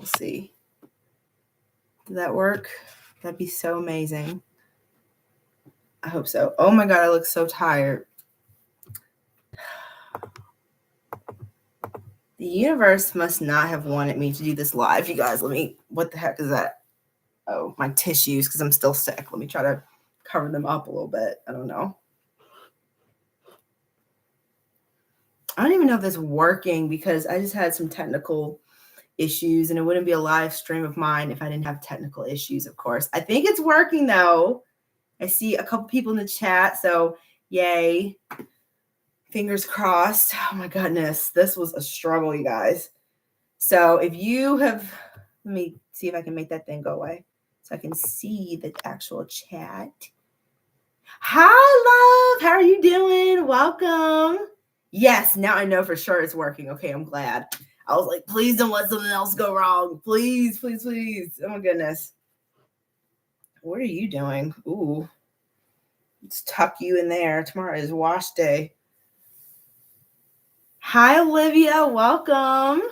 We'll see. Did that work? That'd be so amazing. I hope so. Oh my God, I look so tired. The universe must not have wanted me to do this live. You guys, what the heck is that? Oh, my tissues, because I'm still sick. Let me try to cover them up a little bit. I don't know. I don't even know if this is working because I just had some technical issues, and it wouldn't be a live stream of mine if I didn't have technical issues, of course. I think it's working though. I see a couple people in the chat, so yay. Fingers crossed. Oh my goodness, this was a struggle, you guys. So if you have, let me see if I can make that thing go away so I can see the actual chat. Hi, love. How are you doing? Welcome. Yes, now I know for sure it's working. Okay, I'm glad. I was like, please don't let something else go wrong. Please, please, please. Oh my goodness. What are you doing? Ooh. Let's tuck you in there. Tomorrow is wash day. Hi, Olivia. Welcome.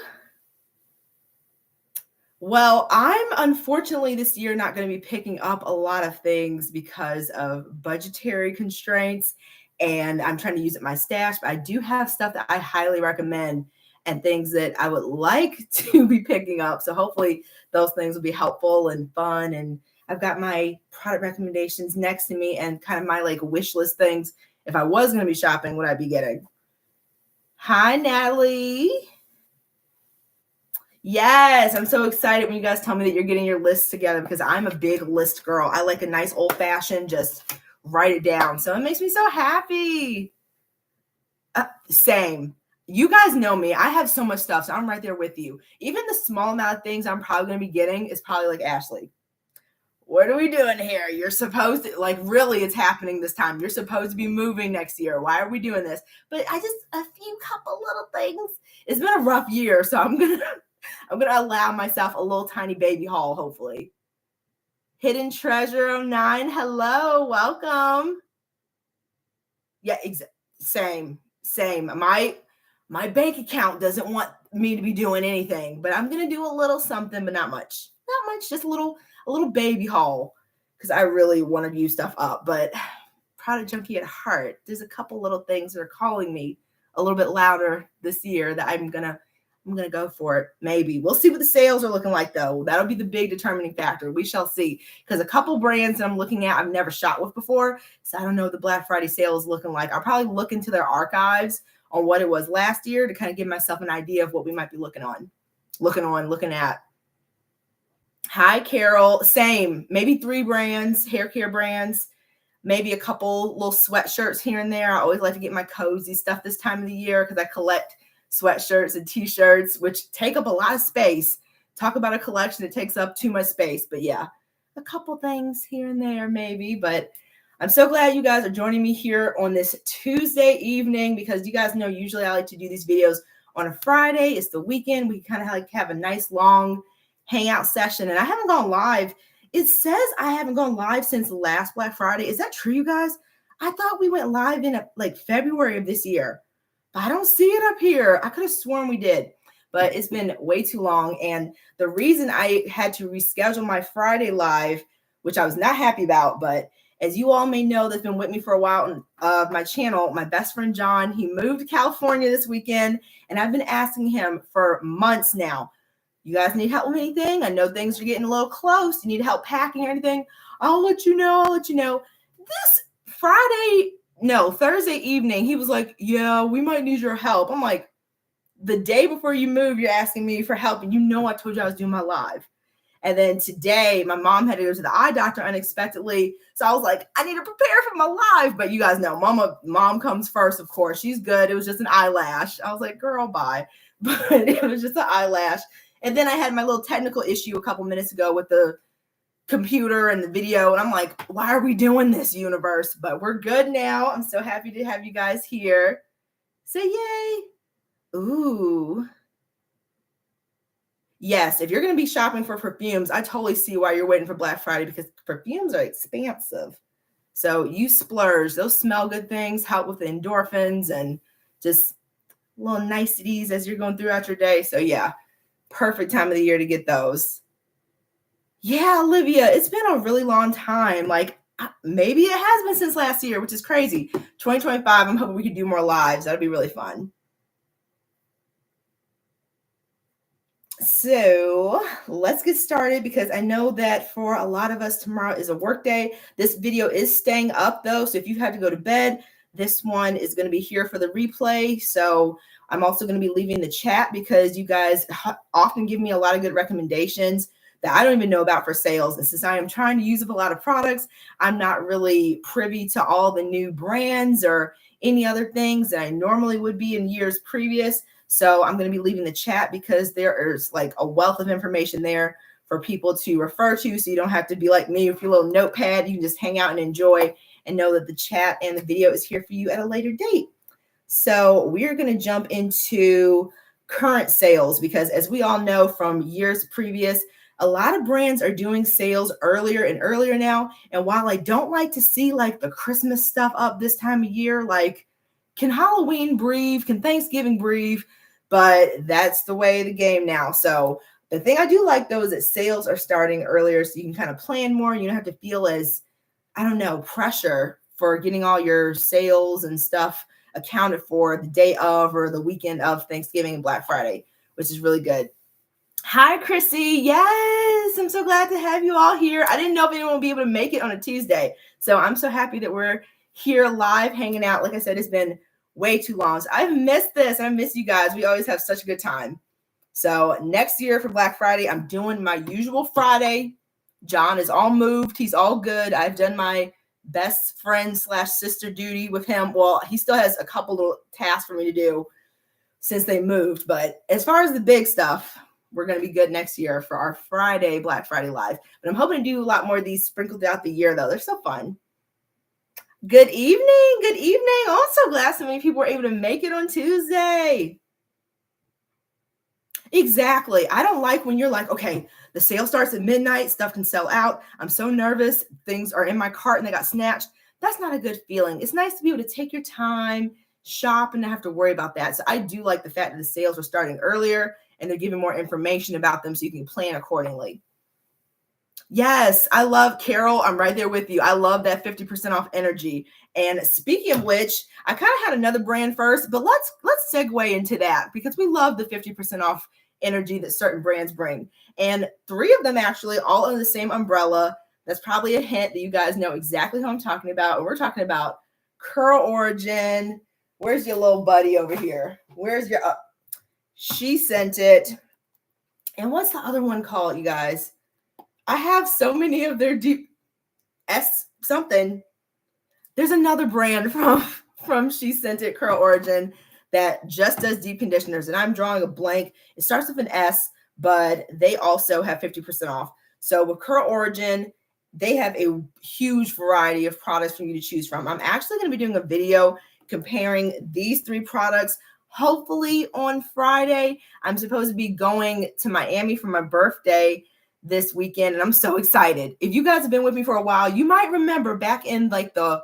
Well, I'm unfortunately this year not going to be picking up a lot of things because of budgetary constraints, and I'm trying to use it my stash, but I do have stuff that I highly recommend and things that I would like to be picking up. So hopefully those things will be helpful and fun. And I've got my product recommendations next to me and kind of my like wish list things. If I was going to be shopping, what I'd be getting. Hi, Natalie. Yes, I'm so excited when you guys tell me that you're getting your lists together because I'm a big list girl. I like a nice old fashioned, just write it down. So it makes me so happy. Same. You guys know me. I have so much stuff, so I'm right there with you. Even the small amount of things I'm probably going to be getting is probably like, Ashley, what are we doing here? You're supposed to, like, really, it's happening this time. You're supposed to be moving next year. Why are we doing this? But a few couple little things. It's been a rough year, so I'm going to allow myself a little tiny baby haul, hopefully. Hidden Treasure 09. Hello. Welcome. Yeah, same. My bank account doesn't want me to be doing anything, but I'm going to do a little something, but not much. Not much, just a little baby haul because I really want to use stuff up. But product junkie at heart, there's a couple little things that are calling me a little bit louder this year that I'm gonna go for it. Maybe we'll see what the sales are looking like though. That'll be the big determining factor. We shall see, because a couple brands that I'm looking at I've never shot with before, so I don't know what the Black Friday sale is looking like. I'll probably look into their archives on what it was last year to kind of give myself an idea of what we might be looking at. Hi, Carol. Same. Maybe 3 brands, hair care brands, maybe a couple little sweatshirts here and there. I always like to get my cozy stuff this time of the year because I collect sweatshirts and t-shirts, which take up a lot of space. Talk about a collection that takes up too much space. But yeah, a couple things here and there maybe. But I'm so glad you guys are joining me here on this Tuesday evening because you guys know usually I like to do these videos on a Friday. It's the weekend. We kind of like have a nice long hangout session, and I haven't gone live. It says I haven't gone live since last Black Friday. Is that true, you guys? I thought we went live in like February of this year, but I don't see it up here. I could have sworn we did, but it's been way too long. And the reason I had to reschedule my Friday live, which I was not happy about, but as you all may know, that's been with me for a while on my channel, my best friend John, he moved to California this weekend, and I've been asking him for months now, you guys need help with anything? I know things are getting a little close. You need help packing or anything? I'll let you know. This Thursday evening, he was like, yeah, we might need your help. I'm like, the day before you move, you're asking me for help. And you know I told you I was doing my live. And then today, my mom had to go to the eye doctor unexpectedly. So I was like, I need to prepare for my live. But you guys know, mom comes first, of course. She's good. It was just an eyelash. I was like, girl, bye. But it was just an eyelash. And then I had my little technical issue a couple minutes ago with the computer and the video. And I'm like, why are we doing this, universe? But we're good now. I'm so happy to have you guys here. Say yay. Ooh. Yes, if you're going to be shopping for perfumes, I totally see why you're waiting for Black Friday because perfumes are expensive. So you splurge. Those smell good things help with the endorphins and just little niceties as you're going throughout your day. So yeah. Perfect time of the year to get those. Yeah, Olivia, it's been a really long time. Like maybe it has been since last year, which is crazy. 2025, I'm hoping we can do more lives. That'd be really fun. So let's get started because I know that for a lot of us, tomorrow is a work day. This video is staying up though. So if you had to go to bed, this one is going to be here for the replay. So I'm also going to be leaving the chat because you guys often give me a lot of good recommendations that I don't even know about for sales. And since I am trying to use up a lot of products, I'm not really privy to all the new brands or any other things that I normally would be in years previous. So I'm going to be leaving the chat because there is like a wealth of information there for people to refer to. So you don't have to be like me with your little notepad. You can just hang out and enjoy and know that the chat and the video is here for you at a later date. So we're going to jump into current sales because as we all know from years previous, a lot of brands are doing sales earlier and earlier now. And while I don't like to see like the Christmas stuff up this time of year, like can Halloween breathe? Can Thanksgiving breathe? But that's the way of the game now. So the thing I do like though is that sales are starting earlier so you can kind of plan more. You don't have to feel as, I don't know, pressure for getting all your sales and stuff accounted for the day of or the weekend of Thanksgiving and Black Friday, which is really good. Hi, Chrissy. Yes, I'm so glad to have you all here. I didn't know if anyone would be able to make it on a Tuesday. So I'm so happy that we're here live hanging out. Like I said, it's been way too long. So I've missed this. I miss you guys. We always have such a good time. So next year for Black Friday, I'm doing my usual Friday. John is all moved. He's all good. I've done my best friend / sister duty with him. Well, he still has a couple little tasks for me to do since they moved. But as far as the big stuff, we're going to be good next year for our Friday, Black Friday live. But I'm hoping to do a lot more of these sprinkled throughout the year, though. They're so fun. Good evening. Good evening. I'm so glad so many people were able to make it on Tuesday. Exactly. I don't like when you're like, okay, the sale starts at midnight, stuff can sell out. I'm so nervous. Things are in my cart and they got snatched. That's not a good feeling. It's nice to be able to take your time, shop, and not have to worry about that. So I do like the fact that the sales are starting earlier and they're giving more information about them so you can plan accordingly. Yes, I love Carol. I'm right there with you. I love that 50% off energy. And speaking of which, I kind of had another brand first, but let's segue into that because we love the 50% off energy that certain brands bring. And 3 of them actually all under the same umbrella. That's probably a hint that you guys know exactly who I'm talking about. And we're talking about Curl Origin. Where's your little buddy over here? Where's your She Sent It. And what's the other one called, you guys? I have so many of their deep S something. There's another brand from She Sent It Curl Origin that just does deep conditioners, and I'm drawing a blank. It starts with an S, but they also have 50% off. So with Curl Origin, they have a huge variety of products for you to choose from. I'm actually going to be doing a video comparing these 3 products. Hopefully on Friday. I'm supposed to be going to Miami for my birthday this weekend, and I'm so excited. If you guys have been with me for a while, you might remember back in like the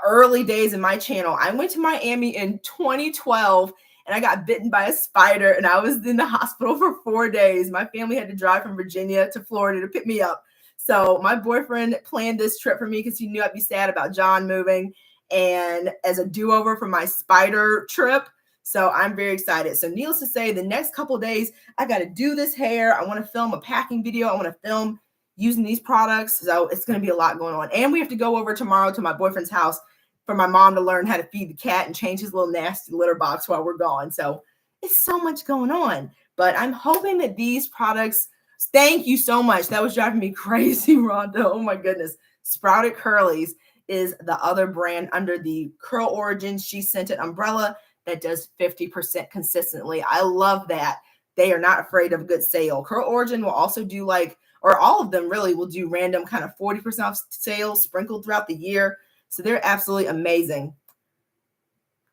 early days of my channel, I went to Miami in 2012 and I got bitten by a spider and I was in the hospital for 4 days. My family had to drive from Virginia to Florida to pick me up. So my boyfriend planned this trip for me because he knew I'd be sad about John moving and as a do-over for my spider trip. So I'm very excited. So needless to say, the next couple of days, I got to do this hair. I want to film a packing video. I want to film using these products. So it's going to be a lot going on. And we have to go over tomorrow to my boyfriend's house for my mom to learn how to feed the cat and change his little nasty litter box while we're gone. So it's so much going on. But I'm hoping that these products, thank you so much. That was driving me crazy, Rhonda. Oh my goodness. Sprouted Curlies is the other brand under the Curl Origin She Sent It umbrella that does 50% consistently. I love that. They are not afraid of a good sale. Curl Origin will also do like, or all of them really will do random kind of 40% off sales sprinkled throughout the year. So they're absolutely amazing.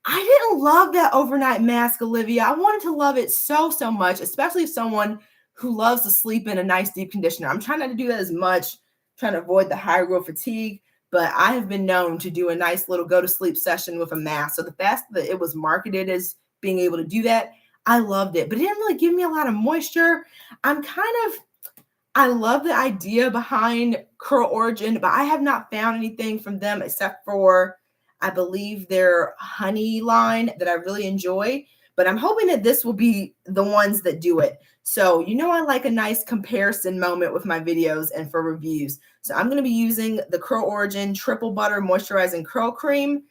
I didn't love that overnight mask, Olivia. I wanted to love it so much, especially if someone who loves to sleep in a nice deep conditioner. I'm trying not to do that as much, trying to avoid the high growth fatigue. But I have been known to do a nice little go to sleep session with a mask. So the fact that it was marketed as being able to do that, I loved it, but it didn't really give me a lot of moisture. I love the idea behind Curl Origin, but I have not found anything from them except for, I believe, their honey line that I really enjoy. But I'm hoping that this will be the ones that do it. So, I like a nice comparison moment with my videos and for reviews. So I'm going to be using the Curl Origin Triple Butter Moisturizing Curl Cream,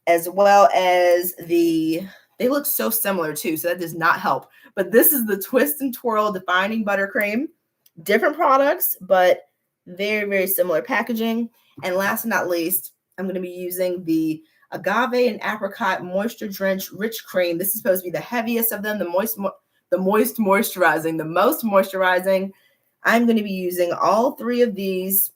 as well as they look so similar too, so that does not help. But this is the Twist and Twirl Defining Buttercream. Different products, but very, very similar packaging. And last but not least, I'm going to be using the Agave and Apricot Moisture Drenched Rich Cream. This is supposed to be the heaviest of them, the most moisturizing, the most moisturizing. I'm going to be using all three of these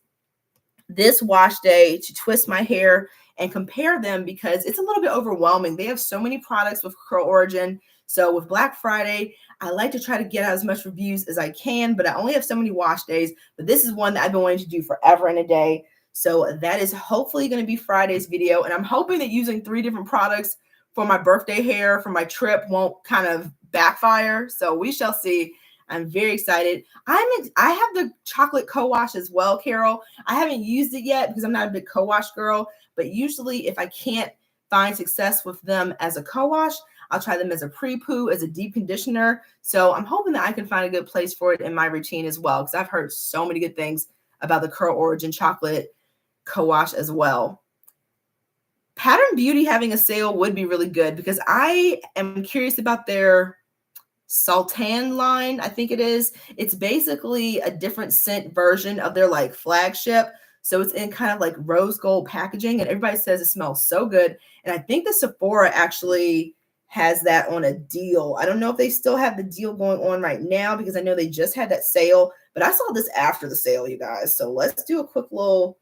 this wash day to twist my hair and compare them because it's a little bit overwhelming. They have so many products with Curl Origin. So with Black Friday, I like to try to get out as much reviews as I can, but I only have so many wash days. But this is one that I've been wanting to do forever and a day. So that is hopefully going to be Friday's video. And I'm hoping that using 3 different products for my birthday hair, for my trip, won't kind of backfire. So we shall see. I'm very excited. I have the chocolate co-wash as well, Carol. I haven't used it yet because I'm not a big co-wash girl, but usually if I can't find success with them as a co-wash, I'll try them as a pre-poo, as a deep conditioner. So I'm hoping that I can find a good place for it in my routine as well, because I've heard so many good things about the Curl Origin chocolate co-wash as well. Pattern Beauty having a sale would be really good because I am curious about their Sultan line, I think it is. It's basically a different scent version of their like flagship. So it's in kind of like rose gold packaging, and everybody says it smells so good. And I think the Sephora actually has that on a deal. I don't know if they still have the deal going on right now because I know they just had that sale, but I saw this after the sale, you guys. So let's do a quick little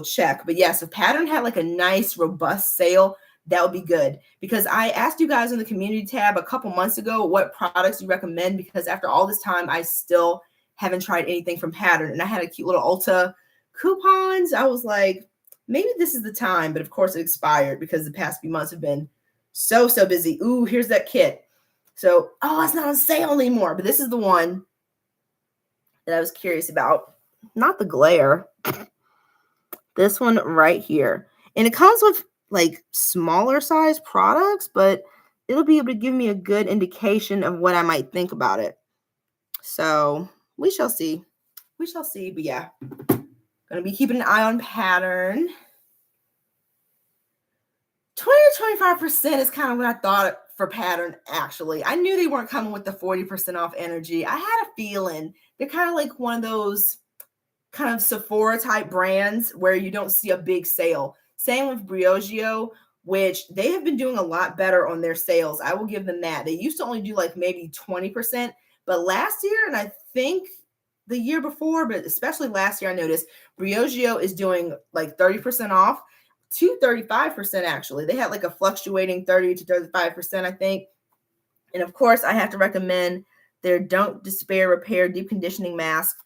check. But yes, if Pattern had like a nice robust sale, that would be good, because I asked you guys in the community tab a couple months ago what products you recommend, because after all this time, I still haven't tried anything from Pattern, and I had a cute little Ulta coupons. I was like, maybe this is the time, but of course it expired because the past few months have been so busy. Ooh, here's that kit. So, it's not on sale anymore, but this is the one that I was curious about. Not the glare. This one right here. And it comes with like smaller size products, but it'll be able to give me a good indication of what I might think about it. So we shall see. We shall see. But yeah, gonna be keeping an eye on Pattern. 20 to 25% is kind of what I thought for Pattern, actually. I knew they weren't coming with the 40% off energy. I had a feeling they're kind of like one of those kind of Sephora type brands where you don't see a big sale. Same with Briogeo, which they have been doing a lot better on their sales. I will give them that. They used to only do like maybe 20%, but last year, and I think the year before, but especially last year, I noticed Briogeo is doing like 30% off to 35% actually. They had like a fluctuating 30 to 35%, I think. And of course, I have to recommend their Don't Despair Repair Deep Conditioning Mask.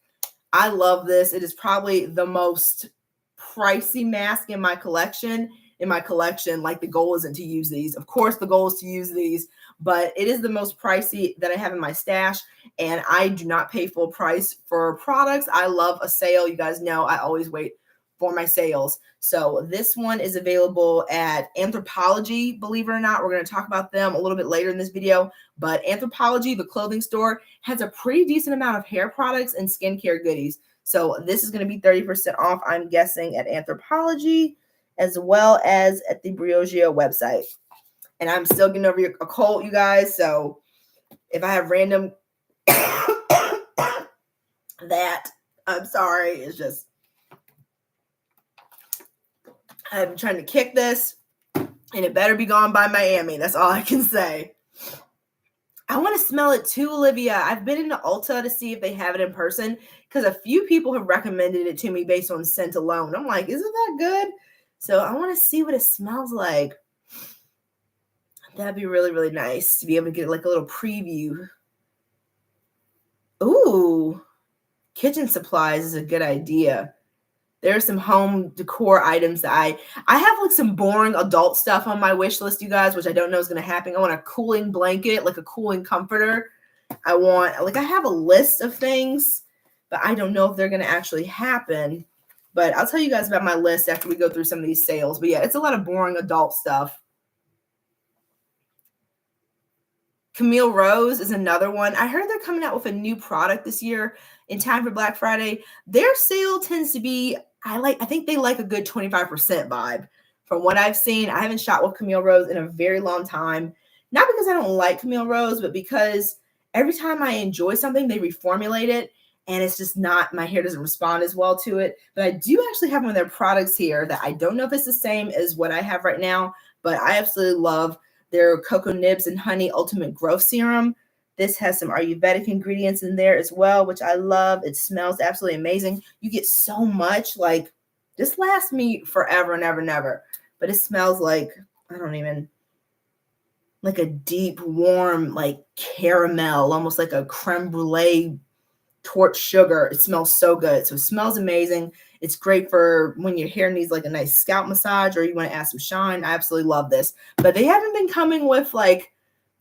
I love this. It is probably the most pricey mask in my collection. Like the goal isn't to use these. Of course, the goal is to use these, but it is the most pricey that I have in my stash. And I do not pay full price for products. I love a sale. You guys know I always wait for my sales. So this one is available at Anthropologie, believe it or not. We're going to talk about them a little bit later in this video, but Anthropologie, the clothing store, has a pretty decent amount of hair products and skincare goodies. So this is going to be 30% off, I'm guessing, at Anthropologie, as well as at the Briogeo website. And I'm still getting over a cold, you guys. So if I have random that, I'm sorry. It's just, I'm trying to kick this, and it better be gone by Miami. That's all I can say. I want to smell it too, Olivia. I've been into Ulta to see if they have it in person because a few people have recommended it to me based on scent alone. I'm like, isn't that good? So I want to see what it smells like. That'd be really, really nice to be able to get like a little preview. Ooh, kitchen supplies is a good idea. There's some home decor items that I have like some boring adult stuff on my wish list, you guys, which I don't know is going to happen. I want a cooling blanket, like a cooling comforter. I have a list of things, but I don't know if they're going to actually happen. But I'll tell you guys about my list after we go through some of these sales. But yeah, it's a lot of boring adult stuff. Camille Rose is another one. I heard they're coming out with a new product this year in time for Black Friday. Their sale tends to be, I think they like a good 25% vibe. From what I've seen, I haven't shot with Camille Rose in a very long time. Not because I don't like Camille Rose, but because every time I enjoy something, they reformulate it. And it's just not, my hair doesn't respond as well to it. But I do actually have one of their products here that I don't know if it's the same as what I have right now, but I absolutely love their Cocoa Nibs and Honey Ultimate Growth Serum. This has some Ayurvedic ingredients in there as well, which I love. It smells absolutely amazing. You get so much, like, this lasts me forever and ever and ever. But it smells like, like a deep, warm, like caramel, almost like a creme brulee torch sugar. It smells so good. So it smells amazing. It's great for when your hair needs like a nice scalp massage or you want to add some shine. I absolutely love this. But they haven't been coming with like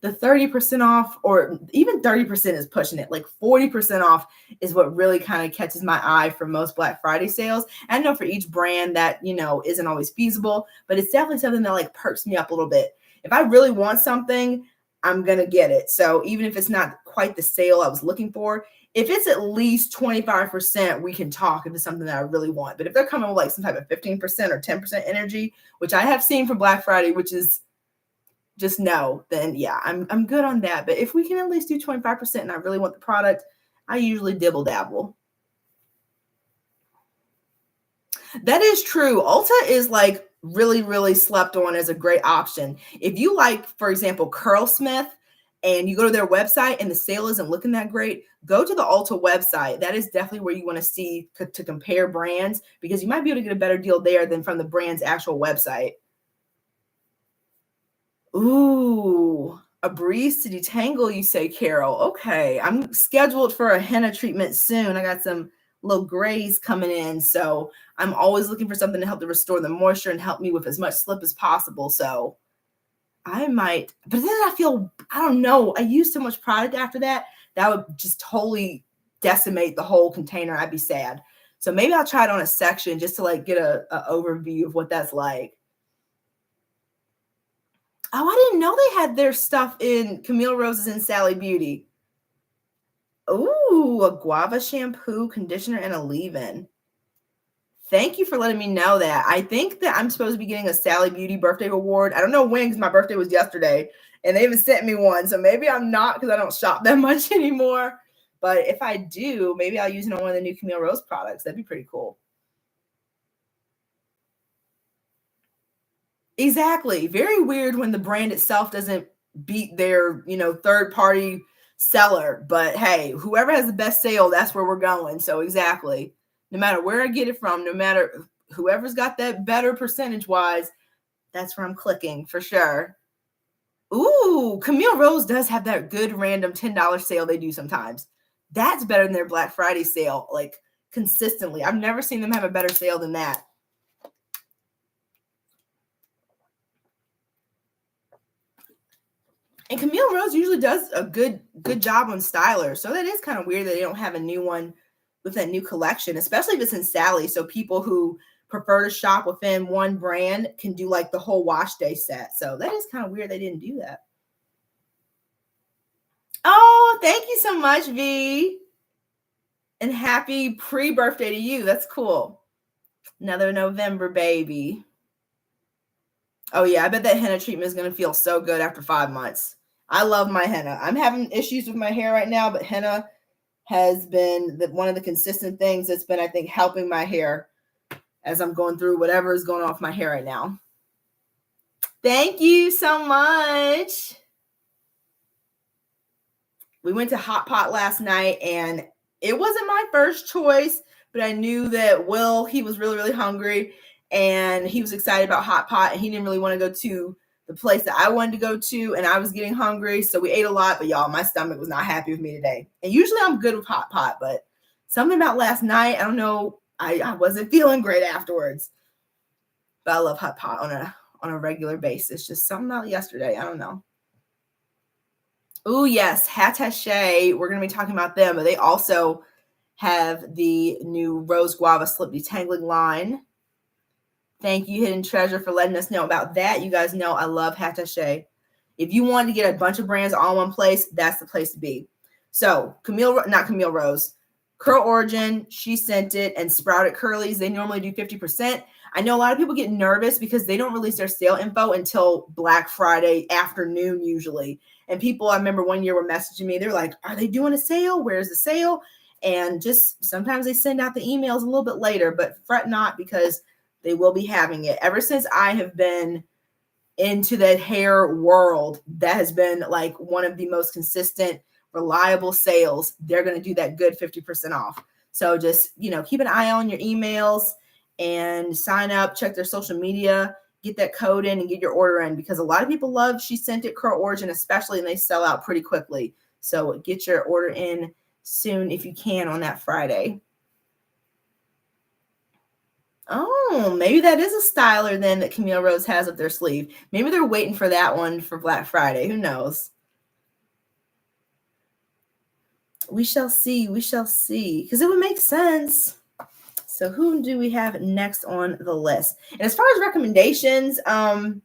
the 30% off, or even 30% is pushing it. Like 40% off is what really kind of catches my eye for most Black Friday sales. I know for each brand that, isn't always feasible, but it's definitely something that like perks me up a little bit. If I really want something, I'm going to get it. So even if it's not quite the sale I was looking for, if it's at least 25%, we can talk if it's something that I really want. But if they're coming with like some type of 15% or 10% energy, which I have seen for Black Friday, which is just no, then yeah, I'm good on that. But if we can at least do 25% and I really want the product, I usually dibble dabble. That is true. Ulta is like really, really slept on as a great option. If you like, for example, Curlsmith, and you go to their website and the sale isn't looking that great, go to the Ulta website. That is definitely where you want to see to compare brands, because you might be able to get a better deal there than from the brand's actual website. Ooh, a breeze to detangle, you say, Carol. Okay, I'm scheduled for a henna treatment soon. I got some little grays coming in, so I'm always looking for something to help to restore the moisture and help me with as much slip as possible. So I might, but then I don't know. I use so much product after that would just totally decimate the whole container. I'd be sad. So maybe I'll try it on a section just to like get a overview of what that's like. Oh, I didn't know they had their stuff in Camille Rose's and Sally Beauty. Ooh, a guava shampoo, conditioner, and a leave-in. Thank you for letting me know that. I think that I'm supposed to be getting a Sally Beauty birthday reward. I don't know when, because my birthday was yesterday, and they haven't sent me one. So maybe I'm not, because I don't shop that much anymore. But if I do, maybe I'll use it on one of the new Camille Rose products. That'd be pretty cool. Exactly. Very weird when the brand itself doesn't beat their, third-party seller. But hey, whoever has the best sale, that's where we're going. So exactly. No matter where I get it from, no matter whoever's got that better percentage-wise, that's where I'm clicking for sure. Ooh, Camille Rose does have that good random $10 sale they do sometimes. That's better than their Black Friday sale, like consistently. I've never seen them have a better sale than that. And Camille Rose usually does a good job on stylers. So that is kind of weird that they don't have a new one with that new collection, especially if it's in Sally. So people who prefer to shop within one brand can do like the whole wash day set. So that is kind of weird they didn't do that. Oh, thank you so much, V. And happy pre-birthday to you. That's cool. Another November baby. Oh yeah, I bet that henna treatment is going to feel so good after 5 months. I love my henna. I'm having issues with my hair right now, but henna has been one of the consistent things that's been, I think, helping my hair as I'm going through whatever is going on with my hair right now. Thank you so much. We went to Hot Pot last night, and it wasn't my first choice, but I knew that Will, he was really, really hungry, and he was excited about Hot Pot, and he didn't really want to go to the place that I wanted to go to, and I was getting hungry, so we ate a lot, but y'all, my stomach was not happy with me today. And usually I'm good with Hot Pot, but something about last night, I don't know, I wasn't feeling great afterwards. But I love hot pot on a regular basis. Just something out yesterday. I don't know. Oh, yes. Hattache. We're going to be talking about them, but they also have the new Rose Guava Slip Detangling line. Thank you, Hidden Treasure, for letting us know about that. You guys know I love Hattache. If you want to get a bunch of brands all in one place, that's the place to be. So not Camille Rose, Curl Origin, she sent it, and Sprouted Curlies, they normally do 50%. I know a lot of people get nervous because they don't release their sale info until Black Friday afternoon usually. And people, I remember one year were messaging me, they're like, are they doing a sale? Where's the sale? And just sometimes they send out the emails a little bit later, but fret not because they will be having it. Ever since I have been into that hair world, that has been like one of the most consistent, reliable sales. They're going to do that good 50% off. So just, keep an eye on your emails and sign up, check their social media, get that code in and get your order in, because a lot of people love She Sent It Curl Origin, especially, and they sell out pretty quickly. So get your order in soon if you can on that Friday. Oh, maybe that is a styler then that Camille Rose has up their sleeve. Maybe they're waiting for that one for Black Friday. Who knows? We shall see. We shall see. Because it would make sense. So who do we have next on the list? And as far as recommendations, Camille,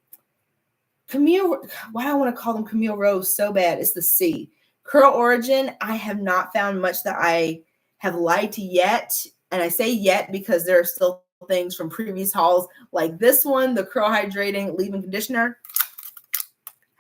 why do I want to call them Camille Rose so bad? It's the C. Curl Origin, I have not found much that I have liked yet. And I say yet because there are still things from previous hauls like this one, the Curl Hydrating Leave-In Conditioner.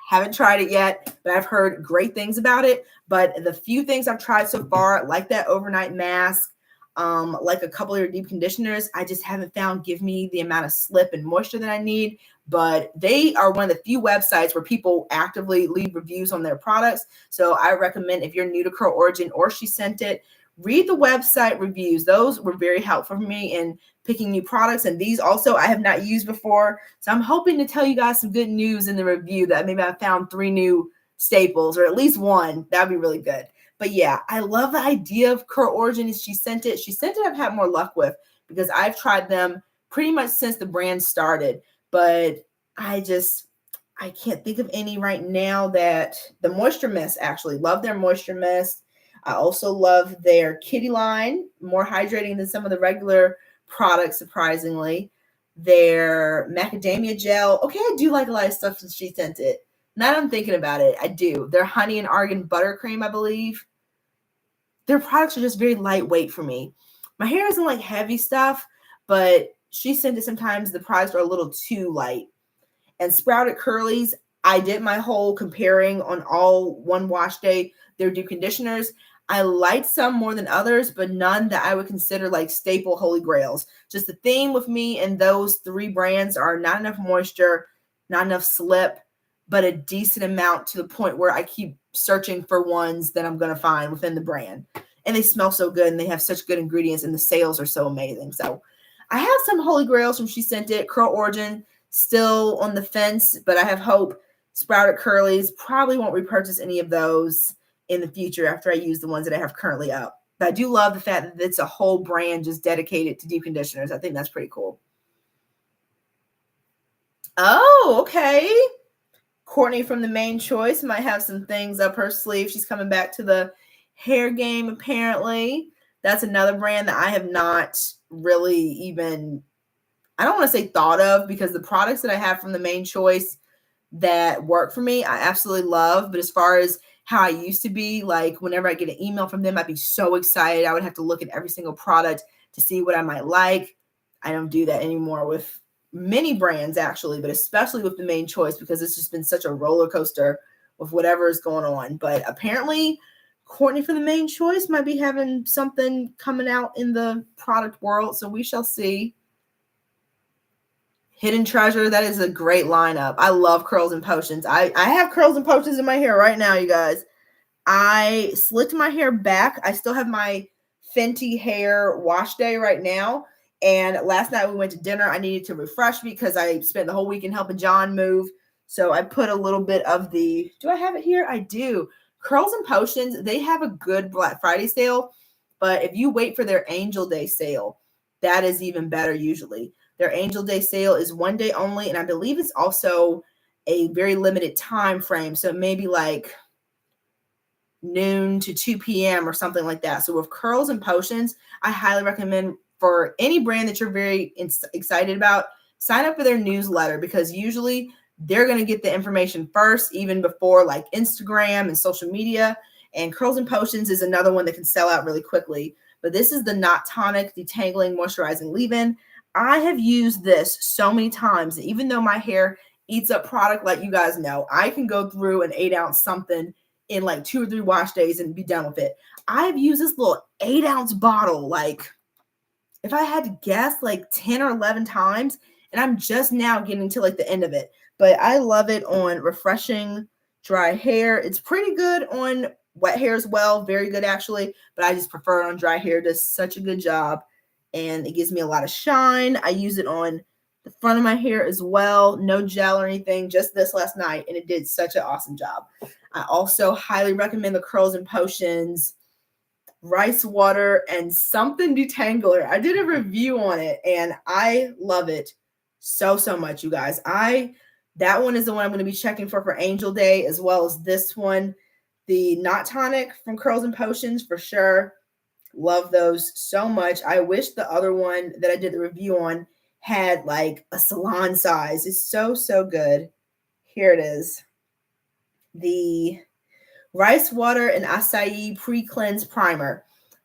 Haven't tried it yet, but I've heard great things about it. But the few things I've tried so far, like that overnight mask, like a couple of your deep conditioners, I just haven't found give me the amount of slip and moisture that I need. But they are one of the few websites where people actively leave reviews on their products. So I recommend, if you're new to Curl Origin or She Sent It, read the website reviews. Those were very helpful for me in picking new products. And these also I have not used before. So I'm hoping to tell you guys some good news in the review that maybe I found 3 new staples, or at least one. That'd be really good. But yeah, I love the idea of Curl Origin. She Sent It. She Sent It I've had more luck with because I've tried them pretty much since the brand started. But I can't think of any right now. That the Moisture Mist, actually love their Moisture Mist. I also love their Kitty line, more hydrating than some of the regular products, surprisingly. Their macadamia gel. Okay, I do like a lot of stuff since She Sent It. Now that I'm thinking about it, I do. Their honey and argan buttercream, I believe. Their products are just very lightweight for me. My hair isn't like heavy stuff, but She Sent It, sometimes the products are a little too light. And Sprouted Curlies, I did my whole comparing on all one wash day. Their deep conditioners, I liked some more than others, but none that I would consider like staple holy grails. Just the theme with me and those 3 brands are not enough moisture, not enough slip, but a decent amount to the point where I keep searching for ones that I'm going to find within the brand. And they smell so good and they have such good ingredients and the sales are so amazing. So I have some holy grails from She Sent It. Curl Origin, still on the fence, but I have hope. Sprouted Curlies, probably won't repurchase any of those in the future after I use the ones that I have currently up. But I do love the fact that it's a whole brand just dedicated to deep conditioners. I think that's pretty cool. Oh, okay. Courtney from The Main Choice might have some things up her sleeve. She's coming back to the hair game, apparently. That's another brand that I have not really even, I don't want to say thought of, because the products that I have from The Main Choice that work for me, I absolutely love. But as far as how I used to be, like whenever I get an email from them, I'd be so excited. I would have to look at every single product to see what I might like. I don't do that anymore with many brands, actually, but especially with The Main Choice, because it's just been such a roller coaster with whatever is going on. But apparently Courtney from The Main Choice might be having something coming out in the product world, so we shall see. Hidden Treasure, that is a great lineup. I love curls and potions. I have curls and potions in my hair right now, you guys. I slicked my hair back. I still have my Fenty hair wash day right now. And last night we went to dinner. I needed to refresh because I spent the whole weekend helping John move. So I put a little bit of the, do I have it here? I do. Curls and Potions, they have a good Black Friday sale. But if you wait for their Angel Day sale, that is even better usually. Their Angel Day sale is 1 day only, and I believe it's also a very limited time frame. So maybe like noon to 2 p.m. or something like that. So with Curls and Potions, I highly recommend for any brand that you're very excited about, sign up for their newsletter, because usually they're going to get the information first, even before like Instagram and social media. And Curls and Potions is another one that can sell out really quickly. But this is the Knot Tonic Detangling Moisturizing Leave-In. I have used this so many times. Even though my hair eats up product, like you guys know, I can go through an 8-ounce something in like 2 or 3 wash days and be done with it. I've used this little 8-ounce bottle, like if I had to guess, like 10 or 11 times, and I'm just now getting to like the end of it. But I love it on refreshing dry hair. It's pretty good on wet hair as well. Very good, actually. But I just prefer it on dry hair. It does such a good job. And it gives me a lot of shine. I use it on the front of my hair as well. No gel or anything. Just this last night. And it did such an awesome job. I also highly recommend the Curls and Potions rice water and something detangler. I did a review on it and I love it so much, you guys. That one is the one I'm going to be checking for Angel Day, as well as this one, the Knot Tonic from Curls and Potions, for sure. Love those so much. I wish the other one that I did the review on had like a salon size. It's so good. Here it is. The Rice Water and Acai Pre-Cleanse Primer.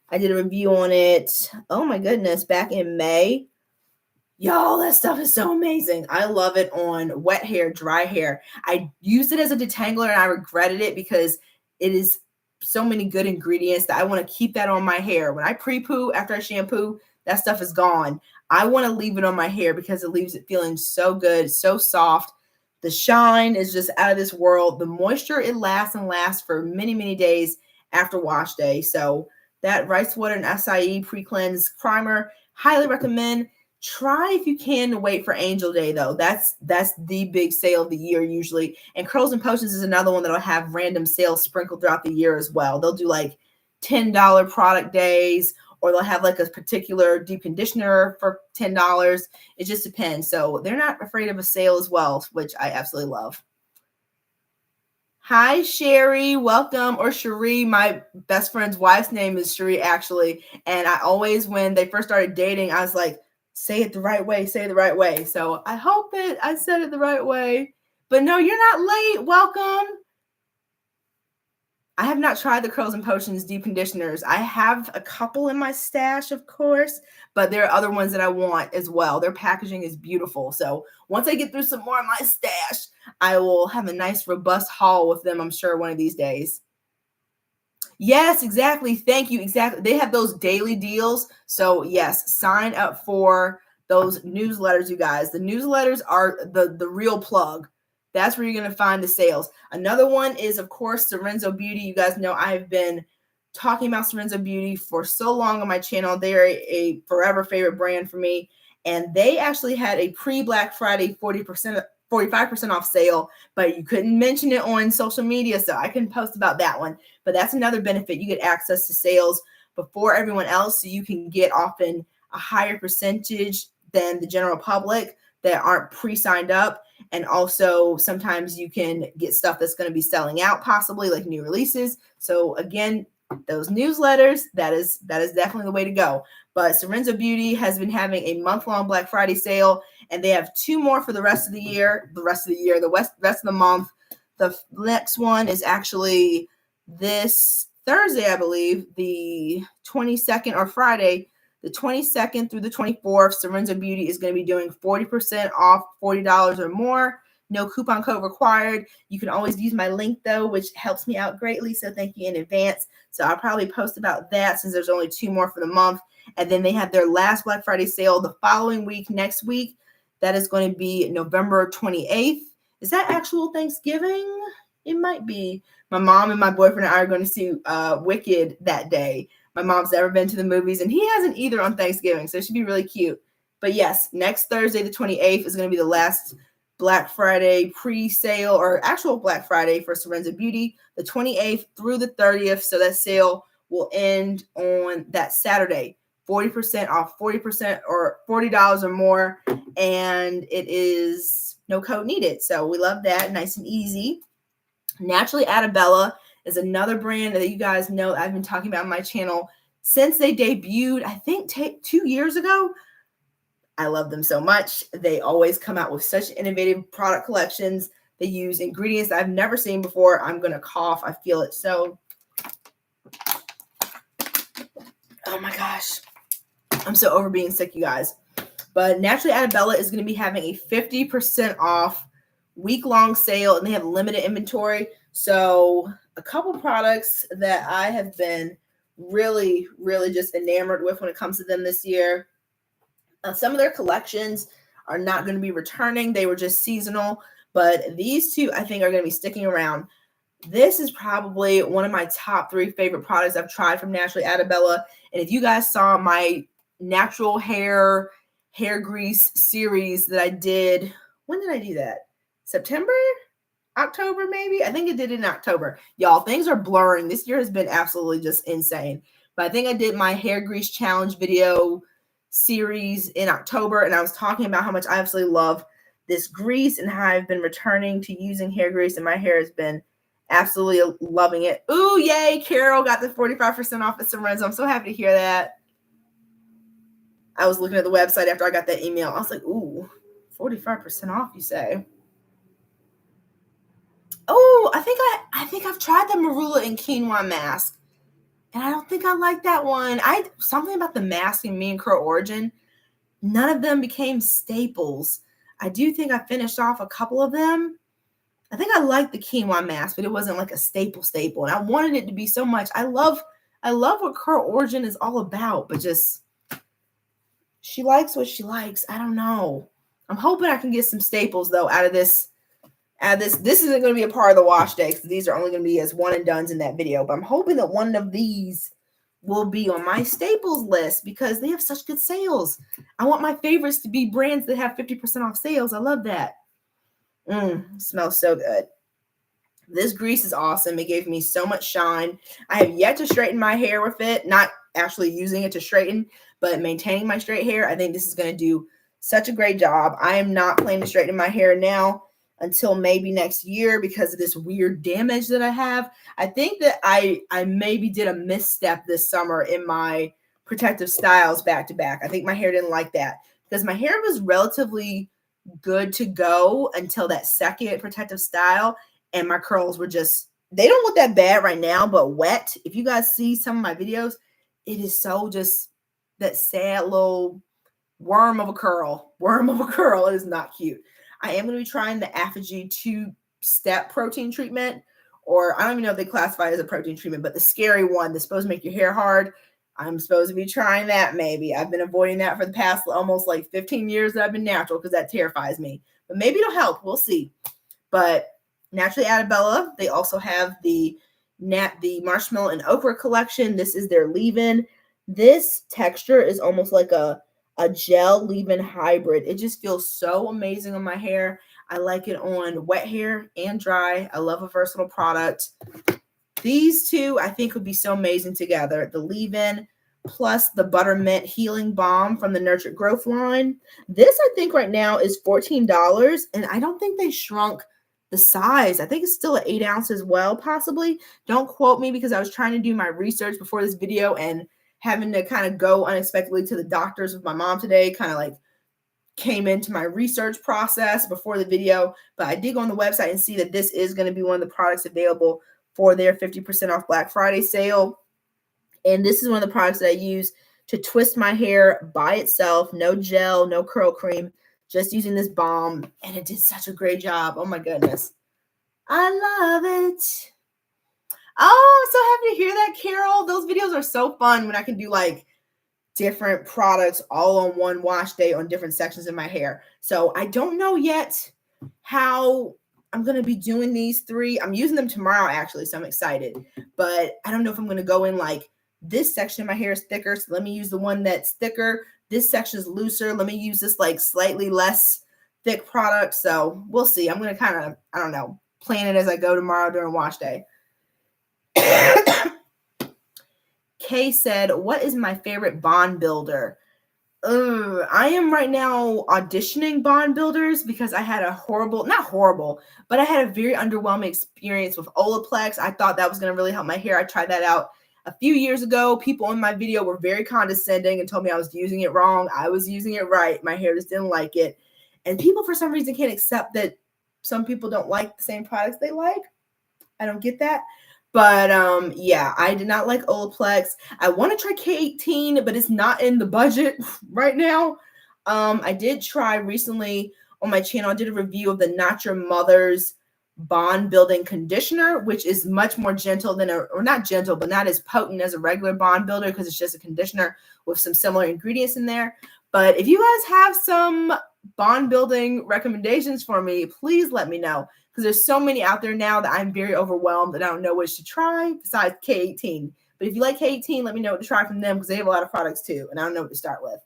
I did a review on it, oh my goodness, back in May. Y'all, that stuff is so amazing. I love it on wet hair, dry hair. I used it as a detangler and I regretted it because it is so many good ingredients that I want to keep that on my hair. When I pre-poo after I shampoo, that stuff is gone. I want to leave it on my hair because it leaves it feeling so good, so soft. The shine is just out of this world. The moisture, it lasts and lasts for many days after wash day. So that Rice Water and Acai Pre-Cleanse Primer, highly recommend. Try if you can to wait for Angel Day, though. That's the big sale of the year usually. And Curls and Potions is another one that'll have random sales sprinkled throughout the year as well. They'll do like $10 product days, or they'll have like a particular deep conditioner for $10. It just depends. So they're not afraid of a sale as well, which I absolutely love. Hi, Sherry. Welcome. Or Cherie. My best friend's wife's name is Cherie, actually. And I always, when they first started dating, I was like, say it the right way. Say it the right way. So I hope that I said it the right way. But no, you're not late. Welcome. I have not tried the Curls and Potions deep conditioners. I have a couple in my stash, of course, but there are other ones that I want as well. Their packaging is beautiful. So once I get through some more of my stash, I will have a nice robust haul with them, I'm sure, one of these days. Yes, exactly. Thank you. Exactly. They have those daily deals. So yes, sign up for those newsletters, you guys. The newsletters are the real plug. That's where you're going to find the sales. Another one is, of course, Sorenzo Beauty. You guys know I've been talking about Sorenzo Beauty for so long on my channel. They're a forever favorite brand for me. And they actually had a pre-Black Friday 45% off sale, but you couldn't mention it on social media, so I couldn't post about that one. But that's another benefit. You get access to sales before everyone else, so you can get often a higher percentage than the general public that aren't pre-signed up. And also sometimes you can get stuff that's going to be selling out, possibly like new releases. So again, those newsletters, that is definitely the way to go. But Sorenzo Beauty has been having a month-long Black Friday sale, and they have 2 more for the rest of the year. The rest of the month. The next one is actually this Thursday, I believe, the 22nd, or Friday, the 22nd through the 24th. Sorenzo Beauty is going to be doing 40% off, $40 or more. No coupon code required. You can always use my link, though, which helps me out greatly. So thank you in advance. So I'll probably post about that since there's only 2 more for the month. And then they have their last Black Friday sale the following week, next week. That is going to be November 28th. Is that actual Thanksgiving? It might be. My mom and my boyfriend and I are going to see Wicked that day. My mom's never been to the movies, and he hasn't either on Thanksgiving, so it should be really cute. But yes, next Thursday, the 28th, is going to be the last Black Friday pre-sale, or actual Black Friday for Sorenzo Beauty, the 28th through the 30th. So that sale will end on that Saturday. 40% off, 40% or $40 or more, and it is no code needed. So we love that, nice and easy. Na-Truly Adabella is another brand that you guys know I've been talking about on my channel since they debuted, I think 2 years ago. I love them so much. They always come out with such innovative product collections. They use ingredients that I've never seen before. I'm going to cough. I feel it. So, oh my gosh. I'm so over being sick, you guys. But Na-Truly Adabella is going to be having a 50% off week-long sale, and they have limited inventory. So a couple products that I have been really, really just enamored with when it comes to them this year. Some of their collections are not going to be returning. They were just seasonal, but these two I think are going to be sticking around. This is probably one of my top 3 favorite products I've tried from Na-Truly Adabella. And if you guys saw my natural hair grease series that I did, when did I do that? September? October, maybe? I think I did it in October. Y'all, things are blurring. This year has been absolutely just insane. But I think I did my hair grease challenge video series in October, and I was talking about how much I absolutely love this grease and how I've been returning to using hair grease, and my hair has been absolutely loving it. Ooh, yay, Carol got the 45% off at Sorenzo. I'm so happy to hear that. I was looking at the website after I got that email. I was like, ooh, 45% off, you say? Oh, I think I've tried the marula and quinoa mask, and I don't think I like that one. Something about the mask in Me and Curl Origin, none of them became staples. I do think I finished off a couple of them. I think I liked the quinoa mask, but it wasn't like a staple, and I wanted it to be so much. I love what Curl Origin is all about, but just she likes what she likes. I don't know. I'm hoping I can get some staples though out of this. This isn't going to be a part of the wash day because these are only going to be as one and dones in that video. But I'm hoping that one of these will be on my staples list because they have such good sales. I want my favorites to be brands that have 50% off sales. I love that. Smells so good. This grease is awesome. It gave me so much shine. I have yet to straighten my hair with it. Not actually using it to straighten, but maintaining my straight hair. I think this is going to do such a great job. I am not planning to straighten my hair now until maybe next year because of this weird damage that I have. I think that I maybe did a misstep this summer in my protective styles back to back. I think my hair didn't like that because my hair was relatively good to go until that second protective style, and my curls were just, they don't look that bad right now, but wet. If you guys see some of my videos, it is so just that sad little worm of a curl. It is not cute. I am going to be trying the Apogee 2-step protein treatment, or I don't even know if they classify it as a protein treatment, but the scary one that's supposed to make your hair hard. I'm supposed to be trying that maybe. I've been avoiding that for the past almost like 15 years that I've been natural because that terrifies me. But maybe it'll help. We'll see. But Na-Truly Adabella, they also have the marshmallow and okra collection. This is their leave-in. This texture is almost like a gel leave-in hybrid. It just feels so amazing on my hair. I like it on wet hair and dry. I love a versatile product. These two I think would be so amazing together. The leave-in plus the Buttermint Healing Balm from the Nurtured Growth line. This I think right now is $14, and I don't think they shrunk the size. I think it's still an 8 ounce as well, possibly. Don't quote me because I was trying to do my research before this video and having to kind of go unexpectedly to the doctors with my mom today, kind of like came into my research process before the video. But I did go on the website and see that this is going to be one of the products available for their 50% off Black Friday sale. And this is one of the products that I use to twist my hair by itself. No gel, no curl cream, just using this balm. And it did such a great job. Oh my goodness. I love it. Oh, I'm so happy to hear that, Carol. Those videos are so fun when I can do like different products all on one wash day on different sections of my hair. So I don't know yet how I'm going to be doing these 3. I'm using them tomorrow, actually, so I'm excited. But I don't know if I'm going to go in like this section of my hair is thicker, so let me use the one that's thicker. This section is looser. Let me use this like slightly less thick product. So we'll see. I'm going to kind of, I don't know, plan it as I go tomorrow during wash day. Kay said, what is my favorite bond builder? I am right now auditioning bond builders because I had a not horrible, but I had a very underwhelming experience with Olaplex. I thought that was going to really help my hair. I tried that out a few years ago. People in my video were very condescending and told me I was using it wrong. I was using it right. My hair just didn't like it. And people, for some reason, can't accept that some people don't like the same products they like. I don't get that. But yeah, I did not like Olaplex. I want to try K18, but it's not in the budget right now. I did try recently on my channel. I did a review of the Not Your Mother's Bond Building Conditioner, which is much more gentle than or not gentle, but not as potent as a regular bond builder because it's just a conditioner with some similar ingredients in there. But if you guys have some bond building recommendations for me, please let me know. Because there's so many out there now that I'm very overwhelmed and I don't know which to try besides K18. But if you like K18, let me know what to try from them because they have a lot of products too. And I don't know what to start with.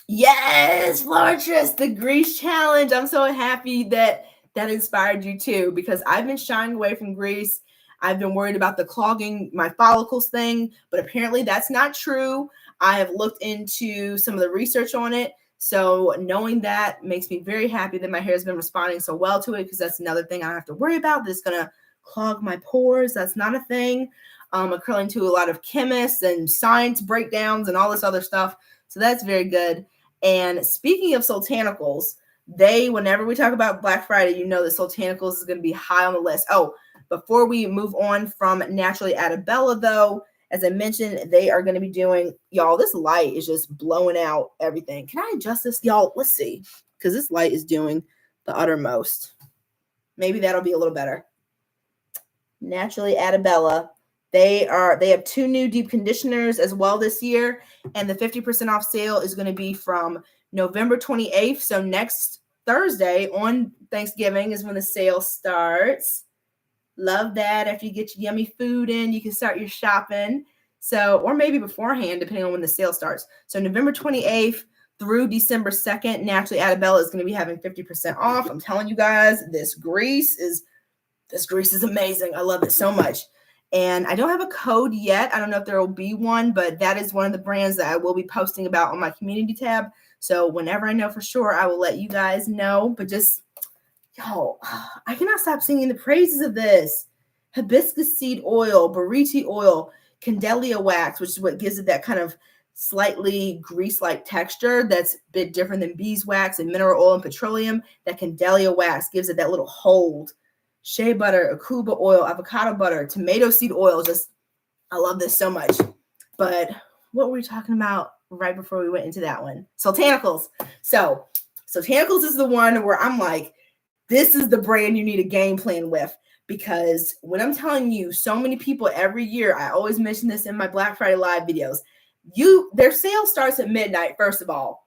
Yes, Fortress, the grease challenge. I'm so happy that that inspired you too because I've been shying away from grease. I've been worried about the clogging my follicles thing, but apparently that's not true. I have looked into some of the research on it. So knowing that makes me very happy that my hair has been responding so well to it because that's another thing I don't have to worry about. That's going to clog my pores. That's not a thing. According to a lot of chemists and science breakdowns and all this other stuff. So that's very good. And speaking of Soultanicals, whenever we talk about Black Friday, you know that Soultanicals is going to be high on the list. Oh, before we move on from Na-Truly Adabella, though, as I mentioned, they are going to be doing, y'all, this light is just blowing out everything. Can I adjust this? Y'all, let's see. Because this light is doing the uttermost. Maybe that'll be a little better. Na-Truly Adabella. They have 2 new deep conditioners as well this year. And the 50% off sale is going to be from November 28th. So next Thursday on Thanksgiving is when the sale starts. Love that. After you get your yummy food in, you can start your shopping. So, or maybe beforehand, depending on when the sale starts. So November 28th through December 2nd, Na-Truly Adabella is going to be having 50% off. I'm telling you guys, this grease is amazing. I love it so much. And I don't have a code yet. I don't know if there will be one, but that is one of the brands that I will be posting about on my community tab. So whenever I know for sure, I will let you guys know. But just, yo, I cannot stop singing the praises of this. Hibiscus seed oil, buriti oil, candelia wax, which is what gives it that kind of slightly grease-like texture that's a bit different than beeswax and mineral oil and petroleum. That candelia wax gives it that little hold. Shea butter, akuba oil, avocado butter, tomato seed oil. Just, I love this so much. But what were we talking about right before we went into that one? Soultanicals. So Soultanicals is the one where I'm like, this is the brand you need a game plan with. Because when I'm telling you, so many people every year, I always mention this in my Black Friday live videos, their sale starts at midnight, first of all,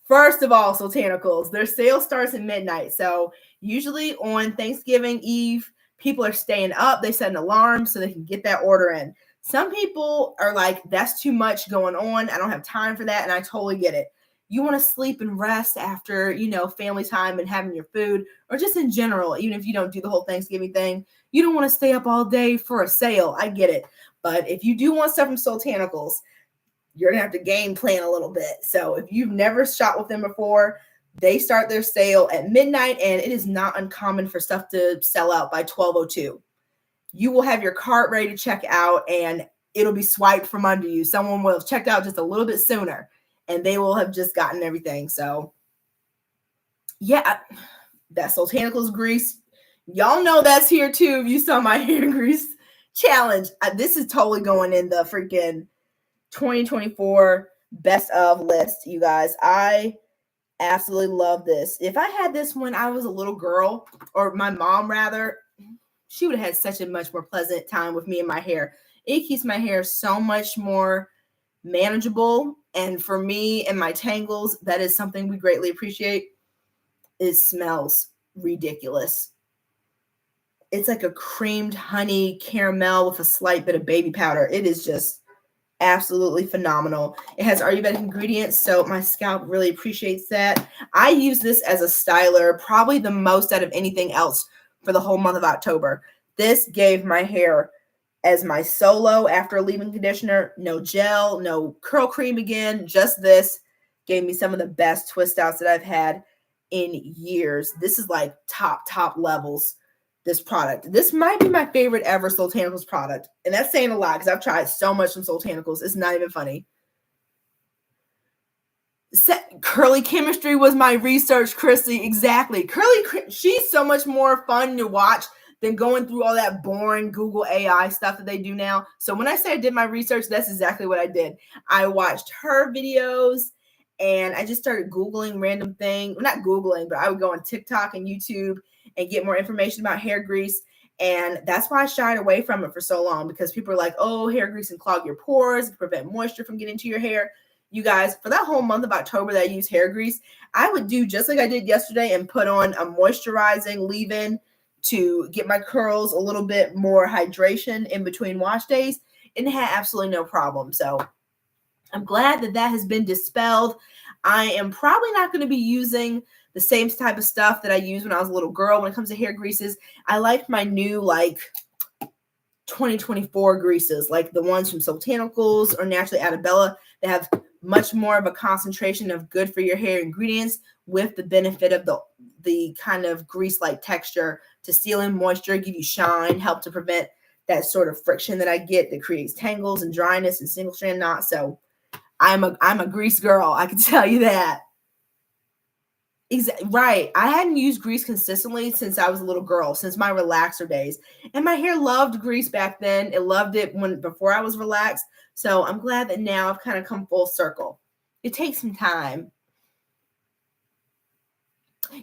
Soultanicals, their sale starts at midnight. So usually on Thanksgiving Eve, people are staying up. They set an alarm so they can get that order in. Some people are like, that's too much going on. I don't have time for that. And I totally get it. You want to sleep and rest after, family time and having your food, or just in general, even if you don't do the whole Thanksgiving thing, you don't want to stay up all day for a sale. I get it. But if you do want stuff from Soultanicals, you're going to have to game plan a little bit. So if you've never shopped with them before, they start their sale at midnight, and it is not uncommon for stuff to sell out by 12:02. You will have your cart ready to check out, and it'll be swiped from under you. Someone will have checked out just a little bit sooner, and they will have just gotten everything. So, yeah, that Soultanicals grease. Y'all know that's here, too, if you saw my hair grease challenge. This is totally going in the freaking 2024 best of list, you guys. I absolutely love this. If I had this when I was a little girl, or my mom rather, she would have had such a much more pleasant time with me and my hair. It keeps my hair so much more manageable. And for me and my tangles, that is something we greatly appreciate. It smells ridiculous. It's like a creamed honey caramel with a slight bit of baby powder. It is just absolutely phenomenal. It has Ayurvedic ingredients, so my scalp really appreciates that. I use this as a styler probably the most out of anything else for the whole month of October. This gave my hair as my solo after a leave-in conditioner. No gel, no curl cream again, just this. Gave me some of the best twist outs that I've had in years. This is like top levels, this product. This might be my favorite ever Soultanicals product. And that's saying a lot because I've tried so much from Soultanicals. It's not even funny. Curly chemistry was my research, Chrissy. Exactly. She's so much more fun to watch than going through all that boring Google AI stuff that they do now. So when I say I did my research, that's exactly what I did. I watched her videos and I just started Googling random things. Well, not Googling, but I would go on TikTok and YouTube and get more information about hair grease. And that's why I shied away from it for so long, because people are like, oh, hair grease can clog your pores, prevent moisture from getting to your hair. You guys, for that whole month of October that I use hair grease, I would do just like I did yesterday and put on a moisturizing leave-in to get my curls a little bit more hydration in between wash days, and it had absolutely no problem. So I'm glad that has been dispelled. I am probably not going to be using the same type of stuff that I used when I was a little girl when it comes to hair greases. I like my new, like, 2024 greases, like the ones from Soultanicals or Na-Truly Adabella. They have much more of a concentration of good for your hair ingredients with the benefit of the kind of grease-like texture to seal in moisture, give you shine, help to prevent that sort of friction that I get that creates tangles and dryness and single strand knots. So I'm a grease girl, I can tell you that. Right. I hadn't used grease consistently since I was a little girl, since my relaxer days. And my hair loved grease back then. It loved it before I was relaxed. So I'm glad that now I've kind of come full circle. It takes some time.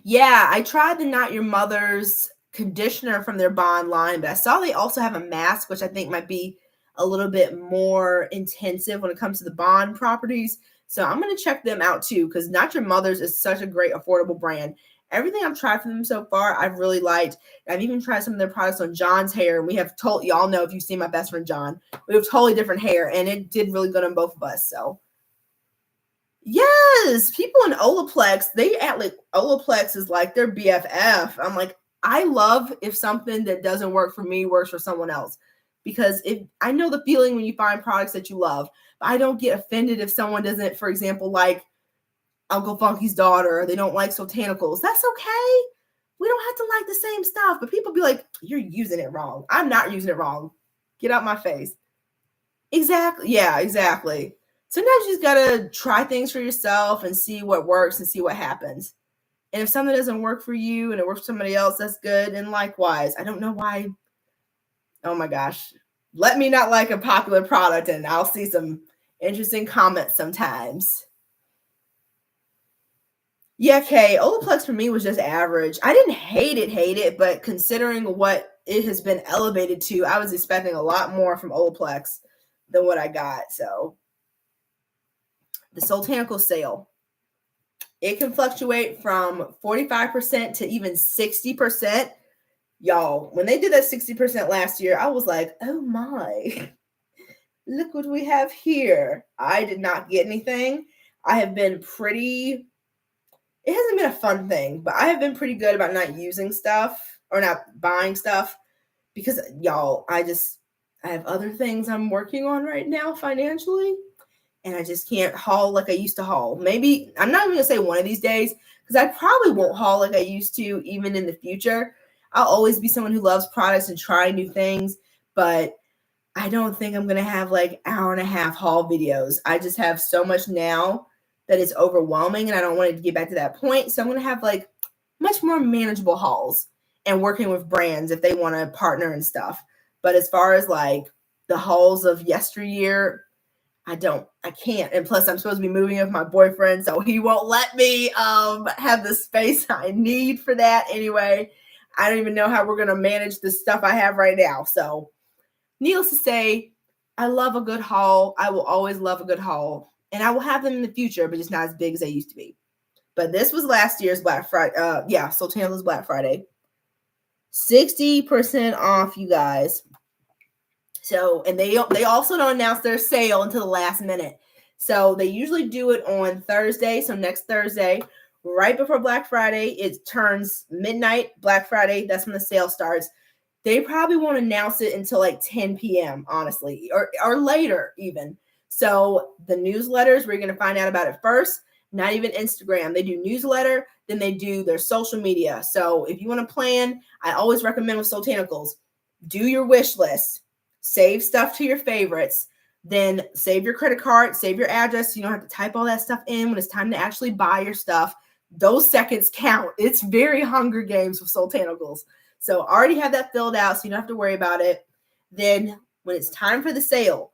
Yeah, I tried the Not Your Mother's conditioner from their Bond line, but I saw they also have a mask, which I think might be a little bit more intensive when it comes to the Bond properties. So I'm going to check them out too, because Not Your Mother's is such a great, affordable brand. Everything I've tried from them so far, I've really liked. I've even tried some of their products on John's hair. We have y'all know, if you've seen my best friend John, we have totally different hair, and it did really good on both of us. So yes, people in Olaplex, they act like Olaplex is like their BFF. I'm like, I love if something that doesn't work for me works for someone else, because I know the feeling when you find products that you love. But I don't get offended if someone doesn't, for example, like Uncle Funky's daughter, or they don't like Soultanicals. That's okay. We don't have to like the same stuff. But people be like, you're using it wrong. I'm not using it wrong. Get out my face. Exactly. Yeah, exactly. Sometimes you just gotta try things for yourself and see what works and see what happens. And if something doesn't work for you and it works for somebody else, that's good. And likewise, I don't know why. Oh my gosh. Let me not like a popular product and I'll see some interesting comments sometimes. Yeah, Kay, Olaplex for me was just average. I didn't hate it, but considering what it has been elevated to, I was expecting a lot more from Olaplex than what I got. So the Soultanicals sale, it can fluctuate from 45% to even 60%. Y'all, when they did that 60% last year, I was like, oh my, look what we have here. I did not get anything. I have been it hasn't been a fun thing, but I have been pretty good about not using stuff or not buying stuff because, y'all, I have other things I'm working on right now financially, and I just can't haul like I used to haul. Maybe, I'm not even going to say one of these days, because I probably won't haul like I used to even in the future. I'll always be someone who loves products and try new things, but I don't think I'm going to have like hour and a half haul videos. I just have so much now that it's overwhelming, and I don't want it to get back to that point. So I'm going to have like much more manageable hauls and working with brands if they want to partner and stuff. But as far as like the hauls of yesteryear, I can't. And plus I'm supposed to be moving with my boyfriend, so he won't let me have the space I need for that anyway. I don't even know how we're going to manage the stuff I have right now. So needless to say, I love a good haul. I will always love a good haul, and I will have them in the future, but just not as big as they used to be. But this was last year's Black Friday. Soultanicals Black Friday. 60% off, you guys. So, and they also don't announce their sale until the last minute. So they usually do it on Thursday. So next Thursday, right before Black Friday, it turns midnight. Black Friday, that's when the sale starts. they probably won't announce it until like 10 p.m., honestly, or later even. So the newsletters, we're going to find out about it first. Not even Instagram. They do newsletter, then they do their social media. So if you want to plan, I always recommend with Soultanicals, do your wish list, save stuff to your favorites, then save your credit card, save your address. So you don't have to type all that stuff in when it's time to actually buy your stuff. Those seconds count. It's very Hunger Games with Soultanicals. So already have that filled out so you don't have to worry about it. Then when it's time for the sale,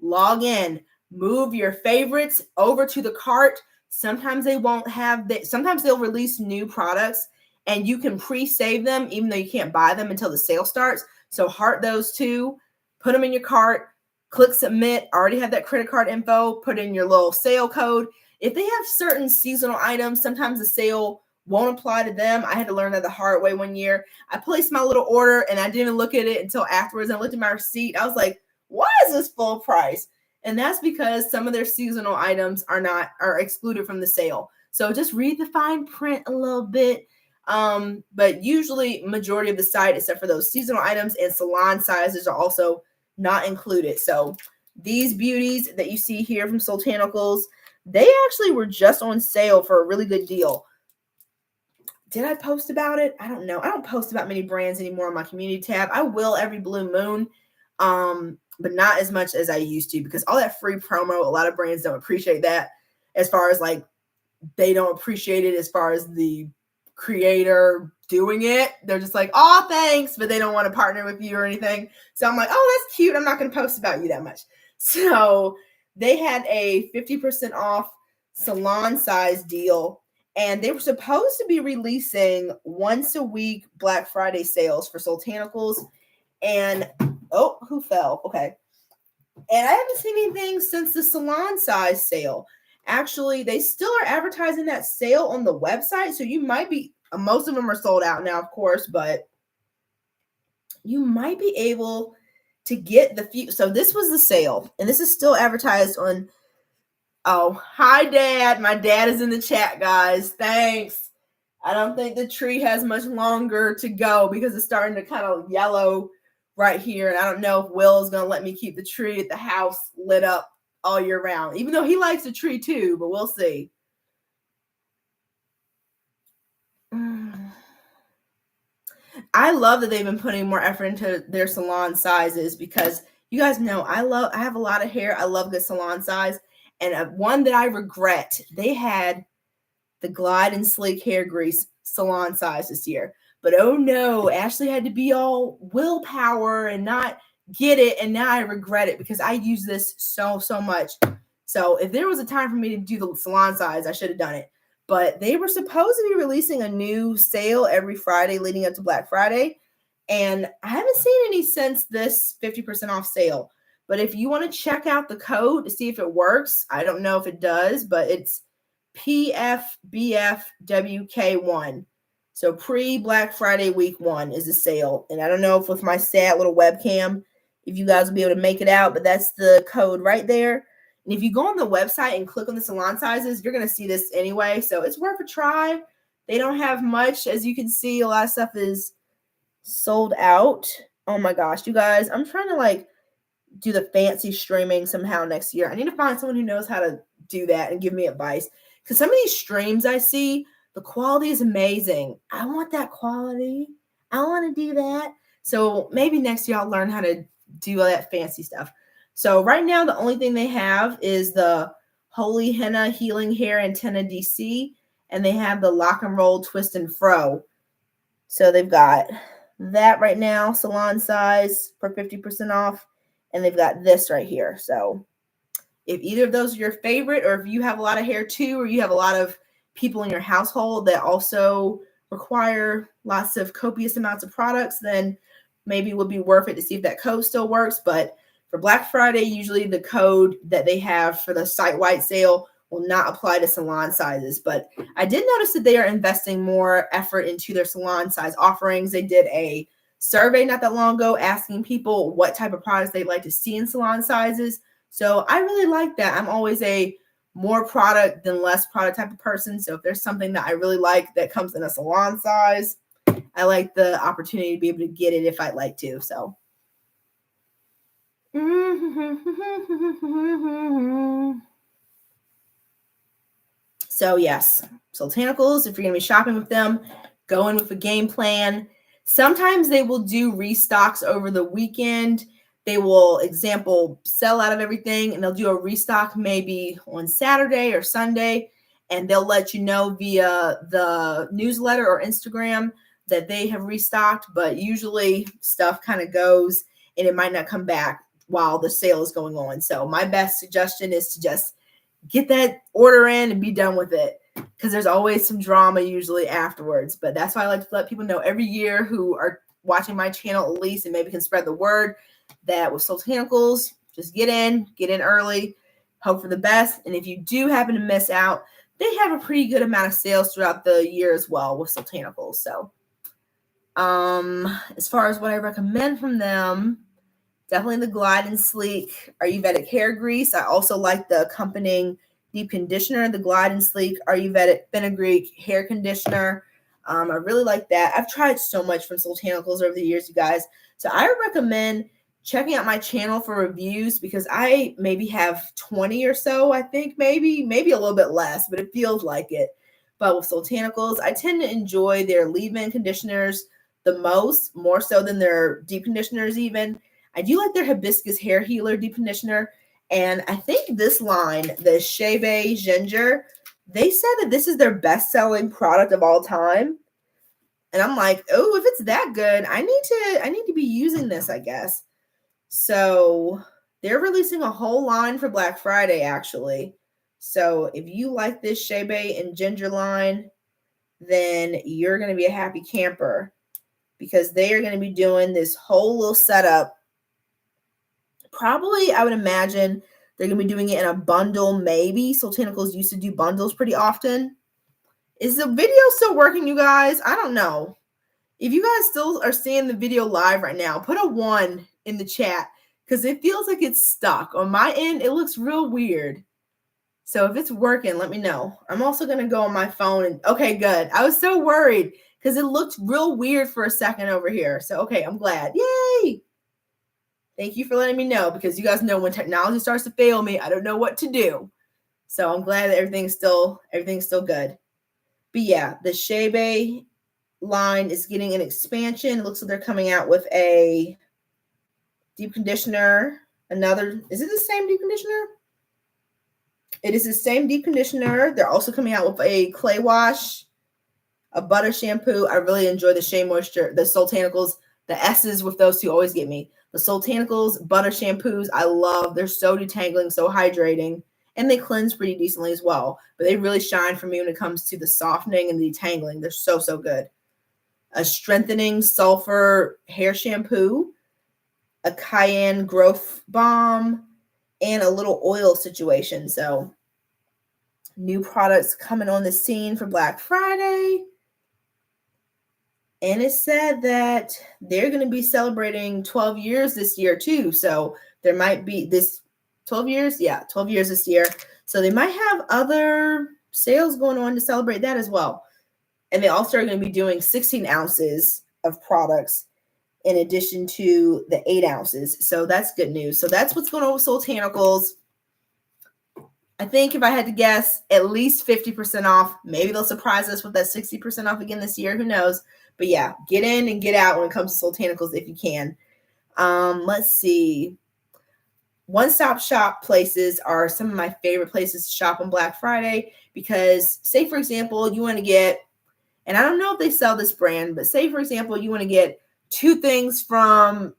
log in, move your favorites over to the cart. Sometimes they won't have that. Sometimes they'll release new products and you can pre-save them even though you can't buy them until the sale starts. So heart those two, put them in your cart, click submit, already have that credit card info, put in your little sale code. If they have certain seasonal items, sometimes the sale won't apply to them. I had to learn that the hard way one year. I placed my little order and I didn't look at it until afterwards. I looked at my receipt. I was like, why is this full price? And that's because some of their seasonal items are excluded from the sale. So just read the fine print a little bit. But usually majority of the site, except for those seasonal items and salon sizes, are also not included. So these beauties that you see here from Soultanicals, they actually were just on sale for a really good deal. Did I post about it? I don't know. I don't post about many brands anymore on my community tab. I will every blue moon, but not as much as I used to, because all that free promo, a lot of brands don't appreciate that, as far as like they don't appreciate it as far as the creator doing it. They're just like, oh, thanks, but they don't want to partner with you or anything. So I'm like, oh, that's cute. I'm not going to post about you that much. So they had a 50% off salon size deal, and they were supposed to be releasing once a week Black Friday sales for Soultanicals. And oh, who fell? Okay. And I haven't seen anything since the salon size sale. Actually, they still are advertising that sale on the website. So you might be, most of them are sold out now, of course, but you might be able to get the few. So this was the sale, and this is still advertised on. Oh, hi, Dad. My dad is in the chat, guys. Thanks. I don't think the tree has much longer to go because it's starting to kind of yellow right here. And I don't know if Will is going to let me keep the tree at the house lit up all year round, even though he likes the tree too, but we'll see. I love that they've been putting more effort into their salon sizes, because you guys know I have a lot of hair. I love good salon size. And one that I regret, they had the Glide and Sleek hair grease salon size this year. But oh no, Ashley had to be all willpower and not get it. And now I regret it because I use this so much. So if there was a time for me to do the salon size, I should have done it. But they were supposed to be releasing a new sale every Friday leading up to Black Friday. And I haven't seen any since this 50% off sale. But if you want to check out the code to see if it works, I don't know if it does, but it's PFBFWK1. So pre-Black Friday week 1 is the sale. And I don't know if with my sad little webcam, if you guys will be able to make it out, but that's the code right there. And if you go on the website and click on the salon sizes, you're going to see this anyway. So it's worth a try. They don't have much. As you can see, a lot of stuff is sold out. Oh my gosh, you guys, I'm trying to like do the fancy streaming somehow next year. I need to find someone who knows how to do that and give me advice. Because some of these streams I see, the quality is amazing. I want that quality. I want to do that. So maybe next year I'll learn how to do all that fancy stuff. So right now, the only thing they have is the Holy Henna Healing Hair Antenna DC, and they have the Lock and Roll Twist and Fro. So they've got that right now, salon size for 50% off, and they've got this right here. So if either of those are your favorite, or if you have a lot of hair too, or you have a lot of people in your household that also require lots of copious amounts of products, then maybe it would be worth it to see if that code still works. But for Black Friday, usually the code that they have for the site-wide sale will not apply to salon sizes. But I did notice that they are investing more effort into their salon size offerings. They did a survey not that long ago asking people what type of products they'd like to see in salon sizes. So I really like that. I'm always a more product than less product type of person. So if there's something that I really like that comes in a salon size, I like the opportunity to be able to get it if I'd like to. So. So yes, Soultanicals, if you're going to be shopping with them, go in with a game plan. Sometimes they will do restocks over the weekend. They will, example, sell out of everything, and they'll do a restock maybe on Saturday or Sunday, and they'll let you know via the newsletter or Instagram that they have restocked, but usually stuff kind of goes and it might not come back while the sale is going on. So my best suggestion is to just get that order in and be done with it, because there's always some drama usually afterwards. But that's why I like to let people know every year who are watching my channel at least, and maybe can spread the word, that with Soultanicals, just get in early, hope for the best. And if you do happen to miss out, they have a pretty good amount of sales throughout the year as well with Soultanicals. So as far as what I recommend from them, definitely the Glide and Sleek Ayurvedic hair grease. I also like the accompanying deep conditioner, the Glide and Sleek Ayurvedic fenugreek hair conditioner. I really like that. I've tried so much from Soultanicals over the years, you guys. So I recommend checking out my channel for reviews, because I maybe have 20 or so, I think, maybe a little bit less, but it feels like it. But with Soultanicals, I tend to enjoy their leave-in conditioners the most, more so than their deep conditioners even. I do like their hibiscus hair healer deep conditioner. And I think this line, the Shea Ginger, they said that this is their best-selling product of all time. And I'm like, oh, if it's that good, I need to be using this, I guess. So they're releasing a whole line for Black Friday, actually. So if you like this Shea and Ginger line, then you're going to be a happy camper, because they are going to be doing this whole little setup. Probably, I would imagine they're going to be doing it in a bundle, maybe. Soultanicals used to do bundles pretty often. Is the video still working, you guys? I don't know. If you guys still are seeing the video live right now, put a 1 in the chat, because it feels like it's stuck. On my end, it looks real weird. So if it's working, let me know. I'm also going to go on my phone. And okay, good. I was so worried because it looked real weird for a second over here. So, okay, I'm glad. Yay! Thank you for letting me know, because you guys know when technology starts to fail me, I don't know what to do. So I'm glad that everything's still good. But yeah, the Shea line is getting an expansion. It looks like they're coming out with a deep conditioner. Is it the same deep conditioner? It is the same deep conditioner. They're also coming out with a clay wash, a butter shampoo. I really enjoy the Shea Moisture, the Soultanicals. The S's with those two always get me. The Soultanicals butter shampoos, I love. They're so detangling, so hydrating, and they cleanse pretty decently as well. But they really shine for me when it comes to the softening and the detangling. They're so, so good. A strengthening sulfur hair shampoo, a cayenne growth balm, and a little oil situation. So new products coming on the scene for Black Friday. And it said that they're going to be celebrating 12 years this year too. So there might be this 12 years. Yeah, 12 years this year. So they might have other sales going on to celebrate that as well. And they also are going to be doing 16 ounces of products in addition to the 8 ounces. So that's good news. So that's what's going on with Soultanicals. I think if I had to guess, at least 50% off. Maybe they'll surprise us with that 60% off again this year. Who knows? But yeah, get in and get out when it comes to Soultanicals if you can. Let's see. One-stop shop places are some of my favorite places to shop on Black Friday, because say, for example, you want to get, and I don't know if they sell this brand, but say, for example, you want to get 2 things from,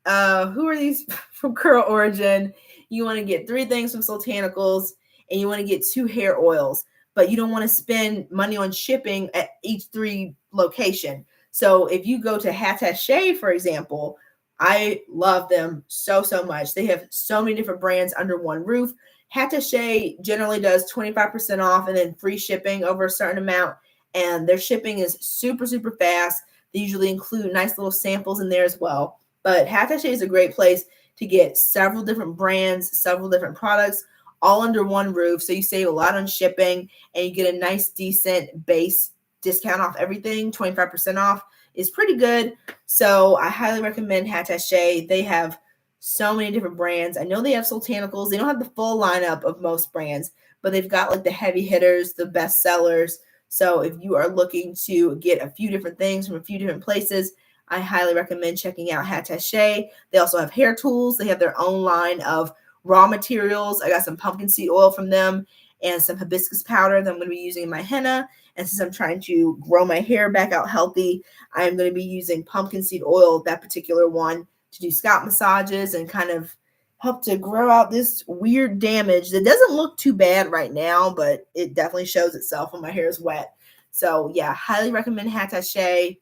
who are these? From Curl Origin. You want to get 3 things from Soultanicals, and you want to get 2 hair oils, but you don't want to spend money on shipping at each 3 location. So if you go to Shea, for example, I love them so, so much. They have so many different brands under one roof. Shea generally does 25% off and then free shipping over a certain amount. And their shipping is super, super fast. They usually include nice little samples in there as well. But Shea is a great place to get several different brands, several different products, all under one roof. So you save a lot on shipping and you get a nice, decent base discount off everything, 25% off. is pretty good. So I highly recommend Hattache. They have so many different brands. I know they have Soultanicals. They don't have the full lineup of most brands, but they've got like the heavy hitters, the best sellers. So if you are looking to get a few different things from a few different places, I highly recommend checking out Hattache. They also have hair tools. They have their own line of raw materials. I got some pumpkin seed oil from them and some hibiscus powder that I'm going to be using in my henna. And since I'm trying to grow my hair back out healthy, I'm going to be using pumpkin seed oil, that particular one, to do scalp massages and kind of help to grow out this weird damage that doesn't look too bad right now, but it definitely shows itself when my hair is wet. So yeah, highly recommend Hattache.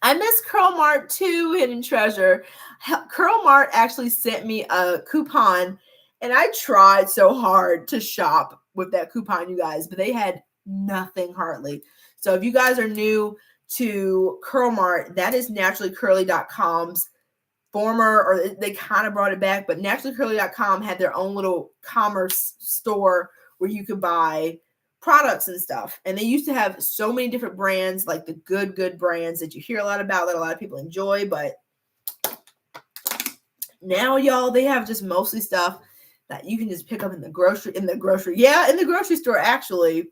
I miss Curl Mart too, hidden treasure. Curl Mart actually sent me a coupon, and I tried so hard to shop with that coupon, you guys, but they had nothing hardly. So if you guys are new to Curl Mart, that is naturallycurly.com's former, or they kind of brought it back, but naturallycurly.com had their own little commerce store where you could buy products and stuff. And they used to have so many different brands, like the good brands that you hear a lot about that a lot of people enjoy. But now, y'all, they have just mostly stuff that you can just pick up in the grocery store. Actually,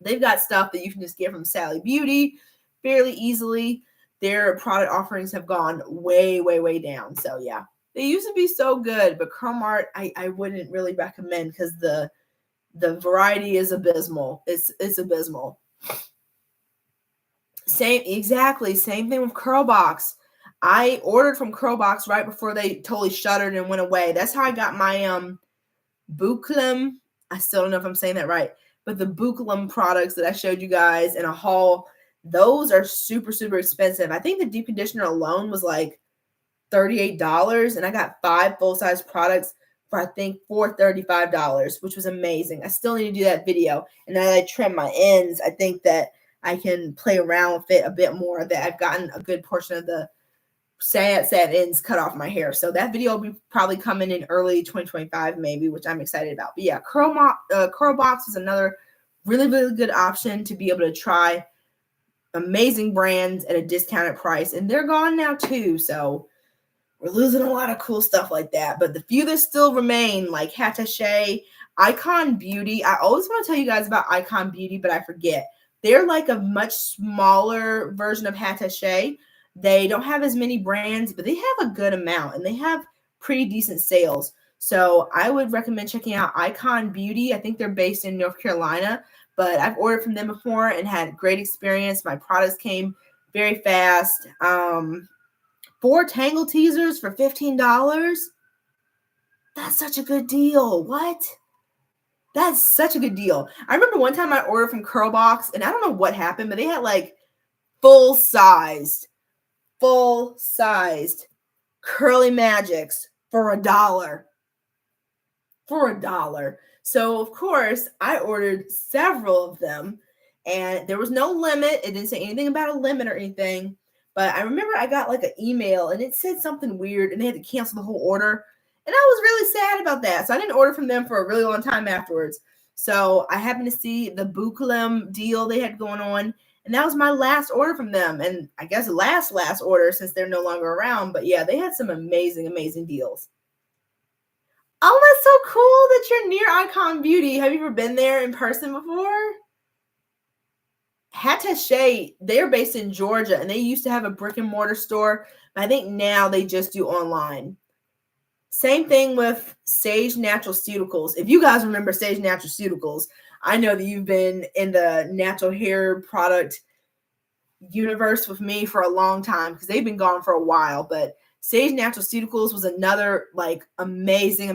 they've got stuff that you can just get from Sally Beauty fairly easily. Their product offerings have gone way, way, way down. So yeah, they used to be so good, but Curl Mart, I wouldn't really recommend because the variety is abysmal. It's abysmal. Same thing with Curlbox. I ordered from Curlbox right before they totally shuttered and went away. That's how I got my Buclem. I still don't know if I'm saying that right, but the Buclem products that I showed you guys in a haul, those are super, super expensive. I think the deep conditioner alone was like $38, and I got 5 full-size products for I think $435, which was amazing. I still need to do that video, and now that I trim my ends, I think that I can play around with it a bit more, that I've gotten a good portion of the sad ends cut off my hair. So that video will be probably coming in early 2025 maybe, which I'm excited about. But yeah, Curlbox is another really, really good option to be able to try amazing brands at a discounted price, and they're gone now too, so we're losing a lot of cool stuff like that. But the few that still remain, like Hattache, Icon Beauty. I always want to tell you guys about Icon Beauty, but I forget. They're like a much smaller version of Hattache. They don't have as many brands, but they have a good amount, and they have pretty decent sales. So I would recommend checking out Icon Beauty. I think they're based in North Carolina, but I've ordered from them before and had great experience. My products came very fast. 4 Tangle teasers for $15. That's such a good deal. What? That's such a good deal. I remember one time I ordered from Curlbox, and I don't know what happened, but they had like full-sized Curly Magics for $1. For $1. So of course I ordered several of them, and there was no limit. It didn't say anything about a limit or anything, but I remember I got like an email and it said something weird and they had to cancel the whole order. And I was really sad about that. So I didn't order from them for a really long time afterwards. So I happened to see the Buclem deal they had going on, and that was my last order from them. And I guess last order since they're no longer around. But yeah, they had some amazing, amazing deals. Oh, that's so cool that you're near Icon Beauty. Have you ever been there in person before? Hattache, they're based in Georgia, and they used to have a brick and mortar store, but I think now they just do online. Same thing with Sage Natural Cuticles. If you guys remember Sage Natural Cuticles, I know that you've been in the natural hair product universe with me for a long time because they've been gone for a while, but Sage Natural Cuticles was another like amazing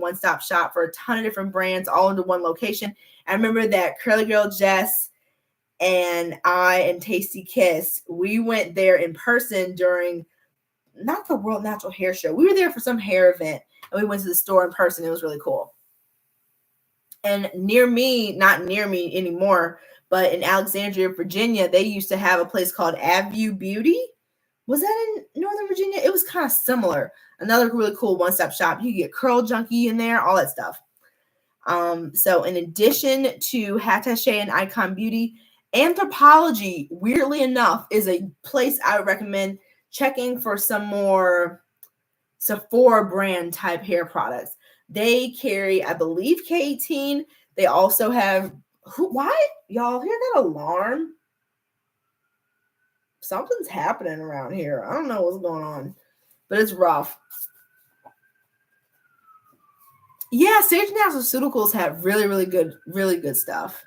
one-stop shop for a ton of different brands all into one location. I remember that Curly Girl Jess and I and Tasty Kiss, we went there in person during not the World Natural Hair Show. We were there for some hair event, and we went to the store in person. It was really cool. And near me, not near me anymore, but in Alexandria, Virginia, they used to have a place called Avview Beauty. Was that in Northern Virginia? It was kind of similar. Another really cool one-stop shop. You could get Curl Junkie in there, all that stuff. So in addition to Hattache and Icon Beauty Anthropologie, weirdly enough, is a place I would recommend checking for some more Sephora brand type hair products. They carry, I believe, K18. They also have, why? Y'all hear that alarm? Something's happening around here. I don't know what's going on, but it's rough. Yeah, Sage Naturals have really good stuff.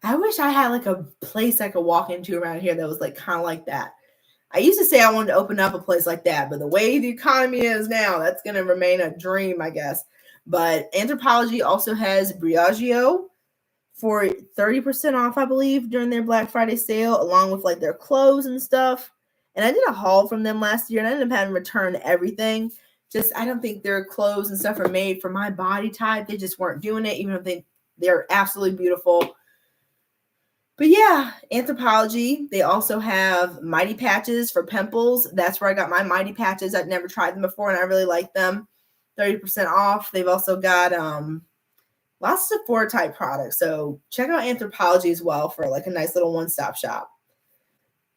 I wish I had like a place I could walk into around here that was like kind of like that. I used to say I wanted to open up a place like that, but the way the economy is now, that's going to remain a dream, I guess. But Anthropologie also has Briogeo for 30% off, I believe, during their Black Friday sale, along with like their clothes and stuff. And I did a haul from them last year, and I ended up having to return everything. Just, I don't think their clothes and stuff are made for my body type. They just weren't doing it, even if they're absolutely beautiful. But yeah, Anthropologie. They also have Mighty Patches for pimples. That's where I got my Mighty Patches. I'd never tried them before, and I really like them. 30% off. They've also got lots of Sephora type products. So check out Anthropologie as well for like a nice little one-stop shop.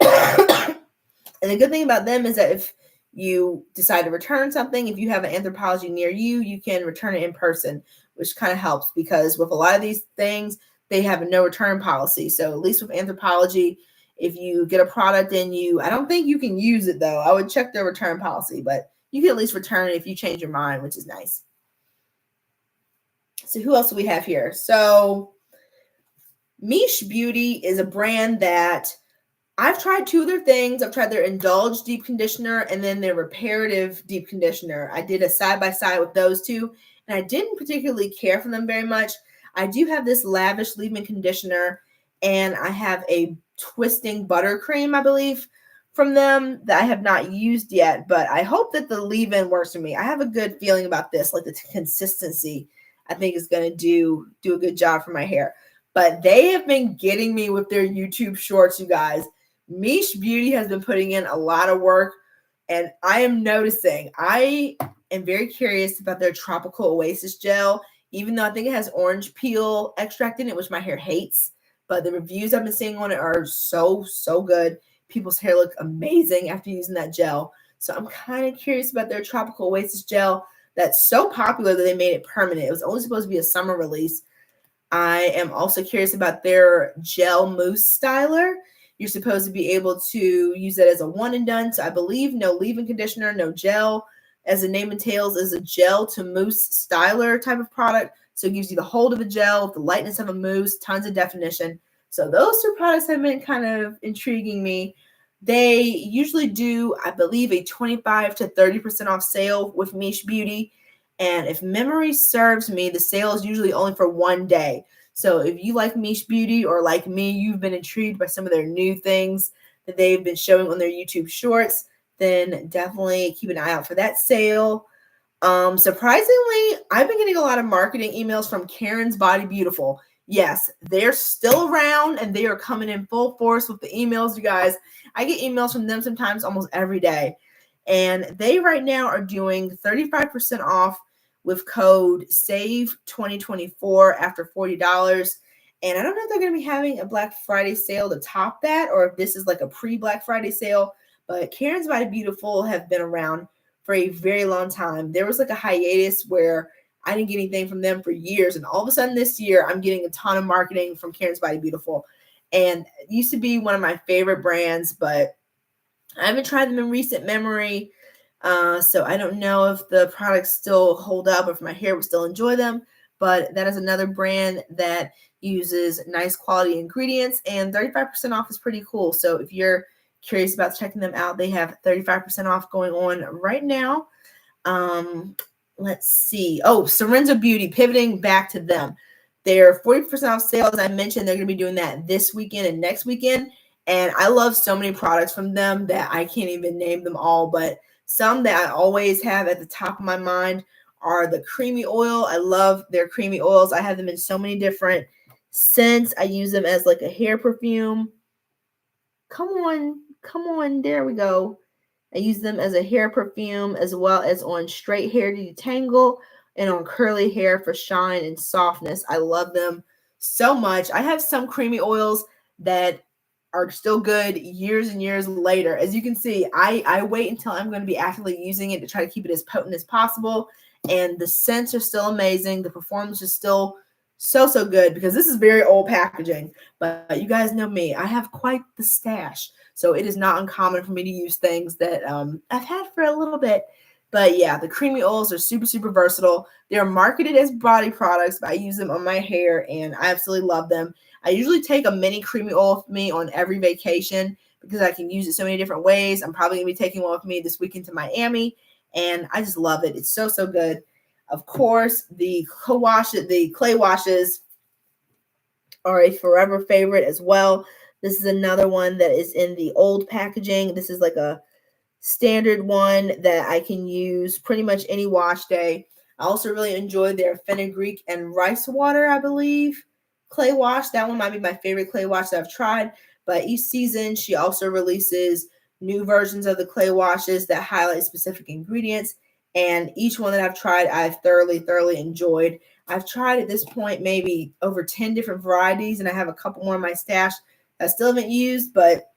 And the good thing about them is that if you decide to return something, if you have an Anthropologie near you, you can return it in person, which kind of helps because with a lot of these things, they have a no return policy. So at least with Anthropologie, if you get a product and I don't think you can use it though. I would check their return policy, but you can at least return it if you change your mind, which is nice. So who else do we have here? So Miche Beauty is a brand that I've tried 2 of their things. I've tried their Indulge Deep Conditioner and then their Reparative Deep Conditioner. I did a side-by-side with those 2, and I didn't particularly care for them very much. I do have this Lavish Leave-In Conditioner, and I have a Twisting Buttercream, I believe, from them that I have not used yet, but I hope that the leave-in works for me. I have a good feeling about this, like the consistency I think is going to do a good job for my hair. But they have been getting me with their YouTube shorts, you guys. Miche Beauty has been putting in a lot of work, and I am noticing. I am very curious about their Tropical Oasis Gel, even though I think it has orange peel extract in it, which my hair hates. But the reviews I've been seeing on it are so good. People's hair look amazing after using that gel. So I'm kind of curious about their Tropical Oasis Gel that's so popular that they made it permanent. It was only supposed to be a summer release. I am also curious about their Gel Mousse Styler. You're supposed to be able to use that as a one and done. So I believe no leave-in conditioner, no gel. As the name entails, is a gel to mousse styler type of product. So it gives you the hold of a gel, the lightness of a mousse, tons of definition. So those 2 products have been kind of intriguing me. They usually do, I believe, a 25 to 30% off sale with Miche Beauty. And if memory serves me, the sale is usually only for 1 day. So if you like Miche Beauty or like me, you've been intrigued by some of their new things that they've been showing on their YouTube shorts, then definitely keep an eye out for that sale. Surprisingly, I've been getting a lot of marketing emails from Karen's Body Beautiful. Yes, they're still around and they are coming in full force with the emails, you guys. I get emails from them sometimes almost every day. And they right now are doing 35% off with code SAVE2024 after $40. And I don't know if they're going to be having a Black Friday sale to top that or if this is like a pre-Black Friday sale. But Karen's Body Beautiful have been around for a very long time. There was like a hiatus where I didn't get anything from them for years. And all of a sudden this year, I'm getting a ton of marketing from Karen's Body Beautiful. And it used to be one of my favorite brands, but I haven't tried them in recent memory. So I don't know if the products still hold up or if my hair would still enjoy them. But that is another brand that uses nice quality ingredients, and 35% off is pretty cool. So if you're curious about checking them out, they have 35% off going on right now. Let's see. Oh, Sorenzo Beauty, pivoting back to them. They're 40% off sale. As I mentioned, they're going to be doing that this weekend and next weekend. And I love so many products from them that I can't even name them all. But some that I always have at the top of my mind are the creamy oil. I love their creamy oils. I have them in so many different scents. I use them as like a hair perfume. Come on. There we go. I use them as a hair perfume as well as on straight hair to detangle and on curly hair for shine and softness. I love them so much. I have some creamy oils that are still good years and years later. As you can see, I wait until I'm going to be actively using it to try to keep it as potent as possible. And the scents are still amazing. The performance is still so good, because this is very old packaging. But you guys know me. I have quite the stash. So it is not uncommon for me to use things that I've had for a little bit. But yeah, the creamy oils are super versatile. They're marketed as body products, but I use them on my hair and I absolutely love them. I usually take a mini creamy oil with me on every vacation because I can use it so many different ways. I'm probably going to be taking one with me this weekend to Miami, and I just love it. It's so good. Of course, the clay washes are a forever favorite as well. This is another one that is in the old packaging. This is like a standard one that I can use pretty much any wash day. I also really enjoy their fenugreek and rice water, I believe, clay wash. That one might be my favorite clay wash that I've tried. But each season, she also releases new versions of the clay washes that highlight specific ingredients. And each one that I've tried, I've thoroughly enjoyed. I've tried at this point maybe over 10 different varieties, and I have a couple more in my stash that I still haven't used, but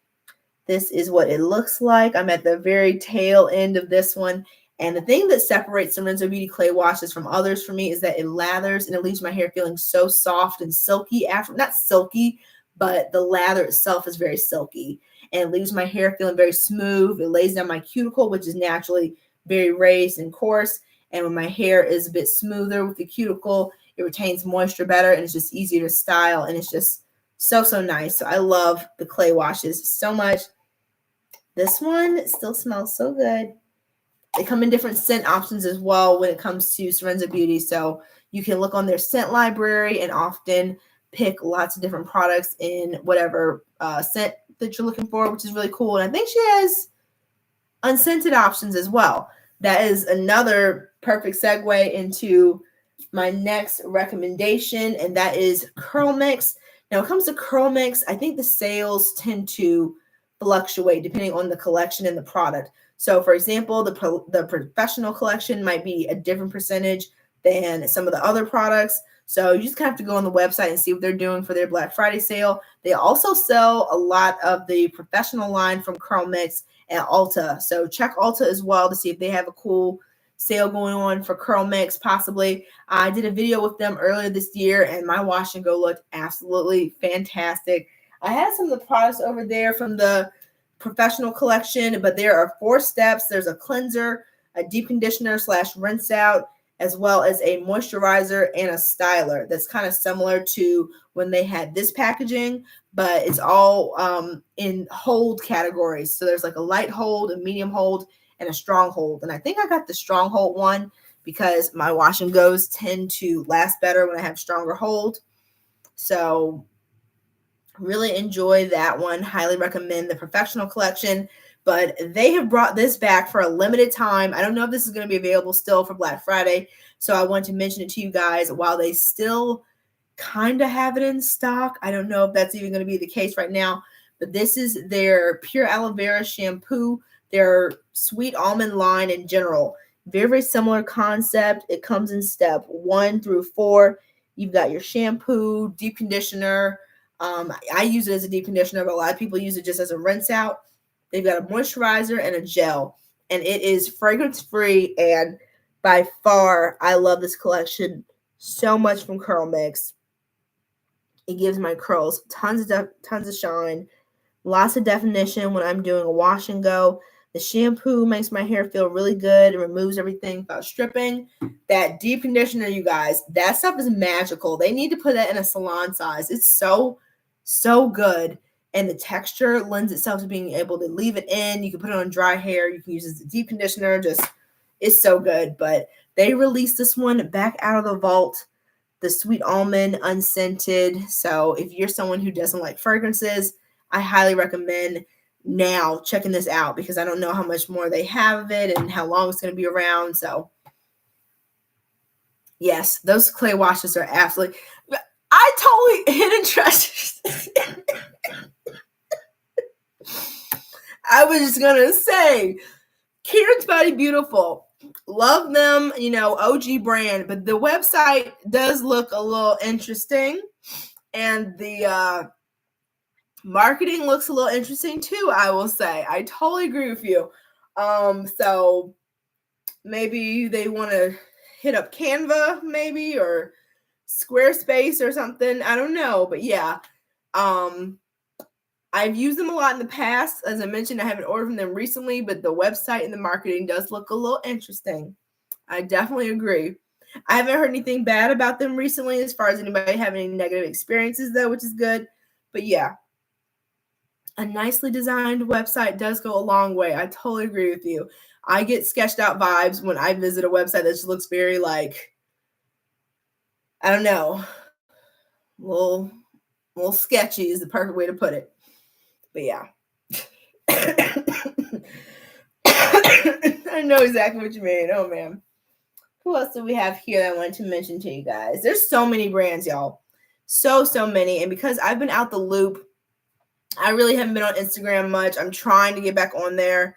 this is what it looks like. I'm at the very tail end of this one. And the thing that separates Lorenzo Beauty clay washes from others for me is that it lathers and it leaves my hair feeling so soft and silky after. Not silky, but the lather itself is very silky. And it leaves my hair feeling very smooth. It lays down my cuticle, which is naturally very raised and coarse. And when my hair is a bit smoother with the cuticle, it retains moisture better and it's just easier to style. And it's just so nice. So I love the clay washes so much. This one still smells so good. They come in different scent options as well when it comes to Lorenzo Beauty. So you can look on their scent library and often pick lots of different products in whatever scent that you're looking for, which is really cool. And I think she has unscented options as well. That is another perfect segue into my next recommendation, and that is Curl Mix. Now, when it comes to Curl Mix, I think the sales tend to fluctuate depending on the collection and the product. So, for example, the professional collection might be a different percentage than some of the other products. So you just kind of have to go on the website and see what they're doing for their Black Friday sale. They also sell a lot of the professional line from Curl Mix at Ulta. So check Ulta as well to see if they have a cool sale going on for Curl Mix, possibly. I did a video with them earlier this year, and my wash and go looked absolutely fantastic. I had some of the products over there from the professional collection, but there are 4 steps. There's a cleanser, a deep conditioner / rinse out, as well as a moisturizer and a styler. That's kind of similar to when they had this packaging, but it's all in hold categories. So there's like a light hold, a medium hold, and a strong hold. And I think I got the strong hold one because my wash and goes tend to last better when I have stronger hold. So really enjoy that one. Highly recommend the professional collection. But they have brought this back for a limited time. I don't know if this is going to be available still for Black Friday. So I want to mention it to you guys while they still kind of have it in stock. I don't know if that's even going to be the case right now. But this is their Pure Aloe Vera shampoo, their sweet almond line in general. Very similar concept. It comes in step 1 through 4. You've got your shampoo, deep conditioner. I use it as a deep conditioner, but a lot of people use it just as a rinse out. They've got a moisturizer and a gel, and it is fragrance free. And by far, I love this collection so much from Curl Mix. It gives my curls tons of shine, lots of definition when I'm doing a wash and go. The shampoo makes my hair feel really good and removes everything without stripping. That deep conditioner, you guys, that stuff is magical. They need to put that in a salon size. It's so good. And the texture lends itself to being able to leave it in. You can put it on dry hair. You can use it as a deep conditioner. Just, it's so good. But they released this one back out of the vault, the sweet almond unscented. So if you're someone who doesn't like fragrances, I highly recommend now checking this out because I don't know how much more they have of it and how long it's going to be around. So yes, those clay washes are absolutely, I totally hidden treasures. I was just going to say, Kieran's Body Beautiful. Love them, OG brand, but the website does look a little interesting. And the marketing looks a little interesting too, I will say. I totally agree with you. So maybe they want to hit up Canva, maybe, or Squarespace or something. I don't know, but yeah. I've used them a lot in the past. As I mentioned, I haven't ordered from them recently, but the website and the marketing does look a little interesting. I definitely agree. I haven't heard anything bad about them recently as far as anybody having any negative experiences, though, which is good. But yeah, a nicely designed website does go a long way. I totally agree with you. I get sketched out vibes when I visit a website that just looks very like, I don't know, a little sketchy is the perfect way to put it. But yeah. I know exactly what you mean. Oh man. Who else do we have here that I wanted to mention to you guys? There's so many brands, y'all. So many. And because I've been out the loop, I really haven't been on Instagram much. I'm trying to get back on there.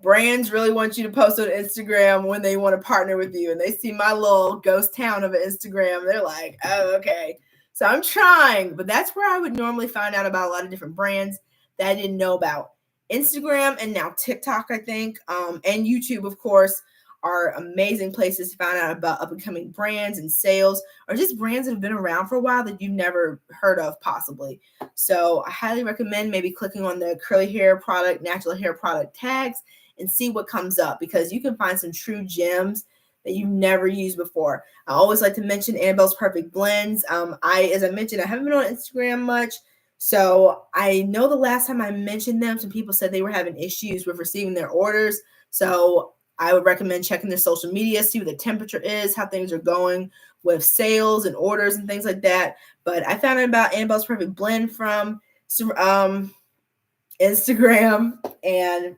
Brands really want you to post on Instagram when they want to partner with you. And they see my little ghost town of an Instagram. They're like, oh, okay. So I'm trying. But that's where I would normally find out about a lot of different brands that I didn't know about. Instagram and now TikTok, I think, and YouTube, of course, are amazing places to find out about up-and-coming brands and sales, or just brands that have been around for a while that you've never heard of, possibly. So I highly recommend maybe clicking on the curly hair product, natural hair product tags and see what comes up, because you can find some true gems that you've never used before. I always like to mention Annabelle's Perfect Blends. As I mentioned, I haven't been on Instagram much. So I know the last time I mentioned them, some people said they were having issues with receiving their orders. So I would recommend checking their social media, see what the temperature is, how things are going with sales and orders and things like that. But I found out about Annabelle's Perfect Blend from Instagram, and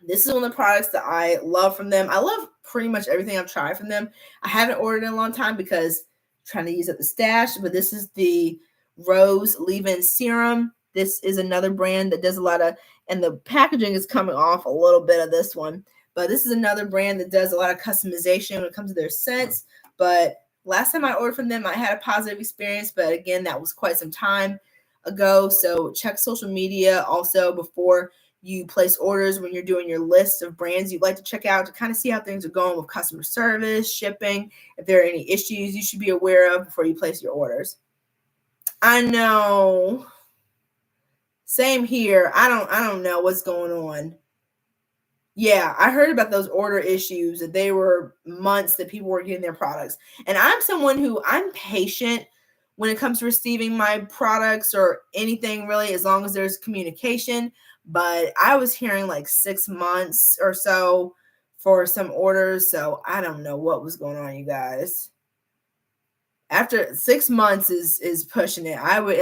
this is one of the products that I love from them. I love pretty much everything I've tried from them. I haven't ordered in a long time because I'm trying to use up the stash, but this is the Rose Leave-In Serum. This is another brand that does a lot of, and the packaging is coming off a little bit of this one, but this is another brand that does a lot of customization when it comes to their scents. But last time I ordered from them, I had a positive experience, but again, that was quite some time ago. So check social media also before you place orders, when you're doing your list of brands you'd like to check out, to kind of see how things are going with customer service, shipping, if there are any issues you should be aware of before you place your orders. I know. Same here. I don't know what's going on. Yeah, I heard about those order issues, that they were months that people were getting their products. And I'm someone who, I'm patient when it comes to receiving my products or anything really, as long as there's communication. But I was hearing like 6 months or so for some orders. So I don't know what was going on, you guys. After 6 months is pushing it. I would,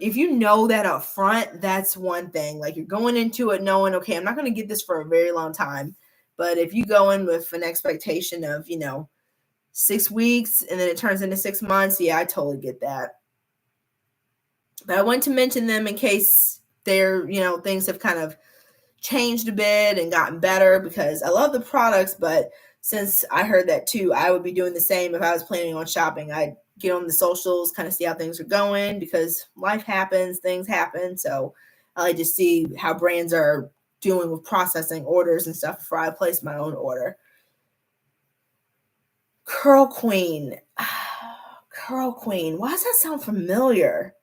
if you know that up front, that's one thing. Like, you're going into it knowing, okay, I'm not going to get this for a very long time. But if you go in with an expectation of, 6 weeks and then it turns into 6 months, yeah, I totally get that. But I want to mention them in case they're, things have kind of changed a bit and gotten better, because I love the products. But since I heard that too, I would be doing the same if I was planning on shopping. I'd get on the socials, kind of see how things are going, because life happens, things happen. So I like to see how brands are doing with processing orders and stuff before I place my own order. Curl Queen. Curl Queen. Why does that sound familiar?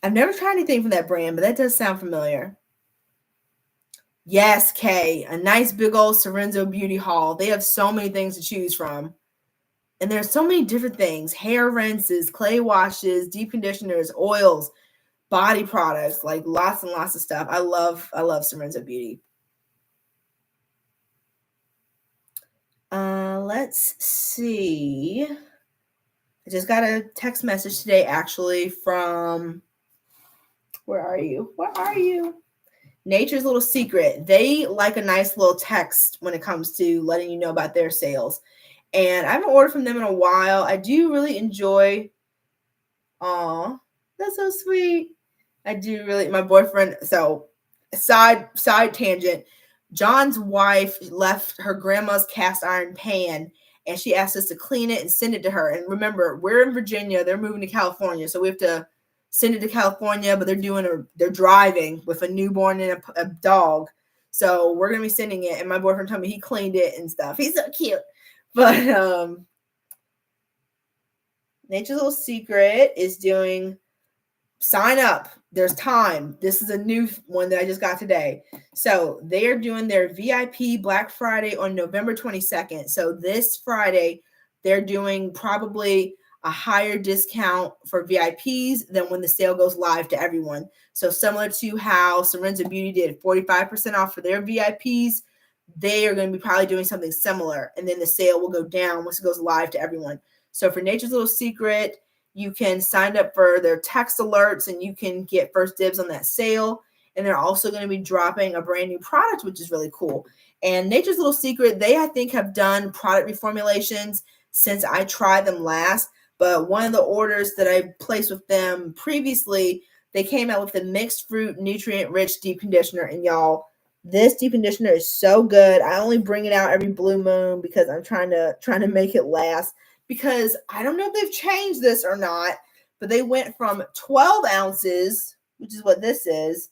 I've never tried anything from that brand, but that does sound familiar. Yes, Kay. A nice big old Sorenzo beauty haul. They have so many things to choose from. And there's so many different things. Hair rinses, clay washes, deep conditioners, oils, body products, like lots and lots of stuff. I love Sorenzo Beauty. Let's see. I just got a text message today, actually, from, where are you? Nature's Little Secret. They like a nice little text when it comes to letting you know about their sales. And I haven't ordered from them in a while. I do really enjoy. Aw, that's so sweet. I do really, my boyfriend, so side tangent. John's wife left her grandma's cast iron pan and she asked us to clean it and send it to her. And remember, we're in Virginia, they're moving to California, so we have to send it to California, but they're driving with a newborn and a dog. So we're gonna be sending it, and my boyfriend told me he cleaned it and stuff. He's so cute. But Nature's Little Secret is doing sign up. There's time. This is a new one that I just got today. So they are doing their VIP Black Friday on November 22nd. So this Friday, they're doing probably a higher discount for VIPs than when the sale goes live to everyone. So similar to how Sorenza Beauty did 45% off for their VIPs, they are going to be probably doing something similar. And then the sale will go down once it goes live to everyone. So for Nature's Little Secret, you can sign up for their text alerts and you can get first dibs on that sale. And they're also going to be dropping a brand new product, which is really cool. And Nature's Little Secret, they, I think, have done product reformulations since I tried them last. But one of the orders that I placed with them previously, they came out with the mixed fruit nutrient-rich deep conditioner. And y'all, this deep conditioner is so good. I only bring it out every blue moon because I'm trying to make it last. Because I don't know if they've changed this or not, but they went from 12 ounces, which is what this is,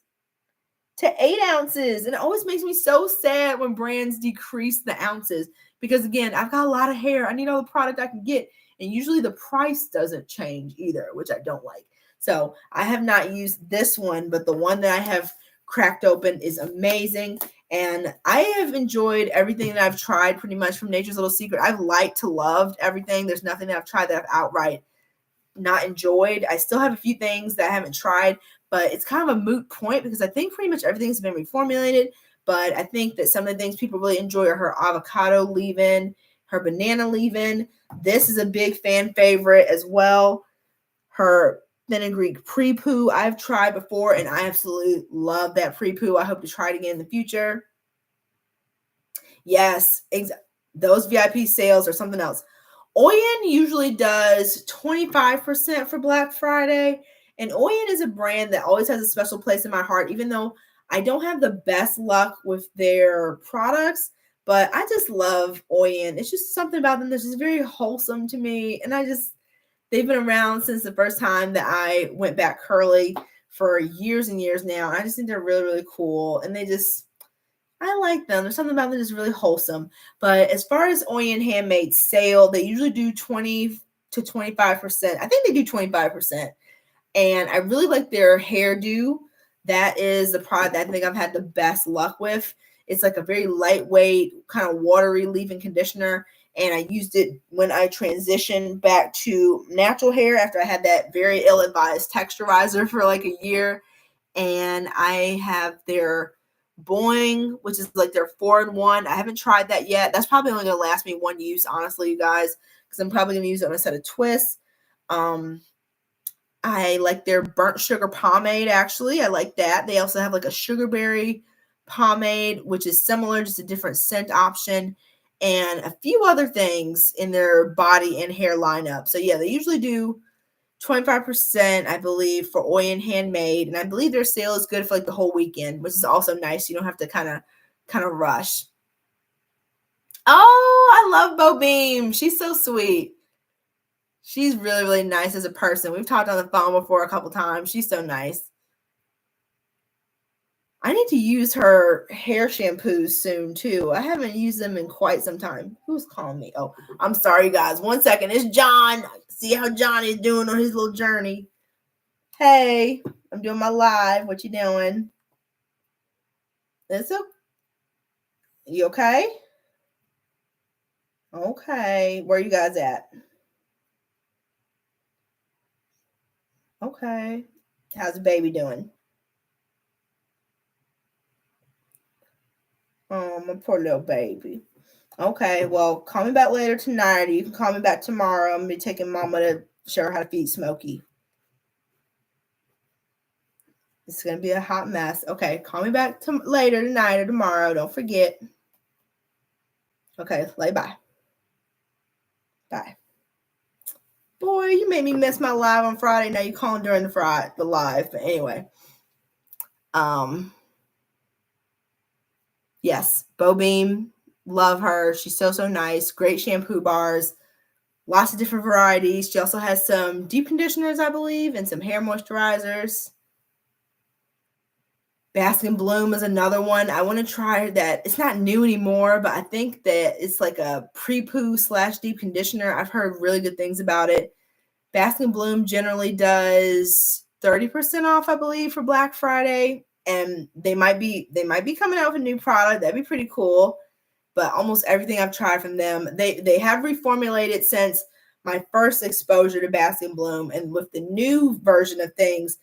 to 8 ounces. And it always makes me so sad when brands decrease the ounces. Because again, I've got a lot of hair. I need all the product I can get. And usually the price doesn't change either, which I don't like. So I have not used this one, but the one that I have cracked open is amazing. And I have enjoyed everything that I've tried pretty much from Nature's Little Secret. I've liked to loved everything. There's nothing that I've tried that I've outright not enjoyed. I still have a few things that I haven't tried, but it's kind of a moot point because I think pretty much everything's been reformulated. But I think that some of the things people really enjoy are her avocado leave-in, her banana leave-in. This is a big fan favorite as well. Her fenugreek pre-poo I've tried before, and I absolutely love that pre-poo. I hope to try it again in the future. Yes, those VIP sales are something else. Oyen usually does 25% for Black Friday, and Oyen is a brand that always has a special place in my heart, even though I don't have the best luck with their products, but I just love Oyen. It's just something about them that's just very wholesome to me, and they've been around since the first time that I went back curly for years and years now. I just think they're really, really cool, and I like them. There's something about them that's really wholesome. But as far as Oyen Handmade sale, they usually do 20 to 25%. I think they do 25%. And I really like their hairdo. That is the product that I think I've had the best luck with. It's like a very lightweight, kind of watery leave-in conditioner. And I used it when I transitioned back to natural hair after I had that very ill-advised texturizer for like a year. And I have their Boing, which is like their 4-in-1. I haven't tried that yet. That's probably only going to last me one use, honestly, you guys, because I'm probably going to use it on a set of twists. I like their burnt sugar pomade, actually. I like that. They also have like a sugarberry pomade, which is similar, just a different scent option, and a few other things in their body and hair lineup. So yeah, they usually do 25%, I believe, for Oyen Handmade, and I believe their sale is good for like the whole weekend, which is also nice. You don't have to kind of rush. Oh, I love Bo Beam. She's so sweet. She's really, really nice as a person. We've talked on the phone before a couple times. She's so nice. I need to use her hair shampoos soon, too. I haven't used them in quite some time. Who's calling me? Oh, I'm sorry, guys. 1 second. It's John. See how John is doing on his little journey. Hey, I'm doing my live. What you doing? It's okay. You okay? Okay. Where you guys at? Okay. How's the baby doing? Oh, my poor little baby. Okay, well, call me back later tonight, or you can call me back tomorrow. I'm going to be taking Mama to show her how to feed Smokey. It's going to be a hot mess. Okay, call me back later tonight or tomorrow. Don't forget. Okay, bye. Bye. Boy, you made me miss my live on Friday. Now you're calling during the live. But anyway. Yes, Bo Beam. Love her. She's so nice. Great shampoo bars. Lots of different varieties. She also has some deep conditioners, I believe, and some hair moisturizers. Bask and Bloom is another one. I want to try that. It's not new anymore, but I think that it's like a pre-poo / deep conditioner. I've heard really good things about it. Bask and Bloom generally does 30% off, I believe, for Black Friday. And they might be coming out with a new product. That'd be pretty cool. But almost everything I've tried from them, they have reformulated since my first exposure to Bask and Bloom. And with the new version of things,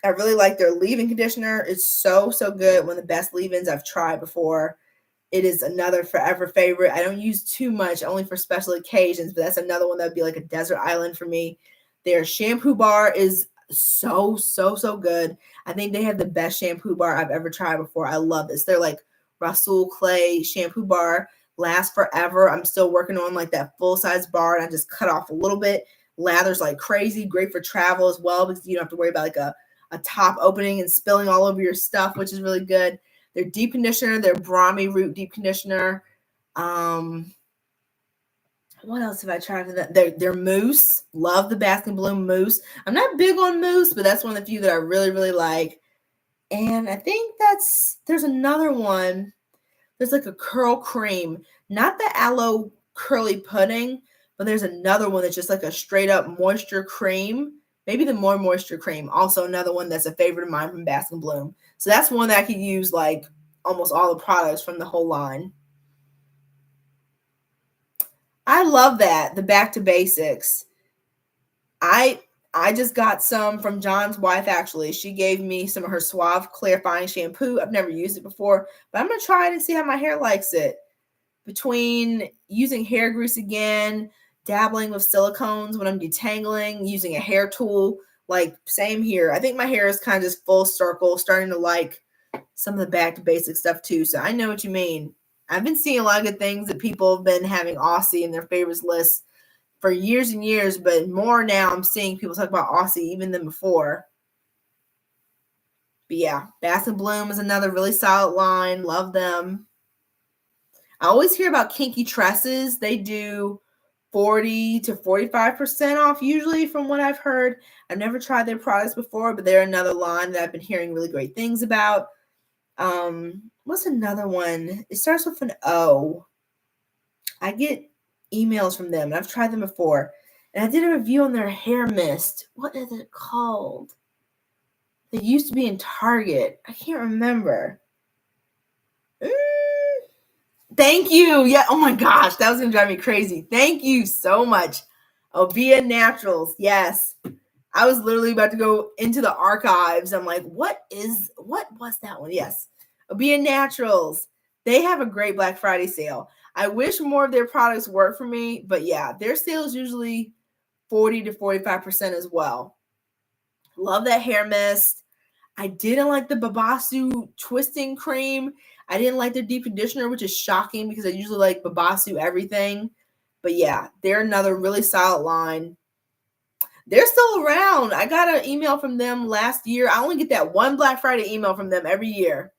I really like their leave-in conditioner. It's so good. One of the best leave-ins I've tried before. It is another forever favorite. I don't use too much, only for special occasions, but that's another one that would be like a desert island for me. Their shampoo bar is so good. I think they have the best shampoo bar I've ever tried before. I love this. They're like Rasul Clay shampoo bar. Lasts forever. I'm still working on like that full-size bar, and I just cut off a little bit. Lathers like crazy. Great for travel as well, because you don't have to worry about like a top opening and spilling all over your stuff, which is really good. Their deep conditioner, their Brahmi root deep conditioner. What else have I tried for that? Their mousse. Love the Bask and Bloom mousse. I'm not big on mousse, but that's one of the few that I really like. And I think there's another one. There's like a curl cream, not the aloe curly pudding, but there's another one that's just like a straight up moisture cream. Maybe the More Moisture Cream, also another one that's a favorite of mine from Bask and Bloom. So that's one that I could use like almost all the products from the whole line. I love that, the Back to Basics. I just got some from John's wife, actually. She gave me some of her Suave Clarifying Shampoo. I've never used it before, but I'm going to try it and see how my hair likes it. Between using hair grease again, dabbling with silicones when I'm detangling, using a hair tool, like same here. I think my hair is kind of just full circle, starting to like some of the Back to Basic stuff too. So I know what you mean. I've been seeing a lot of good things that people have been having Aussie in their favorites list for years and years, but more now I'm seeing people talk about Aussie even than before. But yeah, Bask and Bloom is another really solid line. Love them. I always hear about Kinky Tresses. They do 40 to 45% off usually, from what I've heard. I've never tried their products before, but they're another line that I've been hearing really great things about. What's another one? It starts with an O. I get emails from them, and I've tried them before. And I did a review on their hair mist. What is it called? They used to be in Target. I can't remember. Thank you. Yeah. Oh my gosh, that was gonna drive me crazy. Thank you so much. Obia Naturals. Yes. I was literally about to go into the archives. I'm like, what was that one? Yes. Obia Naturals. They have a great Black Friday sale. I wish more of their products worked for me, but yeah, their sale is usually 40 to 45% as well. Love that hair mist. I didn't like the Babasu twisting cream. I didn't like their deep conditioner, which is shocking because I usually like Babasu everything. But yeah, they're another really solid line. They're still around. I got an email from them last year. I only get that one Black Friday email from them every year.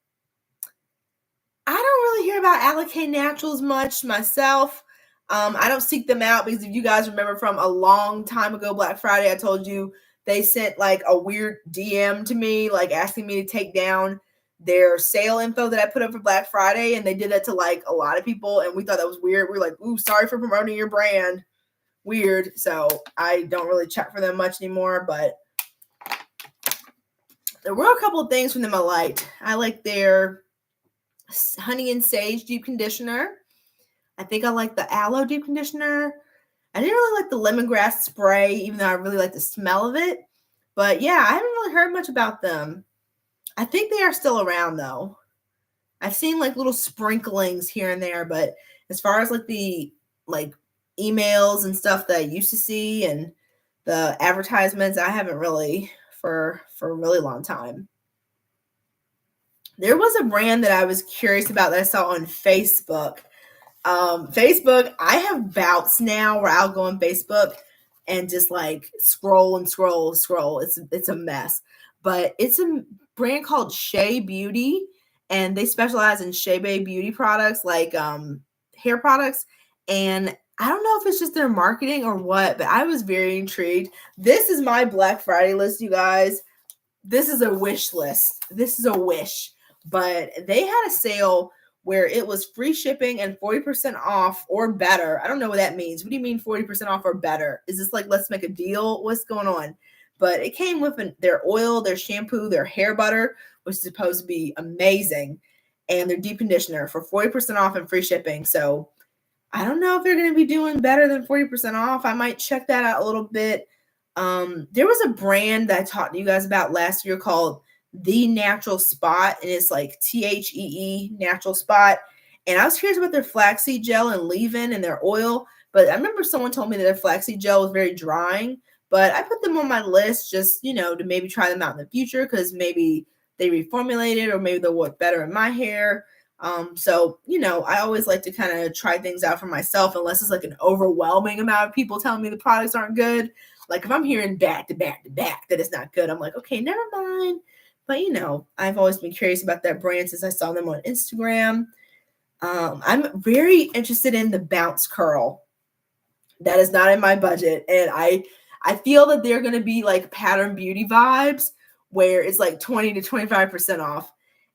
I don't really hear about Alikay Naturals much myself. I don't seek them out because if you guys remember from a long time ago, Black Friday, I told you they sent like a weird DM to me, like asking me to take down their sale info that I put up for Black Friday. And they did that to like a lot of people. And we thought that was weird. We were like, ooh, sorry for promoting your brand. Weird. So I don't really check for them much anymore. But there were a couple of things from them I liked. I like their Honey and Sage deep conditioner. I think I like the aloe deep conditioner. I didn't really like the lemongrass spray, even though I really like the smell of it. But yeah, I haven't really heard much about them. I think they are still around though. I've seen like little sprinklings here and there, but as far as like the like emails and stuff that I used to see and the advertisements, I haven't really for a really long time. There was a brand that I was curious about that I saw on Facebook. Facebook, I have bouts now where I'll go on Facebook and just like scroll. It's a mess. But it's a brand called Shea Beauty, and they specialize in Shea beauty products, like hair products. And I don't know if it's just their marketing or what, but I was very intrigued. This is my Black Friday list, you guys. This is a wish list. This is a wish. But they had a sale where it was free shipping and 40% off or better. I don't know what that means. What do you mean 40% off or better? Is this like, let's make a deal? What's going on? But it came with their oil, their shampoo, their hair butter, which is supposed to be amazing, and their deep conditioner for 40% off and free shipping. So I don't know if they're going to be doing better than 40% off. I might check that out a little bit. There was a brand that I talked to you guys about last year called The Natural Spot, and it's like THEE Natural Spot. And I was curious about their flaxseed gel and leave-in and their oil, but I remember someone told me that their flaxseed gel was very drying. But I put them on my list just, to maybe try them out in the future, because maybe they reformulated or maybe they'll work better in my hair. So, I always like to kind of try things out for myself, unless it's like an overwhelming amount of people telling me the products aren't good. Like if I'm hearing back to back to back that it's not good, I'm like, okay, never mind. But, I've always been curious about that brand since I saw them on Instagram. I'm very interested in the Bounce Curl. That is not in my budget. And I feel that they're going to be like Pattern Beauty vibes, where it's like 20 to 25% off.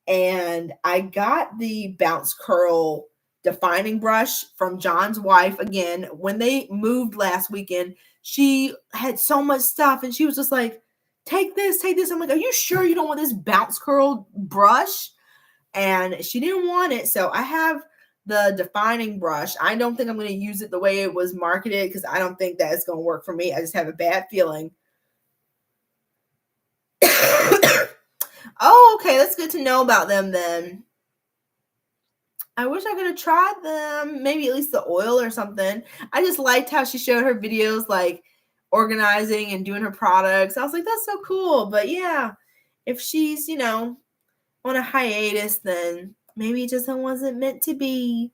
And I got the Bounce Curl defining brush from John's wife. Again, when they moved last weekend, she had so much stuff and she was just like, take this. I'm like, are you sure you don't want this Bounce Curl brush? And she didn't want it. So I have the defining brush. I don't think I'm going to use it the way it was marketed, because I don't think that it's going to work for me. I just have a bad feeling. Oh, okay. That's good to know about them then. I wish I could have tried them. Maybe at least the oil or something. I just liked how she showed her videos, like organizing and doing her products. I was like, that's so cool. But yeah, if she's, on a hiatus, then maybe it just wasn't meant to be.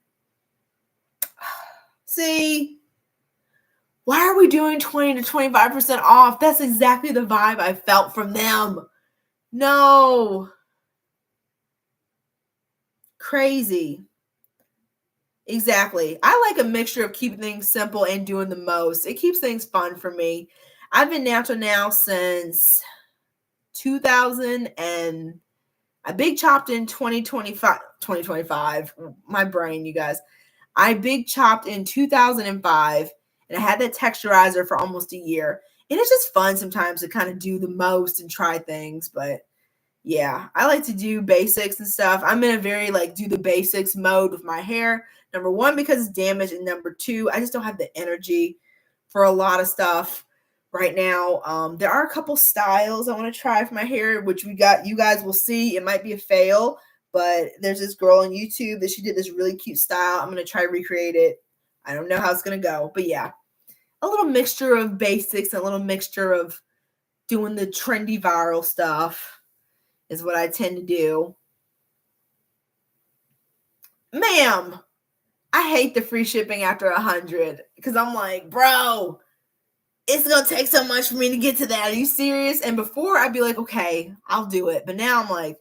See, why are we doing 20 to 25% off? That's exactly the vibe I felt from them. No. Crazy. Exactly. I like a mixture of keeping things simple and doing the most. It keeps things fun for me. I've been natural now since 2000, and I big chopped in 2025. My brain, you guys. I big chopped in 2005, and I had that texturizer for almost a year. And it's just fun sometimes to kind of do the most and try things. But yeah, I like to do basics and stuff. I'm in a very do the basics mode with my hair. Number one, because it's damaged. And number two, I just don't have the energy for a lot of stuff right now. There are a couple styles I want to try for my hair, which you guys will see. It might be a fail, but there's this girl on YouTube that she did this really cute style. I'm going to try to recreate it. I don't know how it's going to go, but yeah, a little mixture of basics, a little mixture of doing the trendy viral stuff is what I tend to do. Ma'am, I hate the free shipping after 100, because I'm like, bro, it's going to take so much for me to get to that. Are you serious? And before I'd be like, okay, I'll do it. But now I'm like,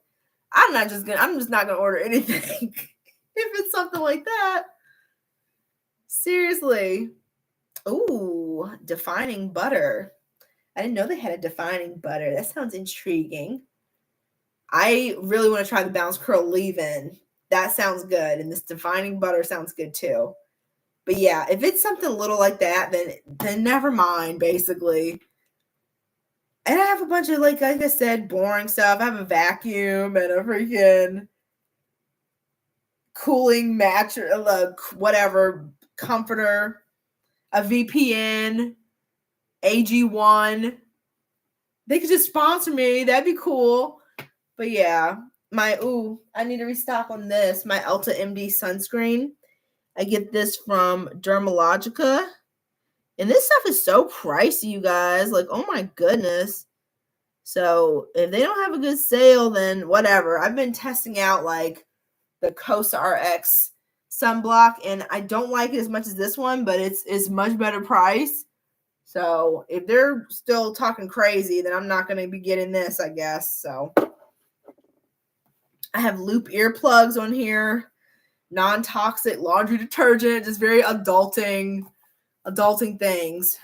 I'm just not going to order anything if it's something like that. Seriously. Ooh, defining butter. I didn't know they had a defining butter. That sounds intriguing. I really want to try the Bounce Curl leave-in. That sounds good. And this defining butter sounds good too. But yeah, if it's something little like that, then never mind, basically. And I have a bunch of, like I said, boring stuff. I have a vacuum and a freaking cooling mattress, whatever, comforter, a VPN, AG1. They could just sponsor me. That'd be cool. But yeah, I need to restock on this. My Ulta MD sunscreen. I get this from Dermalogica. And this stuff is so pricey, you guys. Like, oh my goodness. So if they don't have a good sale, then whatever. I've been testing out the Costa RX sunblock, and I don't like it as much as this one, but it's much better price. So if they're still talking crazy, then I'm not going to be getting this, I guess. So I have loop earplugs on here. Non-toxic laundry detergent. Just very adulting things.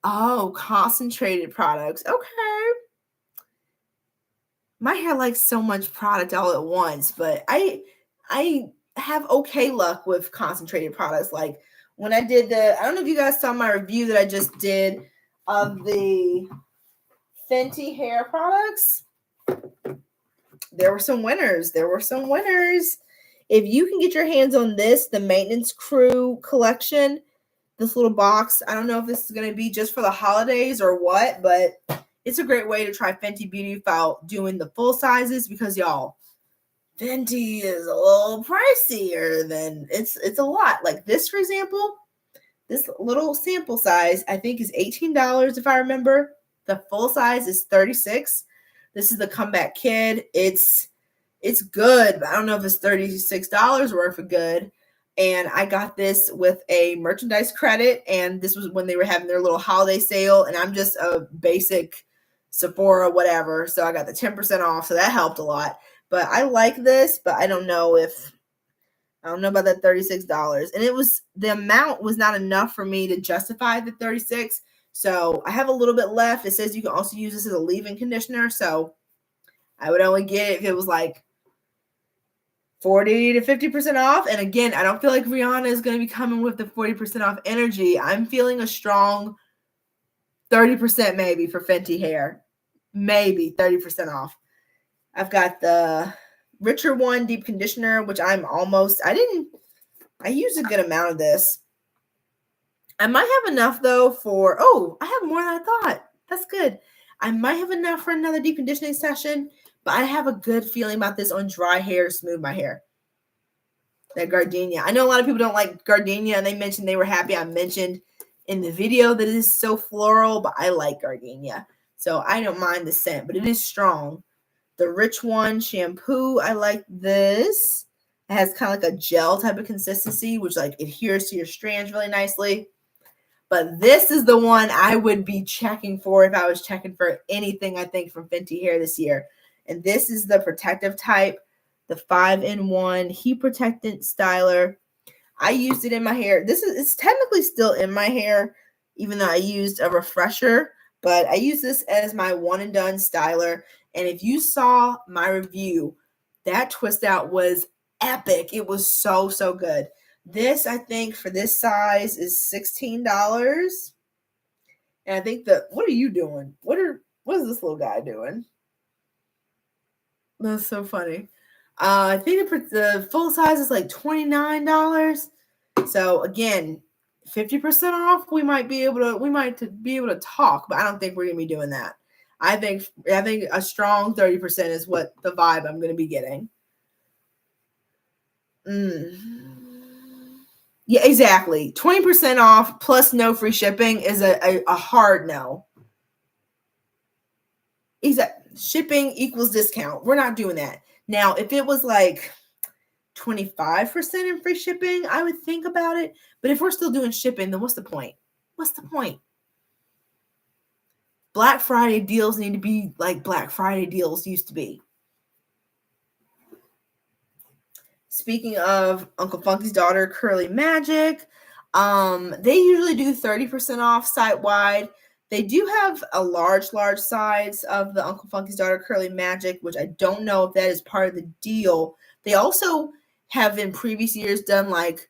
Oh, concentrated products. Okay. My hair likes so much product all at once, but I have okay luck with concentrated products. Like when I did I don't know if you guys saw my review that I just did of the Fenty hair products. There were some winners. If you can get your hands on this, the Maintenance Crew collection, this little box, I don't know if this is going to be just for the holidays or what, but it's a great way to try Fenty Beauty without doing the full sizes because, y'all, Fenty is a little pricier than it's a lot. Like this, for example, this little sample size, I think is $18 if I remember. The full size is $36. This is the Comeback Kid. It's good, but I don't know if it's $36 worth of good. And I got this with a merchandise credit, and this was when they were having their little holiday sale, and I'm just a basic Sephora whatever, so I got the 10% off, so that helped a lot. But I like this, but I don't know about that $36. And the amount was not enough for me to justify the $36. So I have a little bit left. It says you can also use this as a leave-in conditioner, so I would only get it if it was like 40 to 50% off. And again, I don't feel like Rihanna is going to be coming with the 40% off energy. I'm feeling a strong 30% maybe for Fenty hair. Maybe 30% off. I've got the Richer One deep conditioner, which I used a good amount of this. I might have enough though I have more than I thought. That's good. I might have enough for another deep conditioning session, but I have a good feeling about this on dry hair to smooth my hair. That gardenia. I know a lot of people don't like gardenia, and they mentioned they were happy I mentioned in the video that it is so floral, but I like gardenia. So I don't mind the scent, but it is strong. The Rich One shampoo, I like this. It has kind of like a gel type of consistency, which like adheres to your strands really nicely. But this is the one I would be checking for if I was checking for anything, I think, from Fenty hair this year. And this is the protective type, the 5-in-1 heat protectant styler. I used it in my hair. It's technically still in my hair, even though I used a refresher. But I use this as my one and done styler. And if you saw my review, that twist out was epic. It was so, so good. This, I think, for this size is $16. And I think what are you doing? What is this little guy doing? That's so funny. I think the full size is like $29. So again, 50% off. We might be able to talk, but I don't think we're gonna be doing that. I think a strong 30% is what the vibe I'm gonna be getting. Yeah, exactly. 20% off plus no free shipping is a hard no. Exactly. Shipping equals discount. We're not doing that. Now, if it was like 25% in free shipping, I would think about it. But if we're still doing shipping, then what's the point? Black Friday deals need to be like Black Friday deals used to be. Speaking of Uncle Funky's Daughter, Curly Magic, they usually do 30% off site-wide. They do have a large size of the Uncle Funky's Daughter Curly Magic, which I don't know if that is part of the deal. They also have in previous years done like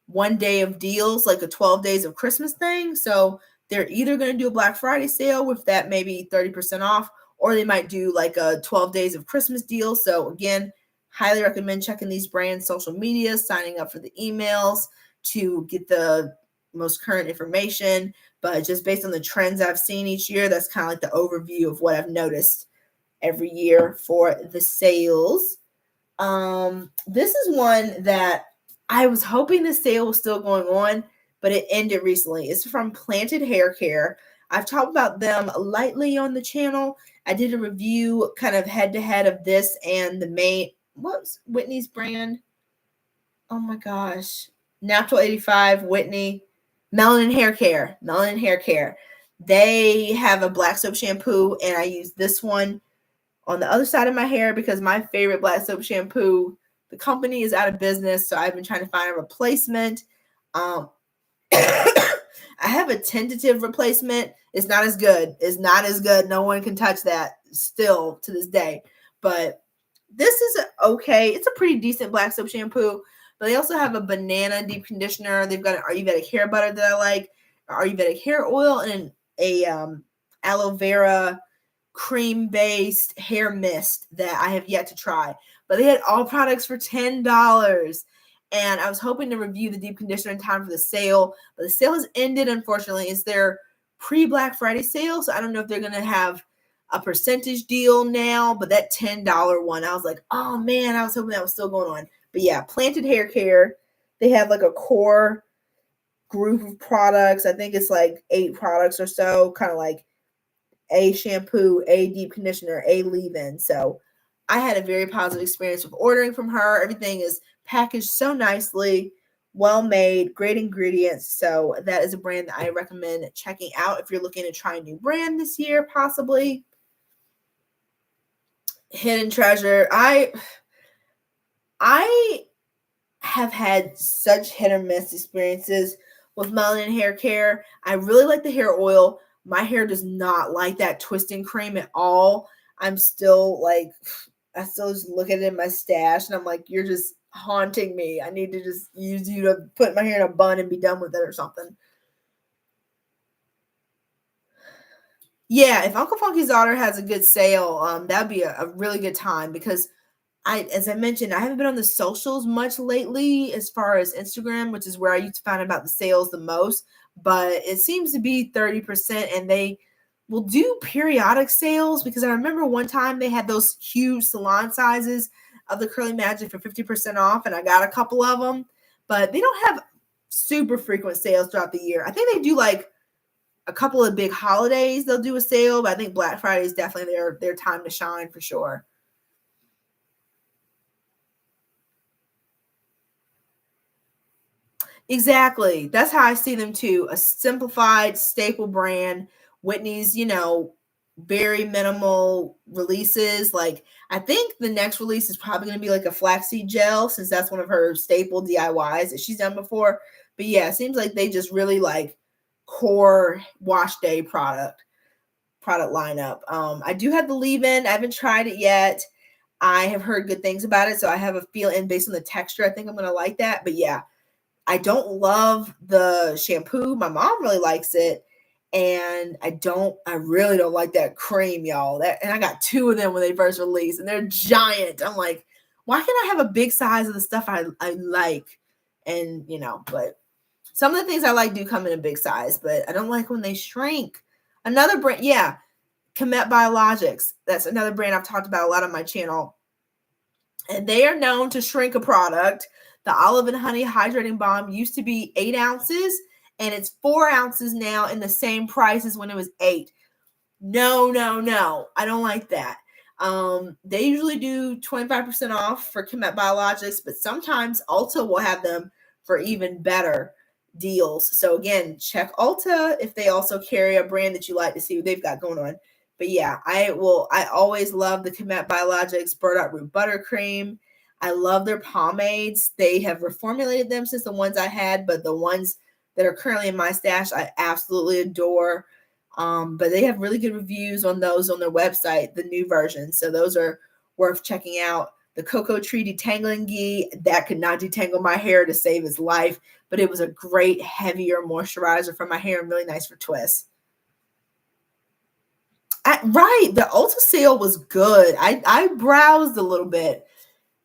one day of deals, like a 12 days of Christmas thing. So they're either going to do a Black Friday sale with that maybe 30% off, or they might do like a 12 days of Christmas deal. So again, highly recommend checking these brands' social media, signing up for the emails to get the most current information. But just based on the trends I've seen each year, that's kind of like the overview of what I've noticed every year for the sales. This is one that I was hoping the sale was still going on, but it ended recently. It's from Planted Hair Care. I've talked about them lightly on the channel. I did a review kind of head-to-head of this and the main, what's Whitney's brand? Oh my gosh. Natural 85, Whitney. Melanin Hair Care. They have a black soap shampoo, and I use this one on the other side of my hair because my favorite black soap shampoo, the company is out of business, so I've been trying to find a replacement. I have a tentative replacement. It's not as good. It's not as good. No one can touch that still to this day. But this is okay. It's a pretty decent black soap shampoo. But they also have a banana deep conditioner. They've got an Ayurvedic hair butter that I like, Ayurvedic hair oil, and a aloe vera cream-based hair mist that I have yet to try. But they had all products for $10. And I was hoping to review the deep conditioner in time for the sale, but the sale has ended, unfortunately. It's their pre-Black Friday sale, so I don't know if they're going to have a percentage deal now, but that $10 one, I was like, oh man, I was hoping that was still going on. But yeah, Planted Hair Care, they have like a core group of products. I think it's like 8 products or so, kind of like a shampoo, a deep conditioner, a leave-in. So I had a very positive experience with ordering from her. Everything is packaged so nicely, well made, great ingredients. So that is a brand that I recommend checking out if you're looking to try a new brand this year, possibly. Hidden Treasure. I have had such hit or miss experiences with melanin hair care. I really like the hair oil. My hair does not like that twisting cream at all. I still just look at it in my stash and I'm like, you're just haunting me. I need to just use you to put my hair in a bun and be done with it or something. Yeah, if Uncle Funky's daughter has a good sale, that'd be a really good time because as I mentioned, I haven't been on the socials much lately as far as Instagram, which is where I used to find about the sales the most, but it seems to be 30% and they will do periodic sales because I remember one time they had those huge salon sizes of the Curly Magic for 50% off and I got a couple of them, but they don't have super frequent sales throughout the year. I think they do like a couple of big holidays they'll do a sale, but I think Black Friday is definitely their time to shine for sure. Exactly. That's how I see them too. A simplified staple brand. Whitney's, very minimal releases. Like I think the next release is probably going to be like a flaxseed gel since that's one of her staple DIYs that she's done before. But yeah, it seems like they just really like core wash day product lineup. I do have the leave-in. I haven't tried it yet. I have heard good things about it, so I have a feeling based on the texture, I think I'm going to like that. But yeah, I don't love the shampoo. My mom really likes it. And I really don't like that cream, y'all. And I got 2 of them when they first released, and they're giant. I'm like, why can't I have a big size of the stuff I like? And, but some of the things I like do come in a big size, but I don't like when they shrink. Another brand, yeah, Comet Biologics. That's another brand I've talked about a lot on my channel. And they are known to shrink a product. The Olive and Honey Hydrating Balm used to be 8 ounces, and it's 4 ounces now in the same price as when it was 8. No. I don't like that. They usually do 25% off for Comet Biologics, but sometimes Ulta will have them for even better deals. So again, check Ulta if they also carry a brand that you like to see what they've got going on. But yeah, I always love the Comet Biologics Burdock Root Buttercream. I love their pomades. They have reformulated them since the ones I had, but the ones that are currently in my stash, I absolutely adore. But they have really good reviews on those on their website, the new version. So those are worth checking out. The Cocoa Tree Detangling Ghee, that could not detangle my hair to save its life, but it was a great, heavier moisturizer for my hair and really nice for twists. Right. The Ulta sale was good. I browsed a little bit,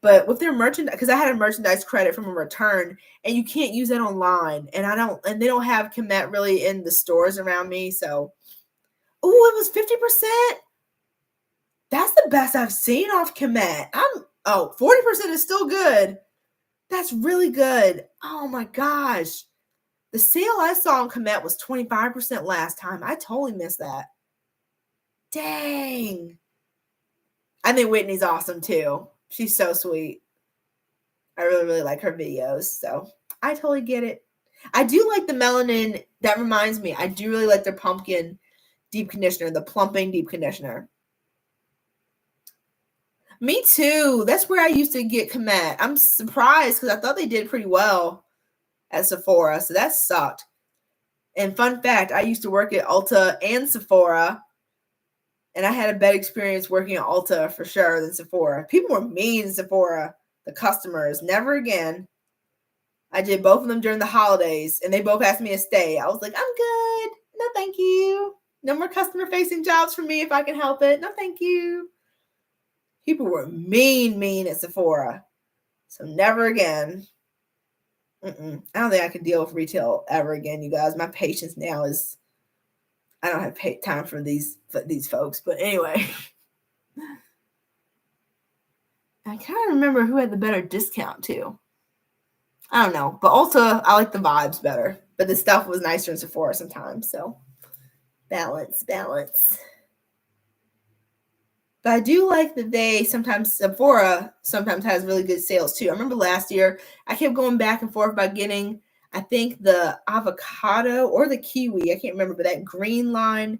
but with their merchandise, because I had a merchandise credit from a return, and you can't use that online. And they don't have Comet really in the stores around me. So, it was 50%. That's the best I've seen off Comet. 40% is still good. That's really good. Oh my gosh. The sale I saw on Comet was 25% last time. I totally missed that. Dang. I think Whitney's awesome too. She's so sweet. I really, really like her videos. So I totally get it. I do like the melanin. That reminds me, I do really like their pumpkin deep conditioner, the plumping deep conditioner. Me too. That's where I used to get Komet. I'm surprised because I thought they did pretty well at Sephora, so that sucked. And fun fact, I used to work at Ulta and Sephora, and I had a better experience working at Ulta for sure than Sephora. People were mean in Sephora, the customers. Never again. I did both of them during the holidays, and they both asked me to stay. I was like, I'm good. No, thank you. No more customer-facing jobs for me if I can help it. No, thank you. People were mean at Sephora. So never again. I don't think I can deal with retail ever again, you guys. My patience now is, I don't have time for these folks. But anyway, I can't remember who had the better discount too. I don't know. But Ulta, I like the vibes better. But the stuff was nicer in Sephora sometimes. So balance. But I do like that Sephora sometimes has really good sales too. I remember last year, I kept going back and forth about getting, I think, the avocado or the kiwi. I can't remember, but that green line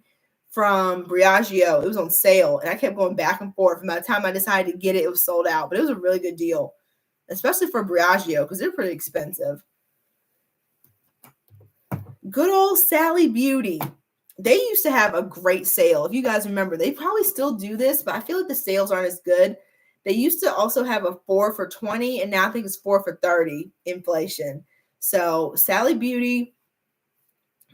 from Briagio, it was on sale. And I kept going back and forth. And by the time I decided to get it, it was sold out. But it was a really good deal, especially for Briagio because they're pretty expensive. Good old Sally Beauty. They used to have a great sale. If you guys remember, they probably still do this, but I feel like the sales aren't as good. They used to also have a 4 for $20, and now I think it's 4 for $30 inflation. So Sally Beauty,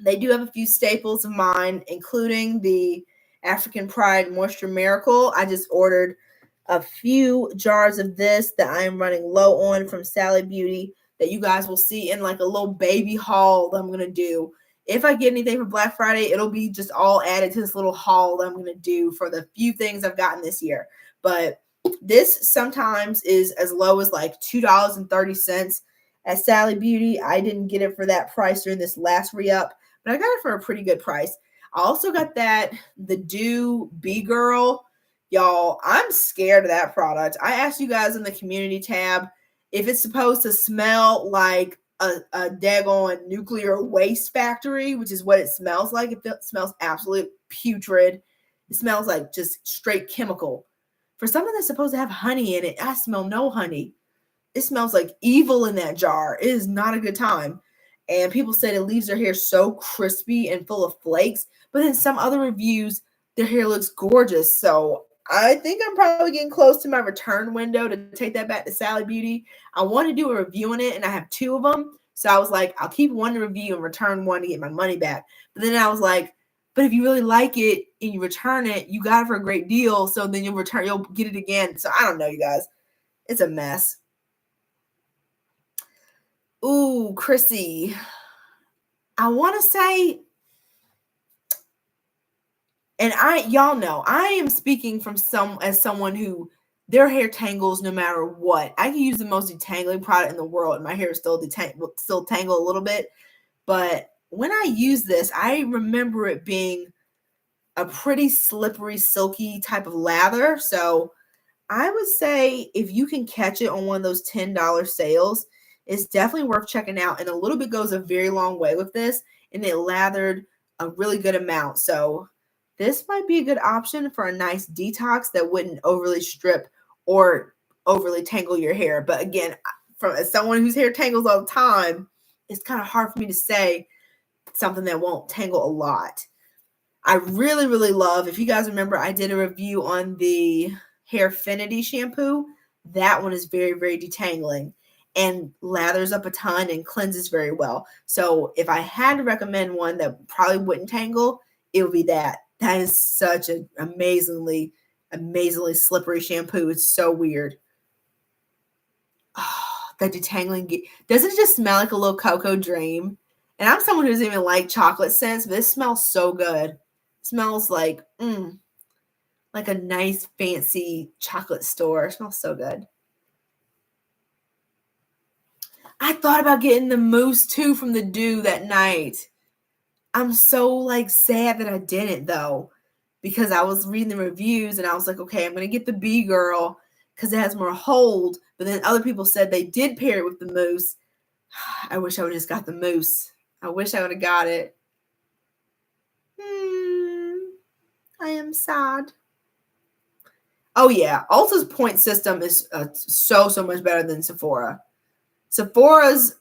they do have a few staples of mine, including the African Pride Moisture Miracle. I just ordered a few jars of this that I am running low on from Sally Beauty that you guys will see in like a little baby haul that I'm going to do. If I get anything for Black Friday, it'll be just all added to this little haul that I'm going to do for the few things I've gotten this year. But this sometimes is as low as like $2.30 at Sally Beauty. I didn't get it for that price during this last re-up, but I got it for a pretty good price. I also got the Dew B-Girl. Y'all, I'm scared of that product. I asked you guys in the community tab if it's supposed to smell like a daggone nuclear waste factory, which is what it smells like. It smells absolutely putrid. It smells like just straight chemical. For something that's supposed to have honey in it, I smell no honey. It smells like evil in that jar. It is not a good time. And people said it leaves their hair so crispy and full of flakes. But in some other reviews, their hair looks gorgeous. So I think I'm probably getting close to my return window to take that back to Sally Beauty. I want to do a review on it, and I have 2 of them. So I was like, I'll keep one to review and return one to get my money back. But then I was like, but if you really like it and you return it, you got it for a great deal. So then you'll get it again. So I don't know, you guys. It's a mess. Ooh, Chrissy. I want to say, and y'all know, I am speaking from someone who their hair tangles no matter what. I can use the most detangling product in the world, and my hair is still tangle a little bit. But when I use this, I remember it being a pretty slippery, silky type of lather. So I would say if you can catch it on one of those $10 sales, it's definitely worth checking out. And a little bit goes a very long way with this, and it lathered a really good amount. So this might be a good option for a nice detox that wouldn't overly strip or overly tangle your hair. But again, as someone whose hair tangles all the time, it's kind of hard for me to say something that won't tangle a lot. I really, really love, if you guys remember, I did a review on the Hairfinity shampoo. That one is very, very detangling and lathers up a ton and cleanses very well. So if I had to recommend one that probably wouldn't tangle, it would be that. That is such an amazingly slippery shampoo. It's so weird. Oh, that detangling. Doesn't it just smell like a little cocoa dream? And I'm someone who doesn't even like chocolate scents, but this smells so good. It smells like a nice fancy chocolate store. It smells so good. I thought about getting the mousse too from the Dew that night. I'm so sad that I didn't though, because I was reading the reviews and I was like, okay, I'm going to get the B-Girl because it has more hold. But then other people said they did pair it with the mousse. I wish I would have just got the mousse. I wish I would have got it. I am sad. Oh yeah, Ulta's point system is so much better than Sephora. Sephora's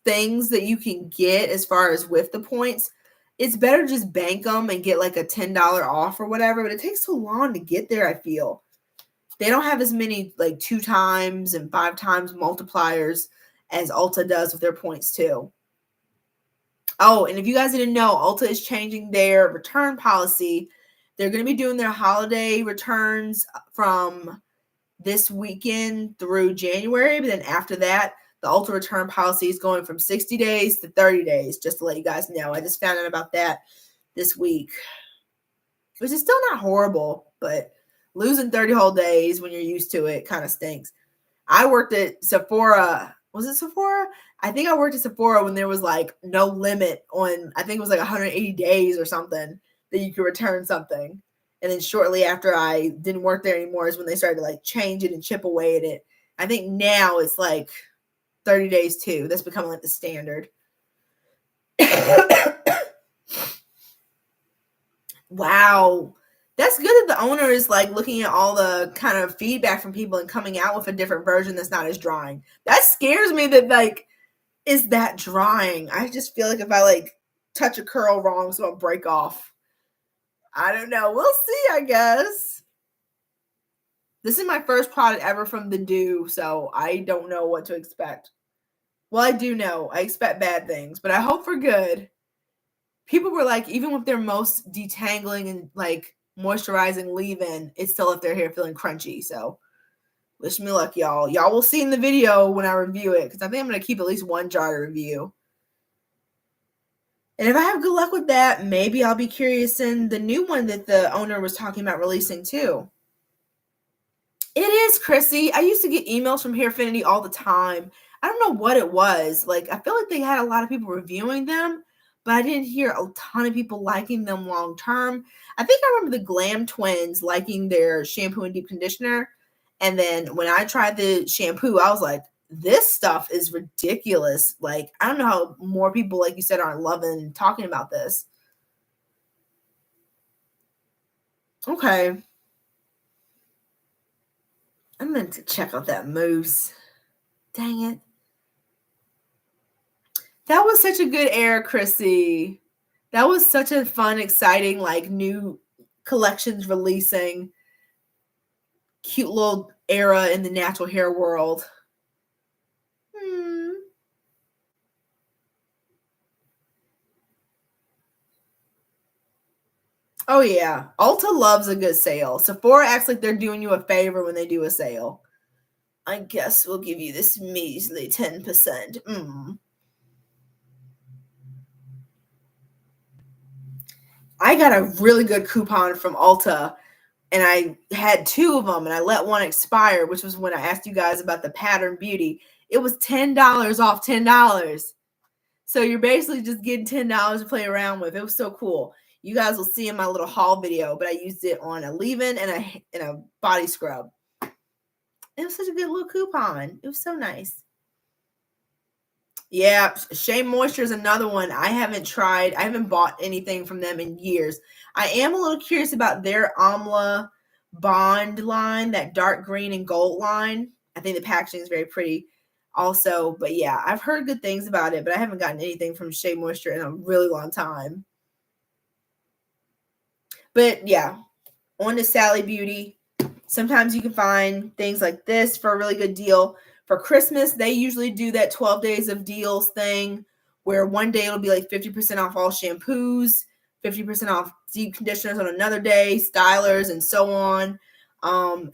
things that you can get as far as with the points, it's better to just bank them and get like a $10 off or whatever, but it takes so long to get there. I feel they don't have as many like 2 times and 5 times multipliers as Ulta does with their points too. Oh, and if you guys didn't know, Ulta is changing their return policy. They're going to be doing their holiday returns from this weekend through January, but then after that, the Ulta return policy is going from 60 days to 30 days, just to let you guys know. I just found out about that this week, which is still not horrible, but losing 30 whole days when you're used to it kind of stinks. I worked at Sephora. Was it Sephora? I think I worked at Sephora when there was like no limit on, I think it was like 180 days or something that you could return something. And then shortly after I didn't work there anymore is when they started to like change it and chip away at it. I think now it's like 30 days too. That's becoming like the standard. Wow. That's good that the owner is like looking at all the kind of feedback from people and coming out with a different version that's not as drying. That scares me that like, is that drying? I just feel like if I like touch a curl wrong, it's gonna break off. I don't know. We'll see, I guess. This is my first product ever from the Do, so I don't know what to expect. Well, I do know. I expect bad things, but I hope for good. People were like, even with their most detangling and like moisturizing leave-in, it's still left their hair feeling crunchy. So wish me luck, y'all. Y'all will see in the video when I review it, because I think I'm going to keep at least one jar to review. And if I have good luck with that, maybe I'll be curious in the new one that the owner was talking about releasing too. It is, Chrissy. I used to get emails from Hairfinity all the time. I don't know what it was. Like, I feel like they had a lot of people reviewing them, but I didn't hear a ton of people liking them long term. I think I remember the Glam Twins liking their shampoo and deep conditioner. And then when I tried the shampoo, I was like, this stuff is ridiculous. Like, I don't know how more people, like you said, aren't loving talking about this. Okay. I meant to check out that mousse. Dang it. That was such a good era, Chrissy. That was such a fun, exciting, like new collections releasing. Cute little era in the natural hair world. Oh yeah. Ulta loves a good sale. Sephora acts like they're doing you a favor when they do a sale. I guess we'll give you this measly 10%. I got a really good coupon from Ulta, and I had 2 of them, and I let one expire, which was when I asked you guys about the Pattern Beauty. It was $10 off $10. So you're basically just getting $10 to play around with. It was so cool. You guys will see in my little haul video, but I used it on a leave-in and a body scrub. It was such a good little coupon. It was so nice. Yeah, Shea Moisture is another one I haven't tried. I haven't bought anything from them in years. I am a little curious about their Amla Bond line, that dark green and gold line. I think the packaging is very pretty also. But yeah, I've heard good things about it, but I haven't gotten anything from Shea Moisture in a really long time. But yeah, on to Sally Beauty. Sometimes you can find things like this for a really good deal. For Christmas, they usually do that 12 days of deals thing where one day it'll be like 50% off all shampoos, 50% off deep conditioners on another day, stylers, and so on.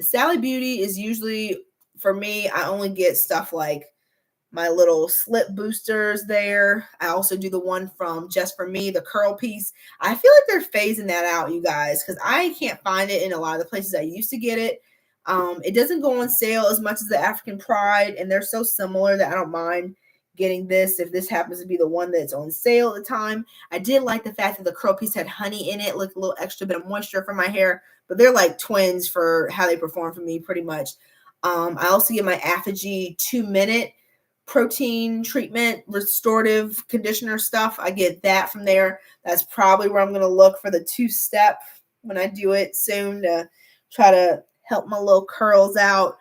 Sally Beauty is usually, for me, I only get stuff like my little slip boosters there. I also do the one from Just For Me, the curl piece. I feel like they're phasing that out, you guys, because I can't find it in a lot of the places I used to get it. It doesn't go on sale as much as the African Pride, and they're so similar that I don't mind getting this if this happens to be the one that's on sale at the time. I did like the fact that the curl piece had honey in it, like a little extra bit of moisture for my hair, but they're like twins for how they perform for me pretty much. I also get my Apogee 2-minute protein treatment, restorative conditioner stuff. I get that from there. That's probably where I'm going to look for the 2-step when I do it soon to try to help my little curls out.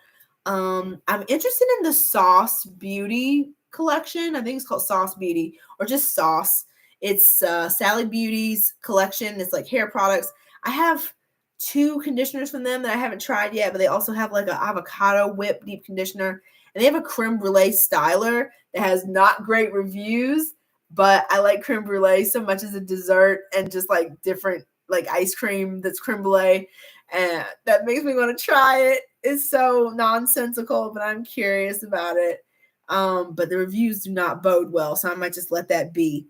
I'm interested in the Sauce Beauty collection. I think it's called Sauce Beauty or just Sauce. It's Sally Beauty's collection. It's like hair products. I have 2 conditioners from them that I haven't tried yet, but they also have like an avocado whip deep conditioner, and they have a creme brulee styler that has not great reviews, but I like creme brulee so much as a dessert and just like different like ice cream that's creme brulee, and that makes me want to try it. It's so nonsensical, but I'm curious about it. But the reviews do not bode well, so I might just let that be.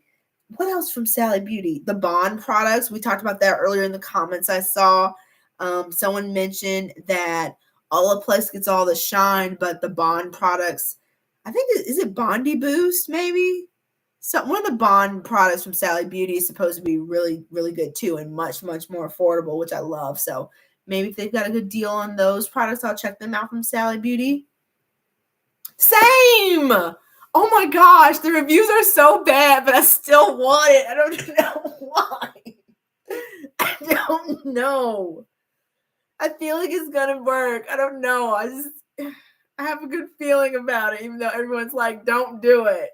What else from Sally Beauty? The Bond products. We talked about that earlier in the comments I saw. Someone mentioned that Olaplex gets all the shine, but the Bond products, I think, is it Bondy Boost maybe? So one of the Bond products from Sally Beauty is supposed to be really, really good too, and much, much more affordable, which I love. So maybe if they've got a good deal on those products, I'll check them out from Sally Beauty. Same! Oh my gosh, the reviews are so bad, but I still want it. I don't know why. I don't know. I feel like it's gonna work. I don't know. I have a good feeling about it, even though everyone's like, don't do it.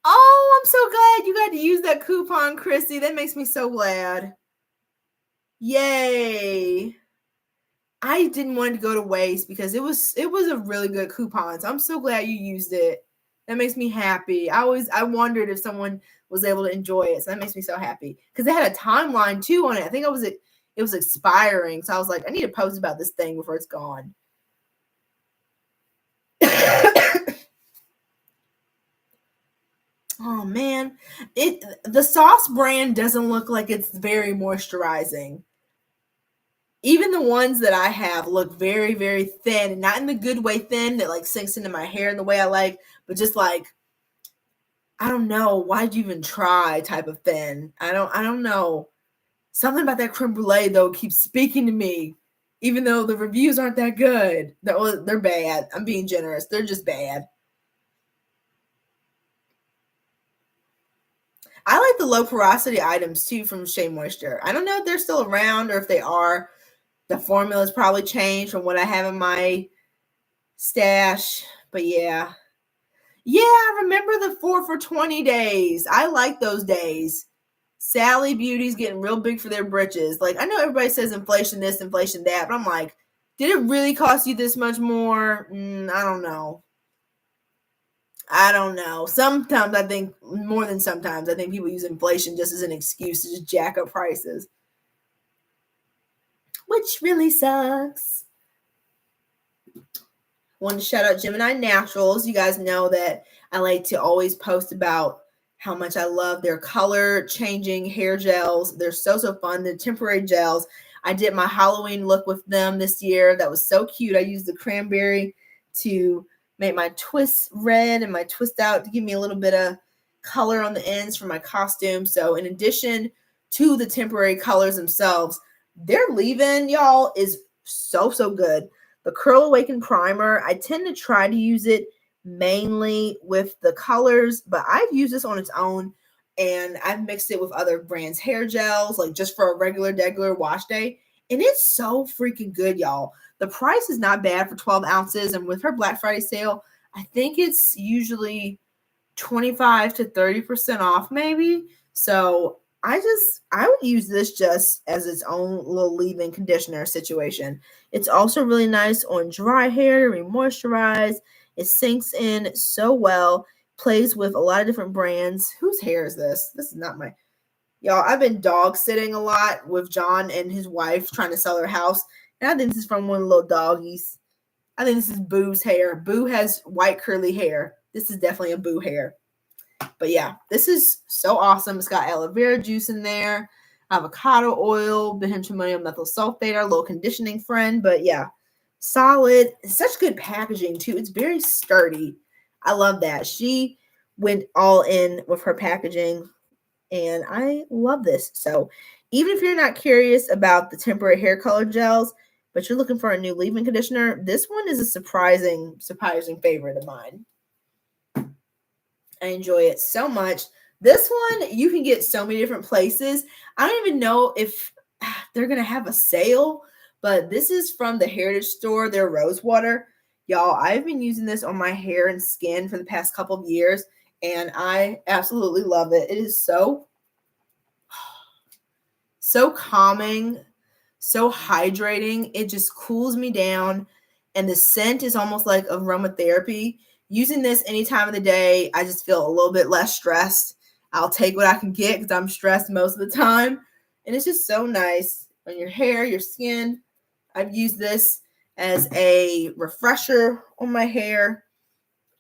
Oh, I'm so glad you got to use that coupon, Chrissy. That makes me so glad. Yay. I didn't want it to go to waste because it was a really good coupon. So I'm so glad you used it. That makes me happy. I wondered if someone was able to enjoy it. So that makes me so happy. Because they had a timeline too on it. I think it was expiring. So I was like, I need to post about this thing before it's gone. Oh man. The Sauce brand doesn't look like it's very moisturizing. Even the ones that I have look very, very thin, and not in the good way thin that like sinks into my hair in the way I like, but just like, I don't know, why'd you even try type of thin. I don't know. Something about that creme brulee though keeps speaking to me, even though the reviews aren't that good. They're bad. I'm being generous. They're just bad. I like the low porosity items too from Shea Moisture. I don't know if they're still around or if they are. The formula's probably changed from what I have in my stash, but yeah. Yeah, I remember the 4 for 20 days. I like those days. Sally Beauty's getting real big for their britches. Like, I know everybody says inflation this, inflation that, but I'm like, did it really cost you this much more? I don't know. I don't know. Sometimes I think, more than sometimes, I think people use inflation just as an excuse to just jack up prices, which really sucks. Want to shout out Gemini Naturals. You guys know that I like to always post about how much I love their color changing hair gels. They're so fun. They're temporary gels. I did my Halloween look with them this year. That was so cute. I used the cranberry to make my twist red and my twist out to give me a little bit of color on the ends for my costume. So in addition to the temporary colors themselves, their leave-in, y'all, is so good. The Curl Awaken Primer, I tend to try to use it mainly with the colors, but I've used this on its own, and I've mixed it with other brands' hair gels, like just for a regular wash day, and it's so freaking good, y'all. The price is not bad for 12 ounces, and with her Black Friday sale, I think it's usually 25 to 30% off maybe. So I would use this just as its own little leave-in conditioner situation. It's also really nice on dry hair to re-moisturize. It sinks in so well. Plays with a lot of different brands. Whose hair is this? This is not my... Y'all, I've been dog sitting a lot with John and his wife trying to sell their house. And I think this is from one of the little doggies. I think this is Boo's hair. Boo has white curly hair. This is definitely a Boo hair. But yeah, this is so awesome. It's got aloe vera juice in there, avocado oil, benzimonium methyl sulfate, our little conditioning friend. But yeah, solid. Such good packaging too. It's very sturdy. I love that. She went all in with her packaging, and I love this. So even if you're not curious about the temporary hair color gels, but you're looking for a new leave-in conditioner, this one is a surprising favorite of mine. I enjoy it so much. This one you can get so many different places. I don't even know if they're going to have a sale, but this is from the Heritage Store, their rose water. Y'all, I've been using this on my hair and skin for the past couple of years, and I absolutely love it. It is so calming, so hydrating. It just cools me down, and the scent is almost like aromatherapy. Using this any time of the day, I just feel a little bit less stressed. I'll take what I can get because I'm stressed most of the time, and it's just so nice on your hair, your skin. I've used this as a refresher on my hair.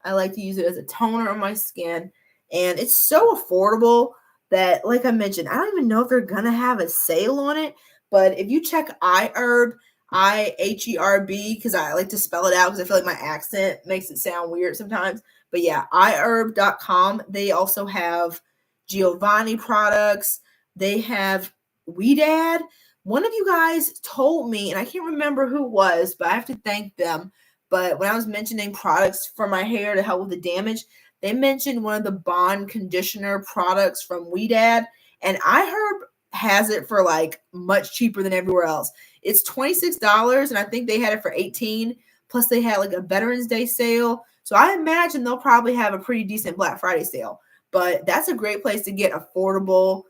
I like to use it as a toner on my skin, and it's so affordable that, like I mentioned, I don't even know if they're gonna have a sale on it. But if you check iHerb, IHERB, because I like to spell it out because I feel like my accent makes it sound weird sometimes. But yeah, iHerb.com. They also have Giovanni products. They have WeDad. One of you guys told me, and I can't remember who it was, but I have to thank them. But when I was mentioning products for my hair to help with the damage, they mentioned one of the Bond conditioner products from WeDad, and iHerb has it for like much cheaper than everywhere else. It's $26, and I think they had it for $18. Plus, they had like a Veterans Day sale, so I imagine they'll probably have a pretty decent Black Friday sale. But that's a great place to get affordable,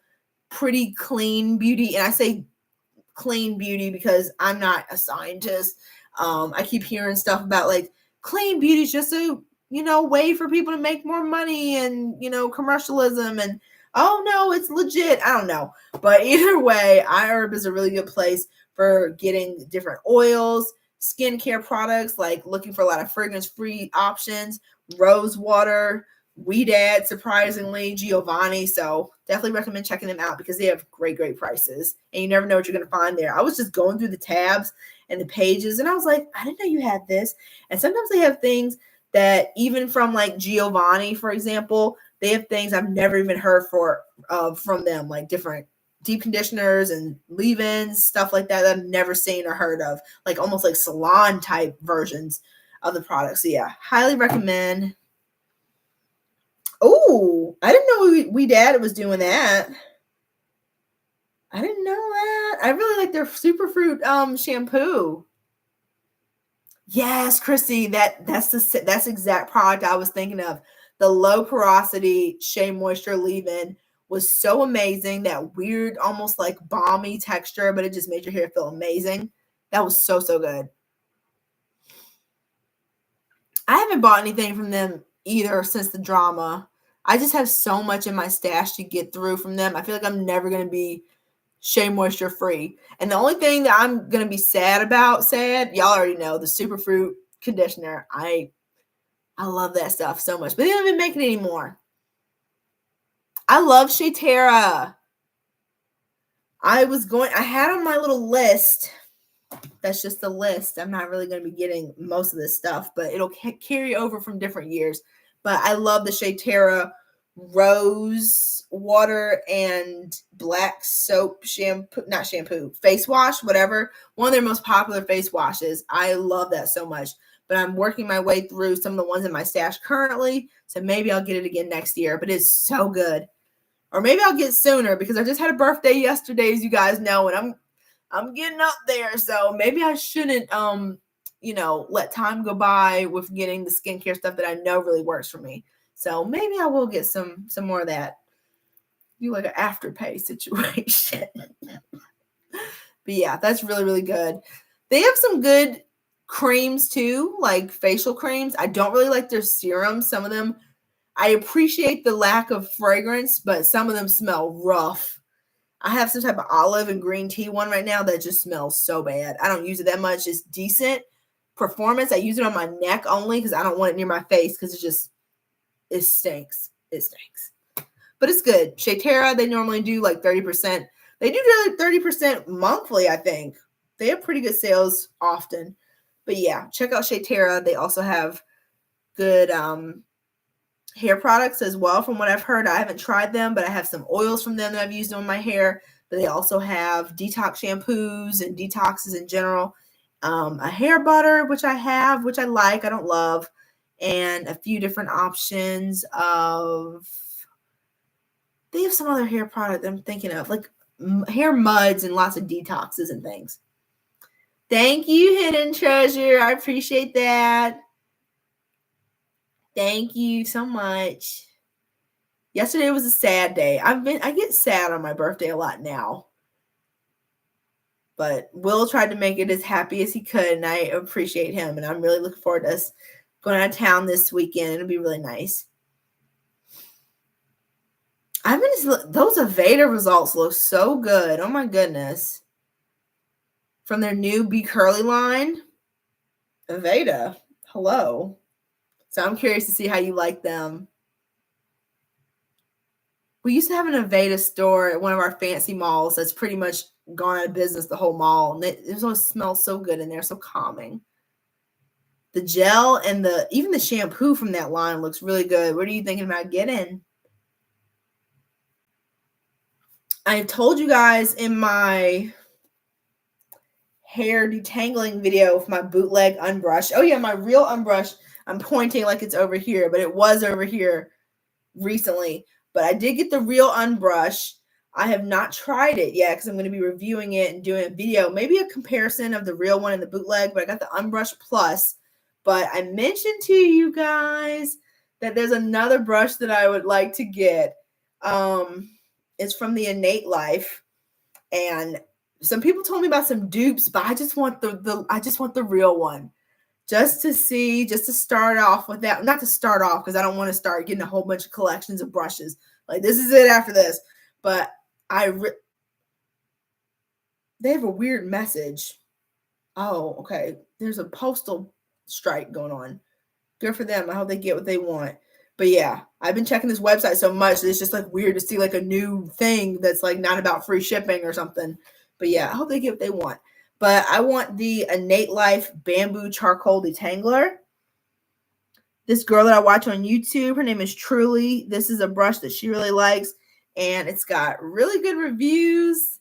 pretty clean beauty, and I say clean beauty because I'm not a scientist. I keep hearing stuff about like clean beauty is just a way for people to make more money and commercialism, and oh no, it's legit. I don't know, but either way, iHerb is a really good place for getting different oils, skincare products, like looking for a lot of fragrance-free options, rose water, WeDad, surprisingly, Giovanni. So definitely recommend checking them out because they have great prices, and you never know what you're going to find there. I was just going through the tabs and the pages, and I was like, I didn't know you had this. And sometimes they have things that even from like Giovanni, for example, they have things I've never even heard from them, like different deep conditioners and leave-ins, stuff like that I've never seen or heard of, like almost like salon type versions of the product. So yeah, highly recommend. Oh, I didn't know WeDad was doing that. I didn't know that. I really like their Superfruit shampoo. Yes, Chrissy, that's exact product I was thinking of. The low porosity Shea Moisture leave-in was so amazing. That weird, almost like balmy texture, but it just made your hair feel amazing. That was so good. I haven't bought anything from them either since the drama. I just have so much in my stash to get through from them. I feel like I'm never going to be Shea Moisture free. And the only thing that I'm going to be sad about, y'all already know, the Superfruit conditioner. I love that stuff so much, but they don't even make it anymore. I love SheaTerra. I had on my little list. That's just a list. I'm not really going to be getting most of this stuff, but it'll carry over from different years. But I love the SheaTerra rose water and black soap face wash, whatever. One of their most popular face washes. I love that so much. But I'm working my way through some of the ones in my stash currently, so maybe I'll get it again next year. But it's so good. Or maybe I'll get sooner because I just had a birthday yesterday, as you guys know, and I'm getting up there, so maybe I shouldn't let time go by with getting the skincare stuff that I know really works for me. So maybe I will get some more of that. Do like an afterpay situation. But yeah, that's really good. They have some good creams too, like facial creams. I don't really like their serums. Some of them, I appreciate the lack of fragrance, but some of them smell rough. I have some type of olive and green tea one right now that just smells so bad. I don't use it that much. It's decent performance. I use it on my neck only because I don't want it near my face because it stinks. It stinks. But it's good. SheaTerra, they normally do like 30%. They do like 30% monthly, I think. They have pretty good sales often. But yeah, check out SheaTerra. They also have good hair products as well, from what I've heard. I haven't tried them, but I have some oils from them that I've used on my hair. But they also have detox shampoos and detoxes in general. A hair butter, which I like, I don't love, and a few different options of. They have some other hair product I'm thinking of, like hair muds and lots of detoxes and things. Thank you, Hidden Treasure. I appreciate that. Thank you so much. Yesterday was a sad day. I get sad on my birthday a lot now. But Will tried to make it as happy as he could, and I appreciate him. And I'm really looking forward to us going out of town this weekend. It'll be really nice. Those Ebates results look so good. Oh my goodness. From their new Be Curly line. Ebates, hello. So I'm curious to see how you like them. We used to have an Ebates store at one of our fancy malls that's pretty much gone out of business, the whole mall. And it always smells so good in there, so calming. The gel and even the shampoo from that line looks really good. What are you thinking about getting? I told you guys in my hair detangling video with my bootleg unbrush. Oh yeah, my real unbrush. I'm pointing like it's over here, but it was over here recently. But I did get the real unbrush. I have not tried it yet because I'm going to be reviewing it and doing a video, maybe a comparison of the real one and the bootleg. But I got the unbrush plus. But I mentioned to you guys that there's another brush that I would like to get. It's from the Innate Life, and some people told me about some dupes, but I just want the real one, just to start off with that. Not to start off because I don't want to start getting a whole bunch of collections of brushes. Like this is it after this, but they have a weird message. Oh, okay. There's a postal strike going on. Good for them. I hope they get what they want. But yeah, I've been checking this website so much that it's just like weird to see like a new thing that's like not about free shipping or something. But yeah, I hope they get what they want. But I want the Innate Life Bamboo Charcoal Detangler. This girl that I watch on YouTube, her name is Truly. This is a brush that she really likes, and it's got really good reviews.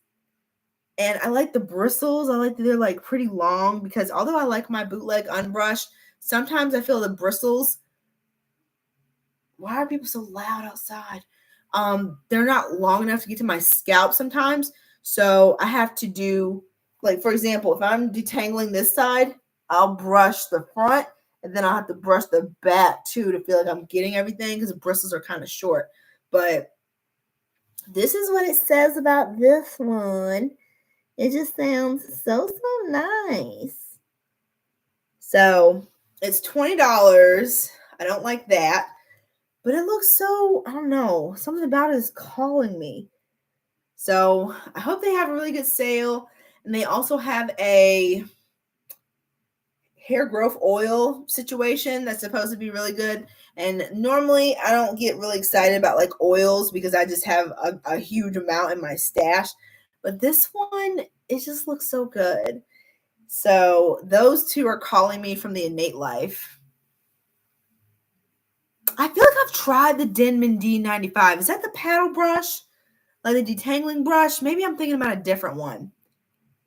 And I like the bristles. I like that they're like pretty long because although I like my bootleg unbrush, sometimes I feel the bristles. Why are people so loud outside? They're not long enough to get to my scalp sometimes. So I have to do, like, for example, if I'm detangling this side, I'll brush the front and then I'll have to brush the back too to feel like I'm getting everything because the bristles are kind of short. But this is what it says about this one. It just sounds so nice. So it's $20. I don't like that. But it looks so, I don't know, something about it is calling me. So I hope they have a really good sale. And they also have a hair growth oil situation that's supposed to be really good. And normally I don't get really excited about like oils because I just have a huge amount in my stash. But this one, it just looks so good. So those two are calling me from the Innate Life. I feel like I've tried the Denman D95. Is that the paddle brush? Like the detangling brush? Maybe I'm thinking about a different one.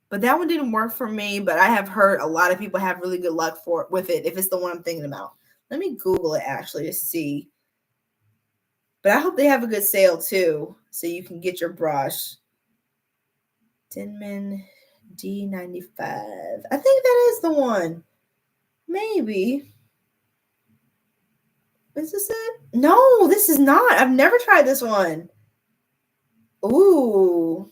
But that one didn't work for me, but I have heard a lot of people have really good luck with it if it's the one I'm thinking about. Let me Google it actually to see. But I hope they have a good sale too, so you can get your brush. Denman D95. I think that is the one. Maybe. Is this it? No, this is not. I've never tried this one. Ooh.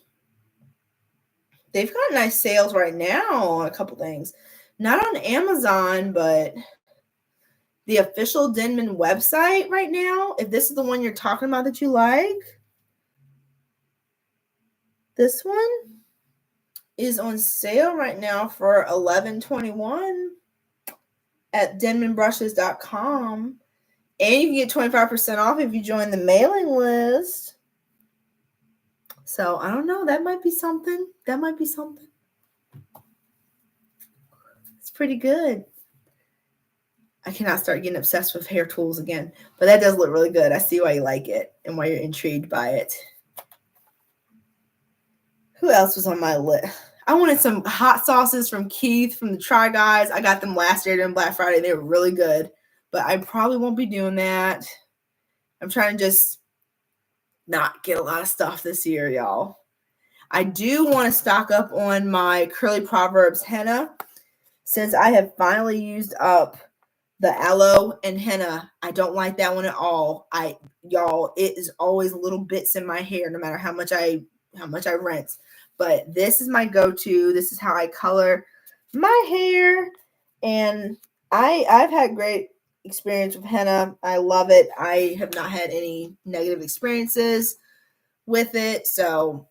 They've got nice sales right now on a couple things. Not on Amazon, but the official Denman website right now. If this is the one you're talking about that you like, this one is on sale right now for $11.21 at denmanbrushes.com. And you can get 25% off if you join the mailing list. So I don't know. That might be something. It's pretty good. I cannot start getting obsessed with hair tools again. But that does look really good. I see why you like it and why you're intrigued by it. Who else was on my list? I wanted some hot sauces from Keith from the Try Guys. I got them last year during Black Friday. They were really good. But I probably won't be doing that. I'm trying to just not get a lot of stuff this year, y'all. I do want to stock up on my Curly Proverbs henna since I have finally used up the aloe and henna. I don't like that one at all. Y'all, it is always little bits in my hair no matter how much I rinse. But this is my go-to. This is how I color my hair, and I've had great experience with henna. I love it. I have not had any negative experiences with it, so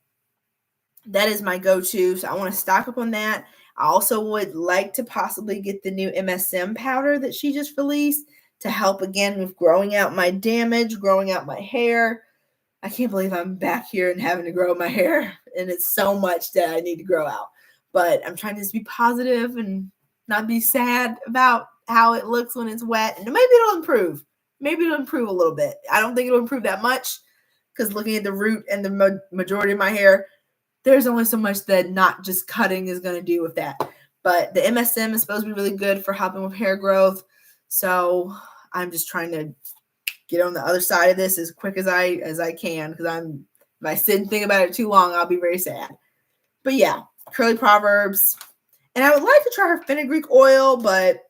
that is my go-to. So I want to stock up on that. I also would like to possibly get the new MSM powder that she just released to help again with growing out my damage, growing out my hair. I can't believe I'm back here and having to grow my hair, and it's so much that I need to grow out. But I'm trying to just be positive and not be sad about how it looks when it's wet. And maybe it'll improve. Maybe it'll improve a little bit. I don't think it'll improve that much because looking at the root and the majority of my hair, there's only so much that not just cutting is going to do with that. But the MSM is supposed to be really good for helping with hair growth. So I'm just trying to get on the other side of this as quick as I can, because if I sit and think about it too long, I'll be very sad. But yeah, Curly Proverbs. And I would like to try her fenugreek oil, but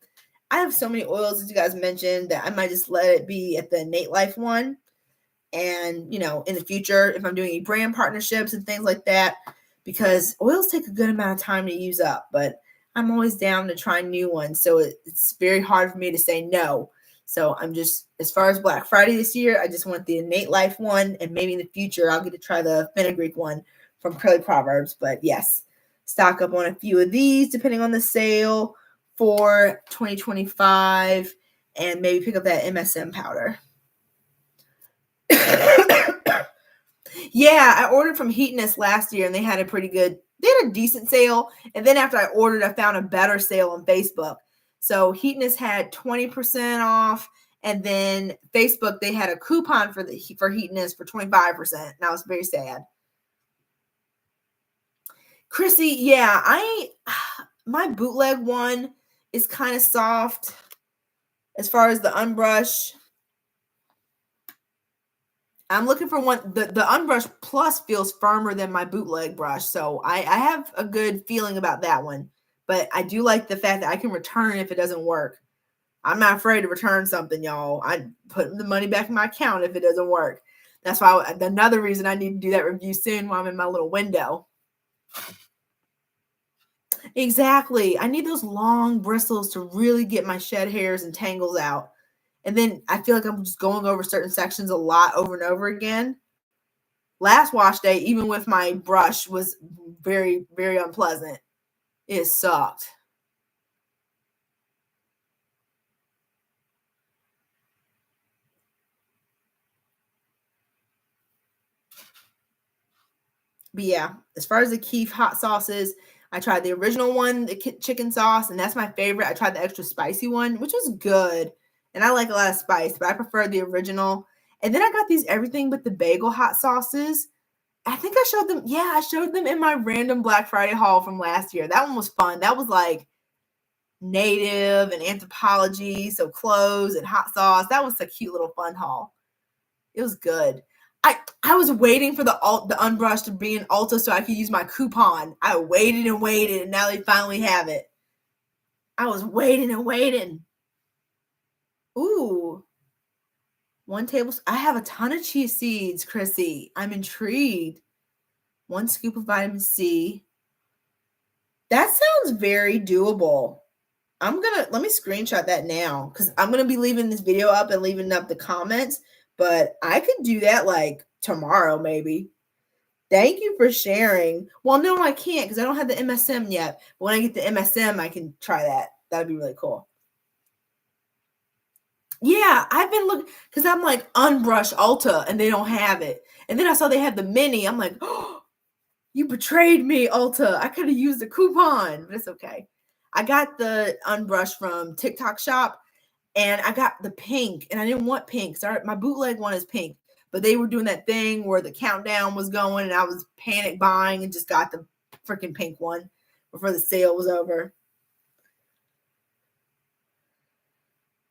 I have so many oils, as you guys mentioned, that I might just let it be at the Innate Life one. And, in the future, if I'm doing any brand partnerships and things like that, because oils take a good amount of time to use up, but I'm always down to try new ones. So it's very hard for me to say no. So I'm just, as far as Black Friday this year, I just want the Innate Life one, and maybe in the future I'll get to try the fenugreek one from Curly Proverbs. But yes, stock up on a few of these depending on the sale for 2025, and maybe pick up that MSM powder. Yeah, I ordered from Heatness last year, and they had a decent sale. And then after I ordered, I found a better sale on Facebook. So Heatness had 20% off, and then Facebook, they had a coupon for Heatness for 25%. And I was very sad. Chrissy, yeah, my bootleg one is kind of soft as far as the unbrush. I'm looking for one. The Unbrush Plus feels firmer than my bootleg brush. So I have a good feeling about that one. But I do like the fact that I can return if it doesn't work. I'm not afraid to return something, y'all. I put the money back in my account if it doesn't work. That's why another reason I need to do that review soon while I'm in my little window. Exactly. I need those long bristles to really get my shed hairs and tangles out. And then I feel like I'm just going over certain sections a lot over and over again. Last wash day, even with my brush, was very, very unpleasant. It sucked. But yeah, as far as the Keef hot sauces, I tried the original one, the chicken sauce, and that's my favorite. I tried the extra spicy one, which was good. And I like a lot of spice, but I prefer the original. And then I got these everything but the bagel hot sauces. I think I showed them. Yeah, I showed them in my random Black Friday haul from last year. That one was fun. That was like native and anthropology, so cloves and hot sauce. That was a cute little fun haul. It was good. I was waiting for the unbrush to be in Ulta so I could use my coupon. I waited and waited, and now they finally have it. I was waiting and waiting. Ooh. 1 tablespoon. I have a ton of chia seeds, Chrissy. I'm intrigued. 1 scoop of vitamin C. That sounds very doable. Let me screenshot that now, because I'm going to be leaving this video up and leaving up the comments, but I could do that like tomorrow, maybe. Thank you for sharing. Well, no, I can't because I don't have the MSM yet. But when I get the MSM, I can try that. That'd be really cool. Yeah, I've been looking because I'm like unbrush Ulta and they don't have it. And then I saw they had the mini. I'm like, oh, you betrayed me, Ulta. I could have used the coupon, but it's okay. I got the unbrush from TikTok Shop, and I got the pink, and I didn't want pink. So my bootleg one is pink, but they were doing that thing where the countdown was going, and I was panic buying and just got the freaking pink one before the sale was over.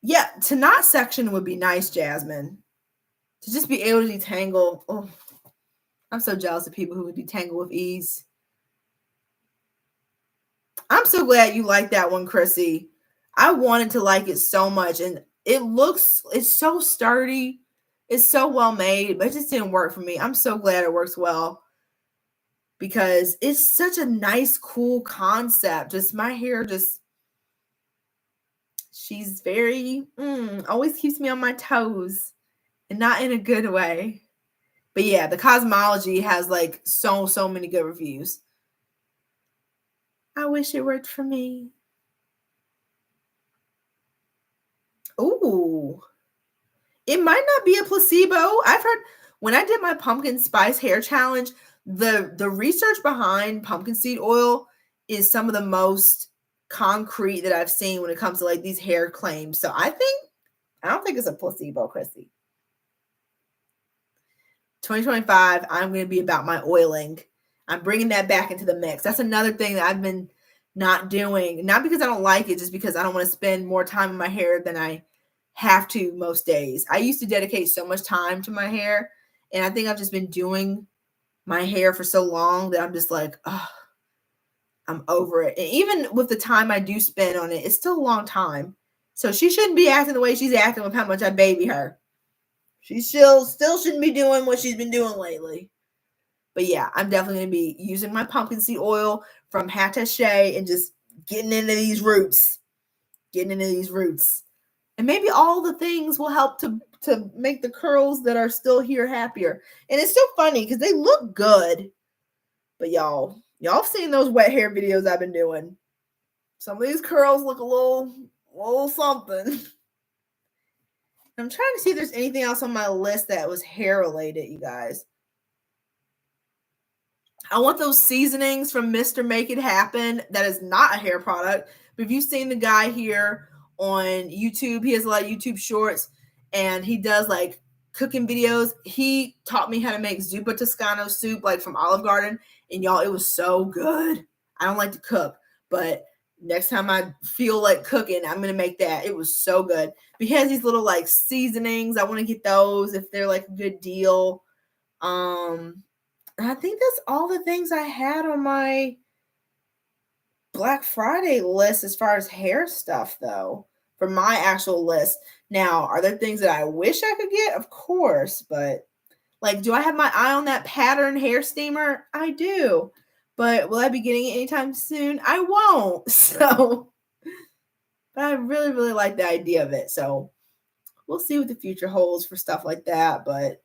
Yeah, to knot section would be nice, Jasmine. To just be able to detangle. Oh, I'm so jealous of people who would detangle with ease. I'm so glad you like that one, Chrissy. I wanted to like it so much, and it's so sturdy. It's so well made, but it just didn't work for me. I'm so glad it works well because it's such a nice, cool concept. Just my hair she's very, always keeps me on my toes and not in a good way. But yeah, the cosmology has like so many good reviews. I wish it worked for me. Ooh. It might not be a placebo. I've heard when I did my pumpkin spice hair challenge, the research behind pumpkin seed oil is some of the most concrete that I've seen when it comes to like these hair claims. So I don't think it's a placebo, Chrissy. 2025, I'm going to be about my oiling. I'm bringing that back into the mix. That's another thing that I've been not doing. Not because I don't like it, just because I don't want to spend more time in my hair than I have to most days. I used to dedicate so much time to my hair, and I think I've just been doing my hair for so long that I'm just like, oh, I'm over it. And even with the time I do spend on it, it's still a long time. So she shouldn't be acting the way she's acting with how much I baby her. She still shouldn't be doing what she's been doing lately. But yeah, I'm definitely going to be using my pumpkin seed oil from Hatache and just getting into these roots. And maybe all the things will help to make the curls that are still here happier. And it's so funny because they look good. But y'all have seen those wet hair videos I've been doing. Some of these curls look a little something. I'm trying to see if there's anything else on my list that was hair related, you guys. I want those seasonings from Mr. Make It Happen. That is not a hair product. But if you've seen the guy here on YouTube, he has a lot of YouTube shorts and he does like cooking videos. He taught me how to make zuppa toscano soup like from Olive Garden. And y'all, it was so good. I don't like to cook, but next time I feel like cooking, I'm going to make that. It was so good. But he has these little like seasonings. I want to get those if they're like a good deal. I think that's all the things I had on my Black Friday list as far as hair stuff, though, for my actual list. Now, are there things that I wish I could get? Of course, but like, do I have my eye on that pattern hair steamer? I do, but will I be getting it anytime soon? I won't. So, but I really, really like the idea of it. So, we'll see what the future holds for stuff like that. But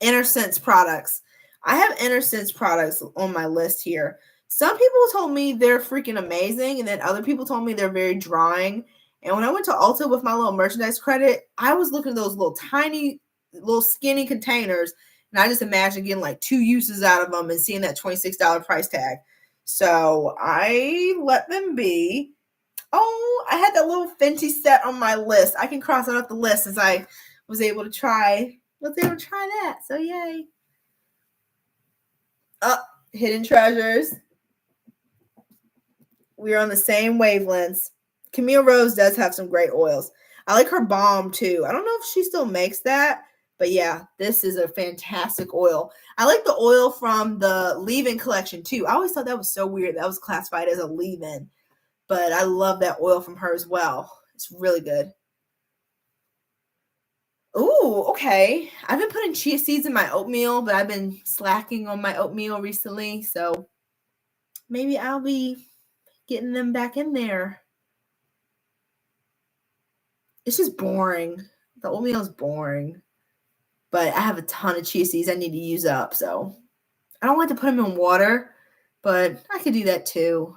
InnerSense products. I have InnerSense products on my list here. Some people told me they're freaking amazing, and then other people told me they're very drying. And when I went to Ulta with my little merchandise credit, I was looking at those little tiny, little skinny containers, and I just imagined getting like 2 uses out of them and seeing that $26 price tag. So I let them be. Oh, I had that little Fenty set on my list. I can cross it off the list as I was able to try that. So yay. Hidden treasures. We're on the same wavelengths. Camille Rose does have some great oils. I like her balm too. I don't know if she still makes that, but yeah, this is a fantastic oil. I like the oil from the leave-in collection too. I always thought that was so weird. That was classified as a leave-in, but I love that oil from her as well. It's really good. Ooh, okay. I've been putting chia seeds in my oatmeal, but I've been slacking on my oatmeal recently, so maybe I'll be getting them back in there. It's just boring. The oatmeal is boring, but I have a ton of chia seeds I need to use up, so I don't like to put them in water, but I could do that too,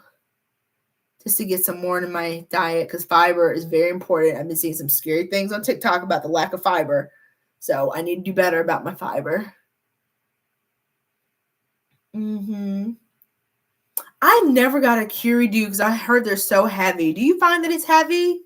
just to get some more in my diet because fiber is very important. I've been seeing some scary things on TikTok about the lack of fiber, so I need to do better about my fiber. I never got a Curie Dew because I heard they're so heavy. Do you find that it's heavy?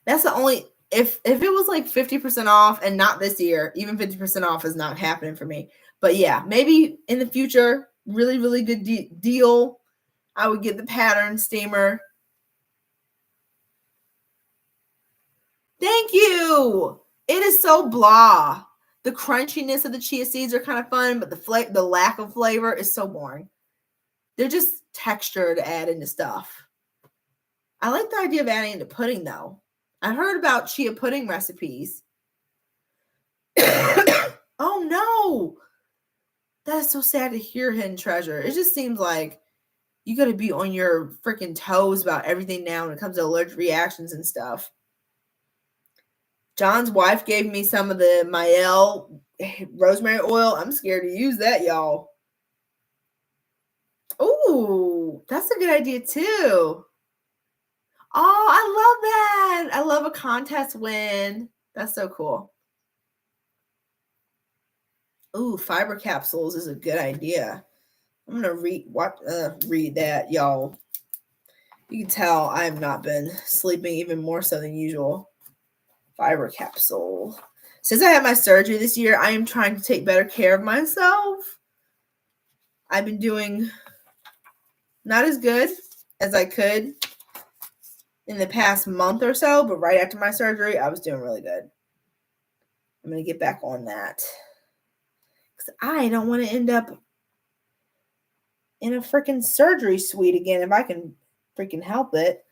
That's the only if it was like 50% off and not this year, even 50% off is not happening for me. But yeah, maybe in the future, really, really good deal. I would get the pattern steamer. Thank you. It is so blah. The crunchiness of the chia seeds are kind of fun, but the lack of flavor is so boring. They're just texture to add into stuff. I like the idea of adding into pudding, though. I've heard about chia pudding recipes. Oh, no. That is so sad to hear, Hidden Treasure. It just seems like you got to be on your freaking toes about everything now when it comes to allergic reactions and stuff. John's wife gave me some of the Mael rosemary oil. I'm scared to use that, y'all. Ooh, that's a good idea, too. Oh, I love that. I love a contest win. That's so cool. Ooh, fiber capsules is a good idea. I'm going to read that, y'all. You can tell I have not been sleeping even more so than usual. Fiber capsule. Since I had my surgery this year, I am trying to take better care of myself. I've been doing not as good as I could in the past month or so, but right after my surgery, I was doing really good. I'm going to get back on that. Because I don't want to end up in a freaking surgery suite again if I can freaking help it.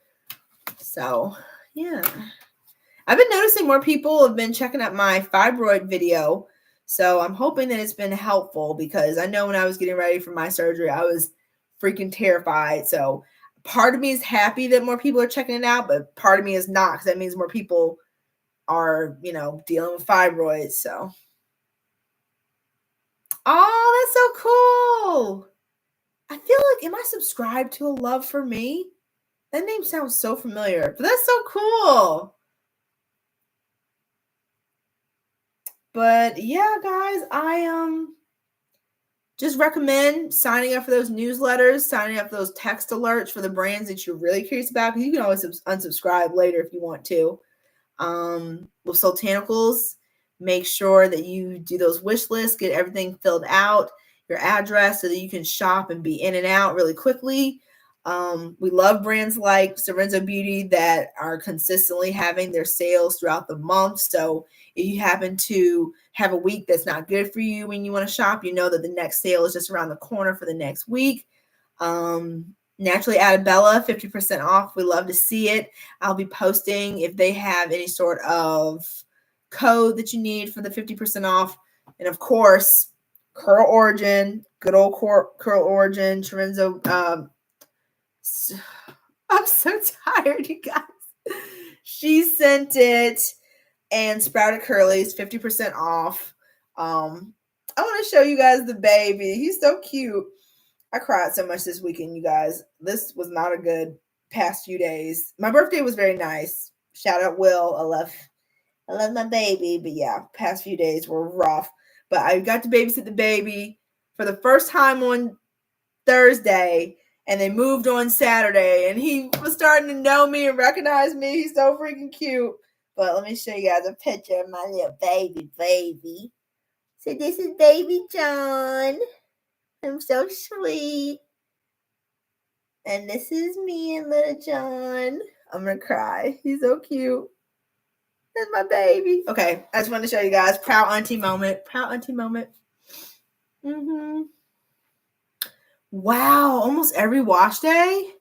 So, yeah. I've been noticing more people have been checking out my fibroid video. So I'm hoping that it's been helpful because I know when I was getting ready for my surgery, I was freaking terrified. So part of me is happy that more people are checking it out, but part of me is not because that means more people are, dealing with fibroids. So, oh, that's so cool. I feel like, am I subscribed to A Love for Me? That name sounds so familiar, but that's so cool. But yeah, guys, I just recommend signing up for those newsletters, signing up for those text alerts for the brands that you're really curious about, because you can always unsubscribe later if you want to. With Soultanicals, make sure that you do those wish lists, get everything filled out, your address, so that you can shop and be in and out really quickly. We love brands like Sorenzo Beauty that are consistently having their sales throughout the month. So if you happen to have a week that's not good for you when you want to shop, you know that the next sale is just around the corner for the next week. Na-Truly Adabella, 50% off. We love to see it. I'll be posting if they have any sort of code that you need for the 50% off. And of course, Curl Origin, good old Curl Origin, Sorenzo. I'm so tired, you guys. She sent it, and Sprouted Curlies, 50% off. I want to show you guys the baby. He's so cute. I cried so much this weekend, you guys. This was not a good past few days. My birthday was very nice. Shout out Will. I love my baby. But yeah, past few days were rough. But I got to babysit the baby for the first time on Thursday, and they moved on Saturday, and he was starting to know me and recognize me. He's so freaking cute. But let me show you guys a picture of my little baby. So this is baby John. I'm so sweet. And this is me and little John. I'm going to cry. He's so cute. That's my baby. Okay, I just wanted to show you guys. Proud auntie moment. Wow, almost every wash day?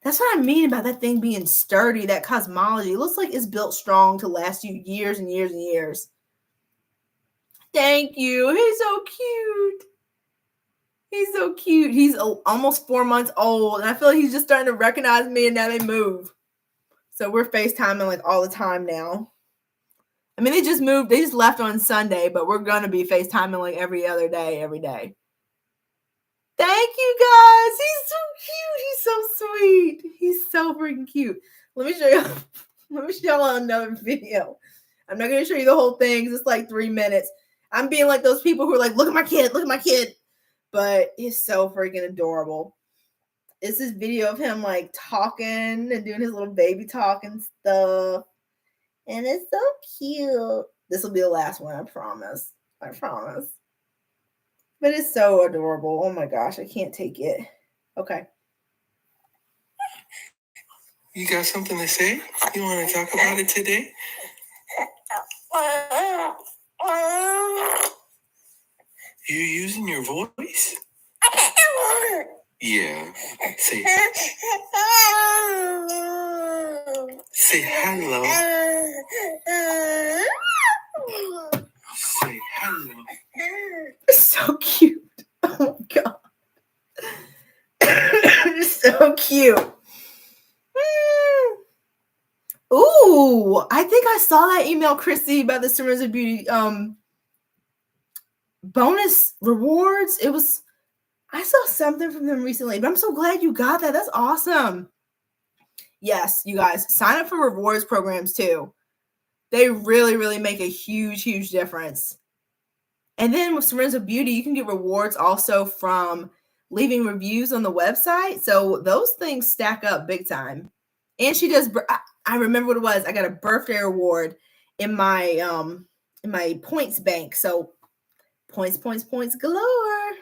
That's what I mean about that thing being sturdy, that cosmology. It looks like it's built strong to last you years and years and years. Thank you. He's so cute. He's so cute. He's almost 4 months old, and I feel like he's just starting to recognize me, and now they move. So we're FaceTiming like all the time now. I mean, they just moved. They just left on Sunday, but we're going to be FaceTiming like every other day, every day. Thank you, guys. He's so cute. He's so sweet. He's so freaking cute. Let me show y'all another video. I'm not going to show you the whole thing because it's like 3 minutes. I'm being like those people who are like, look at my kid. But he's so freaking adorable. It's this video of him like talking and doing his little baby talk and stuff. And it's so cute. This will be the last one, I promise. But it's so adorable. Oh my gosh, I can't take it. Okay. You got something to say? You want to talk about it today? You're using your voice? Yeah. Say hello. Say hello. So cute. Oh my god. So cute. Ooh, I think I saw that email, Chrissy, about the Swimmers of Beauty bonus rewards. I saw something from them recently, but I'm so glad you got that. That's awesome. Yes, you guys, sign up for rewards programs too. They really, really make a huge, huge difference. And then with Swimmers of Beauty, you can get rewards also from leaving reviews on the website. So those things stack up big time. And she does, I remember what it was. I got a birthday reward in my points bank. So points galore.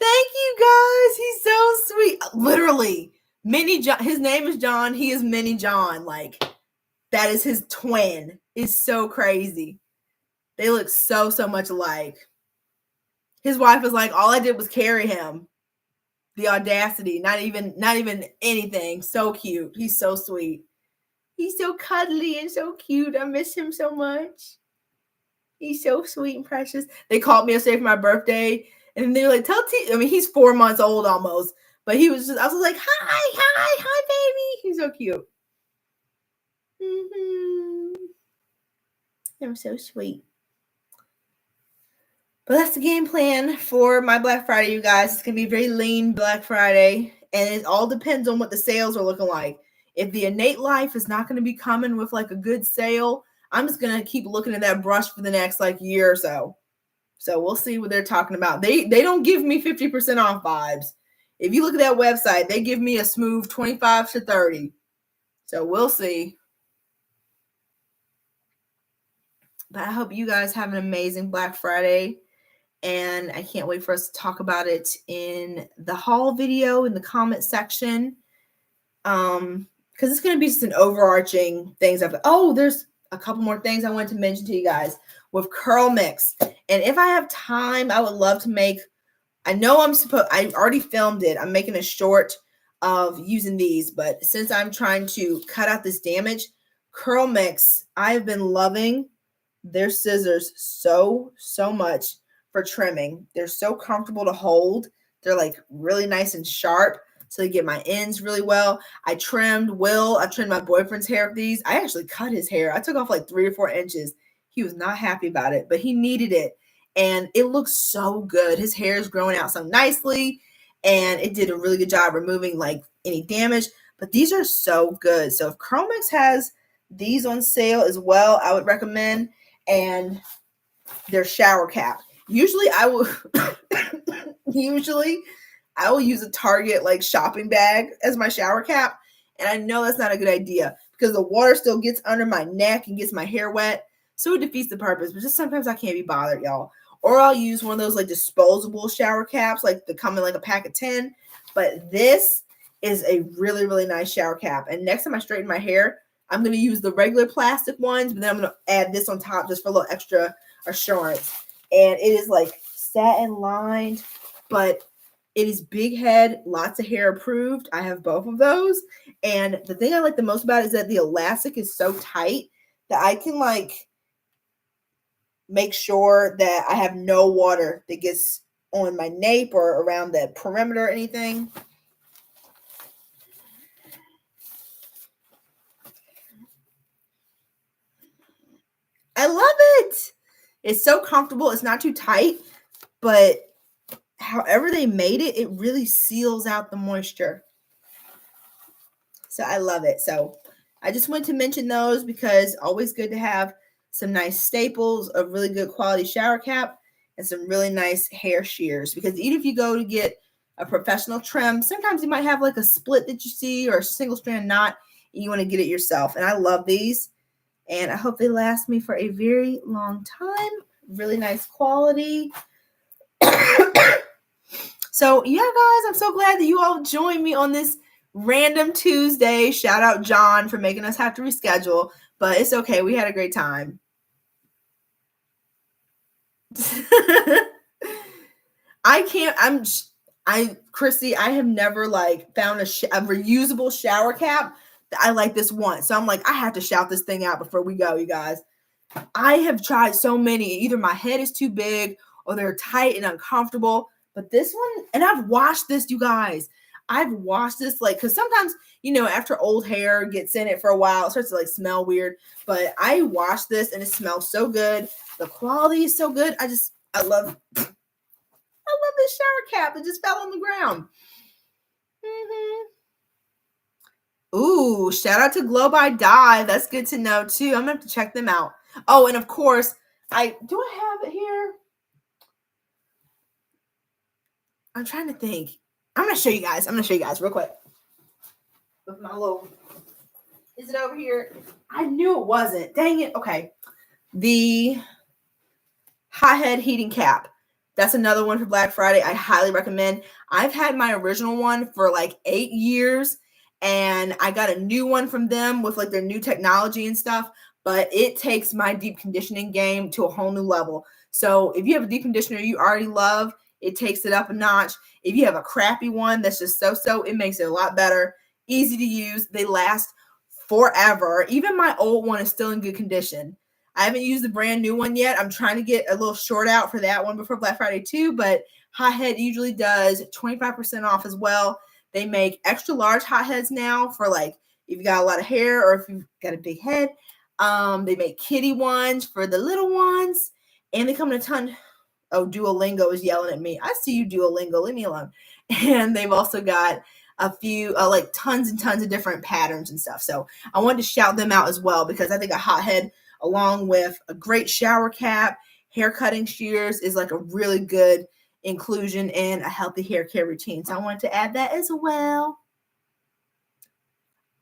Thank you guys. He's so sweet. Literally, Mini John. His name is John. He is Mini John. Like, that is his twin. It's so crazy. They look so much alike. His wife was like, all I did was carry him. The audacity. Not even anything. So cute. He's so sweet. He's so cuddly and so cute. I miss him so much. He's so sweet and precious. They called me yesterday for my birthday. And they were like, tell T. I mean, he's 4 months old almost. But I was like, hi, baby. He's so cute. I'm so sweet. But that's the game plan for my Black Friday, you guys. It's going to be very lean Black Friday. And it all depends on what the sales are looking like. If the Innate Life is not going to be coming with like a good sale, I'm just going to keep looking at that brush for the next like year or so. So we'll see what they're talking about. They don't give me 50% off vibes. If you look at that website, they give me a smooth 25 to 30. So we'll see. But I hope you guys have an amazing Black Friday. And I can't wait for us to talk about it in the haul video in the comment section. Because it's going to be just an overarching things. There's a couple more things I wanted to mention to you guys with Curl Mix. And if I have time, I would love to make, I already filmed it. I'm making a short of using these, but since I'm trying to cut out this damage, Curl Mix, I've been loving their scissors so much for trimming. They're so comfortable to hold. They're like really nice and sharp. So they get my ends really well. I trimmed my boyfriend's hair with these. I actually cut his hair. I took off like 3 or 4 inches. He was not happy about it, but he needed it. And it looks so good. His hair is growing out so nicely. And it did a really good job removing like any damage. But these are so good. So if Curl Mix has these on sale as well, I would recommend. And their shower cap. Usually I will use a Target like shopping bag as my shower cap. And I know that's not a good idea because the water still gets under my neck and gets my hair wet. So it defeats the purpose. But just sometimes I can't be bothered, y'all. Or I'll use one of those like disposable shower caps, like they come in like a pack of 10. But this is a really, really nice shower cap. And next time I straighten my hair, I'm going to use the regular plastic ones, but then I'm going to add this on top just for a little extra assurance. And it is like satin lined, but it is big head, lots of hair approved. I have both of those. And the thing I like the most about it is that the elastic is so tight that I can like make sure that I have no water that gets on my nape or around the perimeter or anything. I love it. It's so comfortable. It's not too tight, but however they made it, it really seals out the moisture. So I love it. So I just wanted to mention those because always good to have some nice staples, a really good quality shower cap, and some really nice hair shears. Because even if you go to get a professional trim, sometimes you might have like a split that you see or a single strand knot, and you want to get it yourself. And I love these. And I hope they last me for a very long time. Really nice quality. So, yeah, guys, I'm so glad that you all joined me on this random Tuesday. Shout out John for making us have to reschedule. But it's okay. We had a great time. Chrissy, I have never like found a reusable shower cap that I like this one. So I'm like, I have to shout this thing out before we go, you guys. I have tried so many. Either my head is too big or they're tight and uncomfortable. But this one, and I've washed this, you guys. I've washed this like, because sometimes, after old hair gets in it for a while, it starts to like smell weird. But I washed this and it smells so good. The quality is so good. I love this shower cap that just fell on the ground. Ooh, shout out to Glow by Dye. That's good to know too. I'm gonna have to check them out. Oh, and of course, I have it here. I'm trying to think. I'm gonna show you guys real quick. With my little, is it over here? I knew it wasn't. Dang it. Okay. The hot head heating cap. That's another one for Black Friday. I highly recommend. I've had my original one for like 8 years, and I got a new one from them with like their new technology and stuff, but it takes my deep conditioning game to a whole new level. So if you have a deep conditioner you already love, it takes it up a notch. If you have a crappy one that's just so, it makes it a lot better. Easy to use. They last forever. Even my old one is still in good condition. I haven't used the brand new one yet. I'm trying to get a little short out for that one before Black Friday too, but Hot Head usually does 25% off as well. They make extra large hot heads now for like if you got a lot of hair or if you've got a big head. They make kitty ones for the little ones, and they come in a ton. Oh, Duolingo is yelling at me. I see you, Duolingo. Leave me alone. And they've also got a few, like tons and tons of different patterns and stuff. So I wanted to shout them out as well because I think a hot head, along with a great shower cap, hair cutting shears, is like a really good inclusion in a healthy hair care routine. So I wanted to add that as well.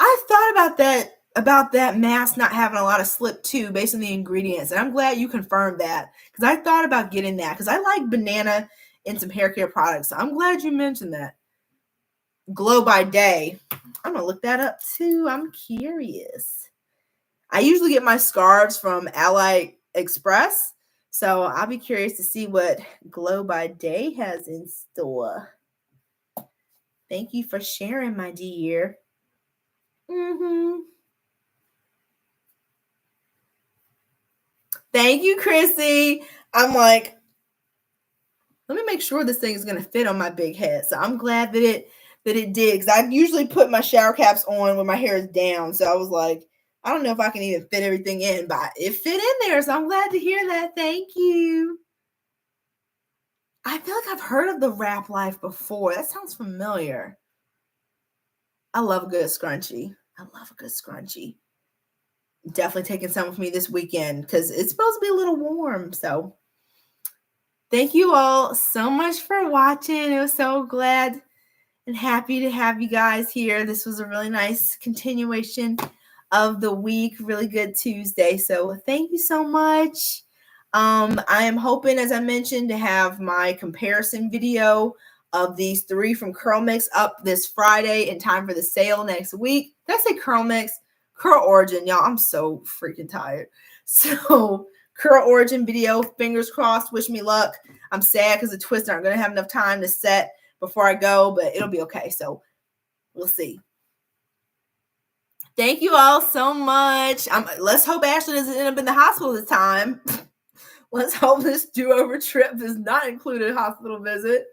I thought about that mask not having a lot of slip too, based on the ingredients. And I'm glad you confirmed that because I thought about getting that because I like banana in some hair care products. So I'm glad you mentioned that. Glow by Day. I'm going to look that up too. I'm curious. I usually get my scarves from Ally Express. So I'll be curious to see what Glow by Day has in store. Thank you for sharing, my dear. Thank you, Chrissy. I'm like, let me make sure this thing is going to fit on my big head. So I'm glad that it did, because I usually put my shower caps on when my hair is down. So I was like, I don't know if I can even fit everything in, but it fit in there. So I'm glad to hear that. Thank you. I feel like I've heard of the Wrap Life before. That sounds familiar. I love a good scrunchie. Definitely taking some with me this weekend because it's supposed to be a little warm. So thank you all so much for watching. I was so glad and happy to have you guys here. This was a really nice continuation of the week. Really good Tuesday. So thank you so much. I am hoping, as I mentioned, to have my comparison video of these 3 from Curl Mix up this Friday in time for the sale next week. Did I say Curl Mix? Curl Origin, y'all. I'm so freaking tired. So Curl Origin video, fingers crossed, wish me luck. I'm sad because the twists aren't going to have enough time to set before I go, but it'll be okay. So we'll see. Thank you all so much. Let's hope Ashley doesn't end up in the hospital this time. Let's hope this do-over trip does not include a hospital visit.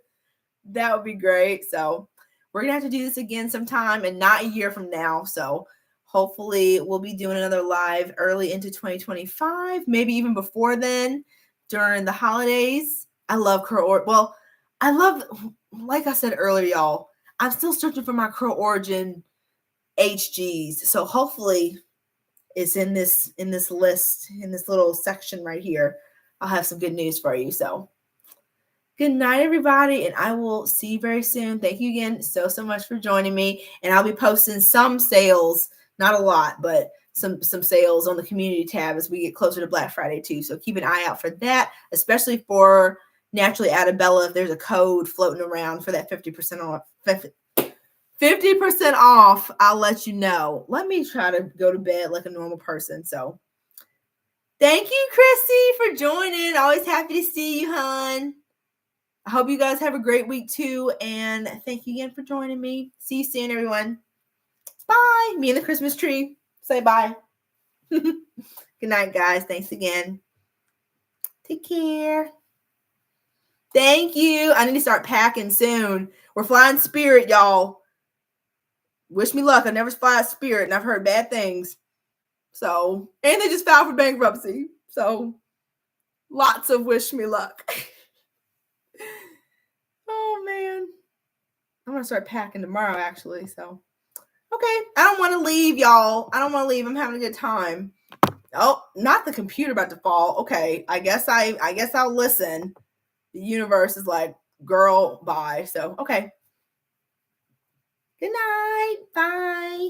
That would be great. So we're going to have to do this again sometime and not a year from now. So hopefully we'll be doing another live early into 2025, maybe even before then during the holidays. I love like I said earlier, y'all, I'm still searching for my Curl Origin HGs. So hopefully it's in this list, in this little section right here. I'll have some good news for you. So good night, everybody, and I will see you very soon. Thank you again so much for joining me. And I'll be posting some sales, not a lot, but some sales on the community tab as we get closer to Black Friday too. So keep an eye out for that, especially for Na-Truly Adabella. If there's a code floating around for that 50% off, 50% off, I'll let you know. Let me try to go to bed like a normal person. So Thank you, Chrissy, for joining. Always happy to see you, hon. I hope you guys have a great week too. And thank you again for joining me. See you soon, everyone. Bye. Me and the Christmas tree. Say bye. Good night, guys. Thanks again. Take care. Thank you. I need to start packing soon. We're flying Spirit, y'all. Wish me luck. I never fly Spirit, and I've heard bad things. So, and they just filed for bankruptcy. So, lots of wish me luck. Oh, man. I'm going to start packing tomorrow, actually. So, okay. I don't want to leave, y'all. I don't want to leave. I'm having a good time. Oh, not the computer about to fall. Okay. I guess I'll listen. The universe is like, girl, bye. So, okay. Good night. Bye.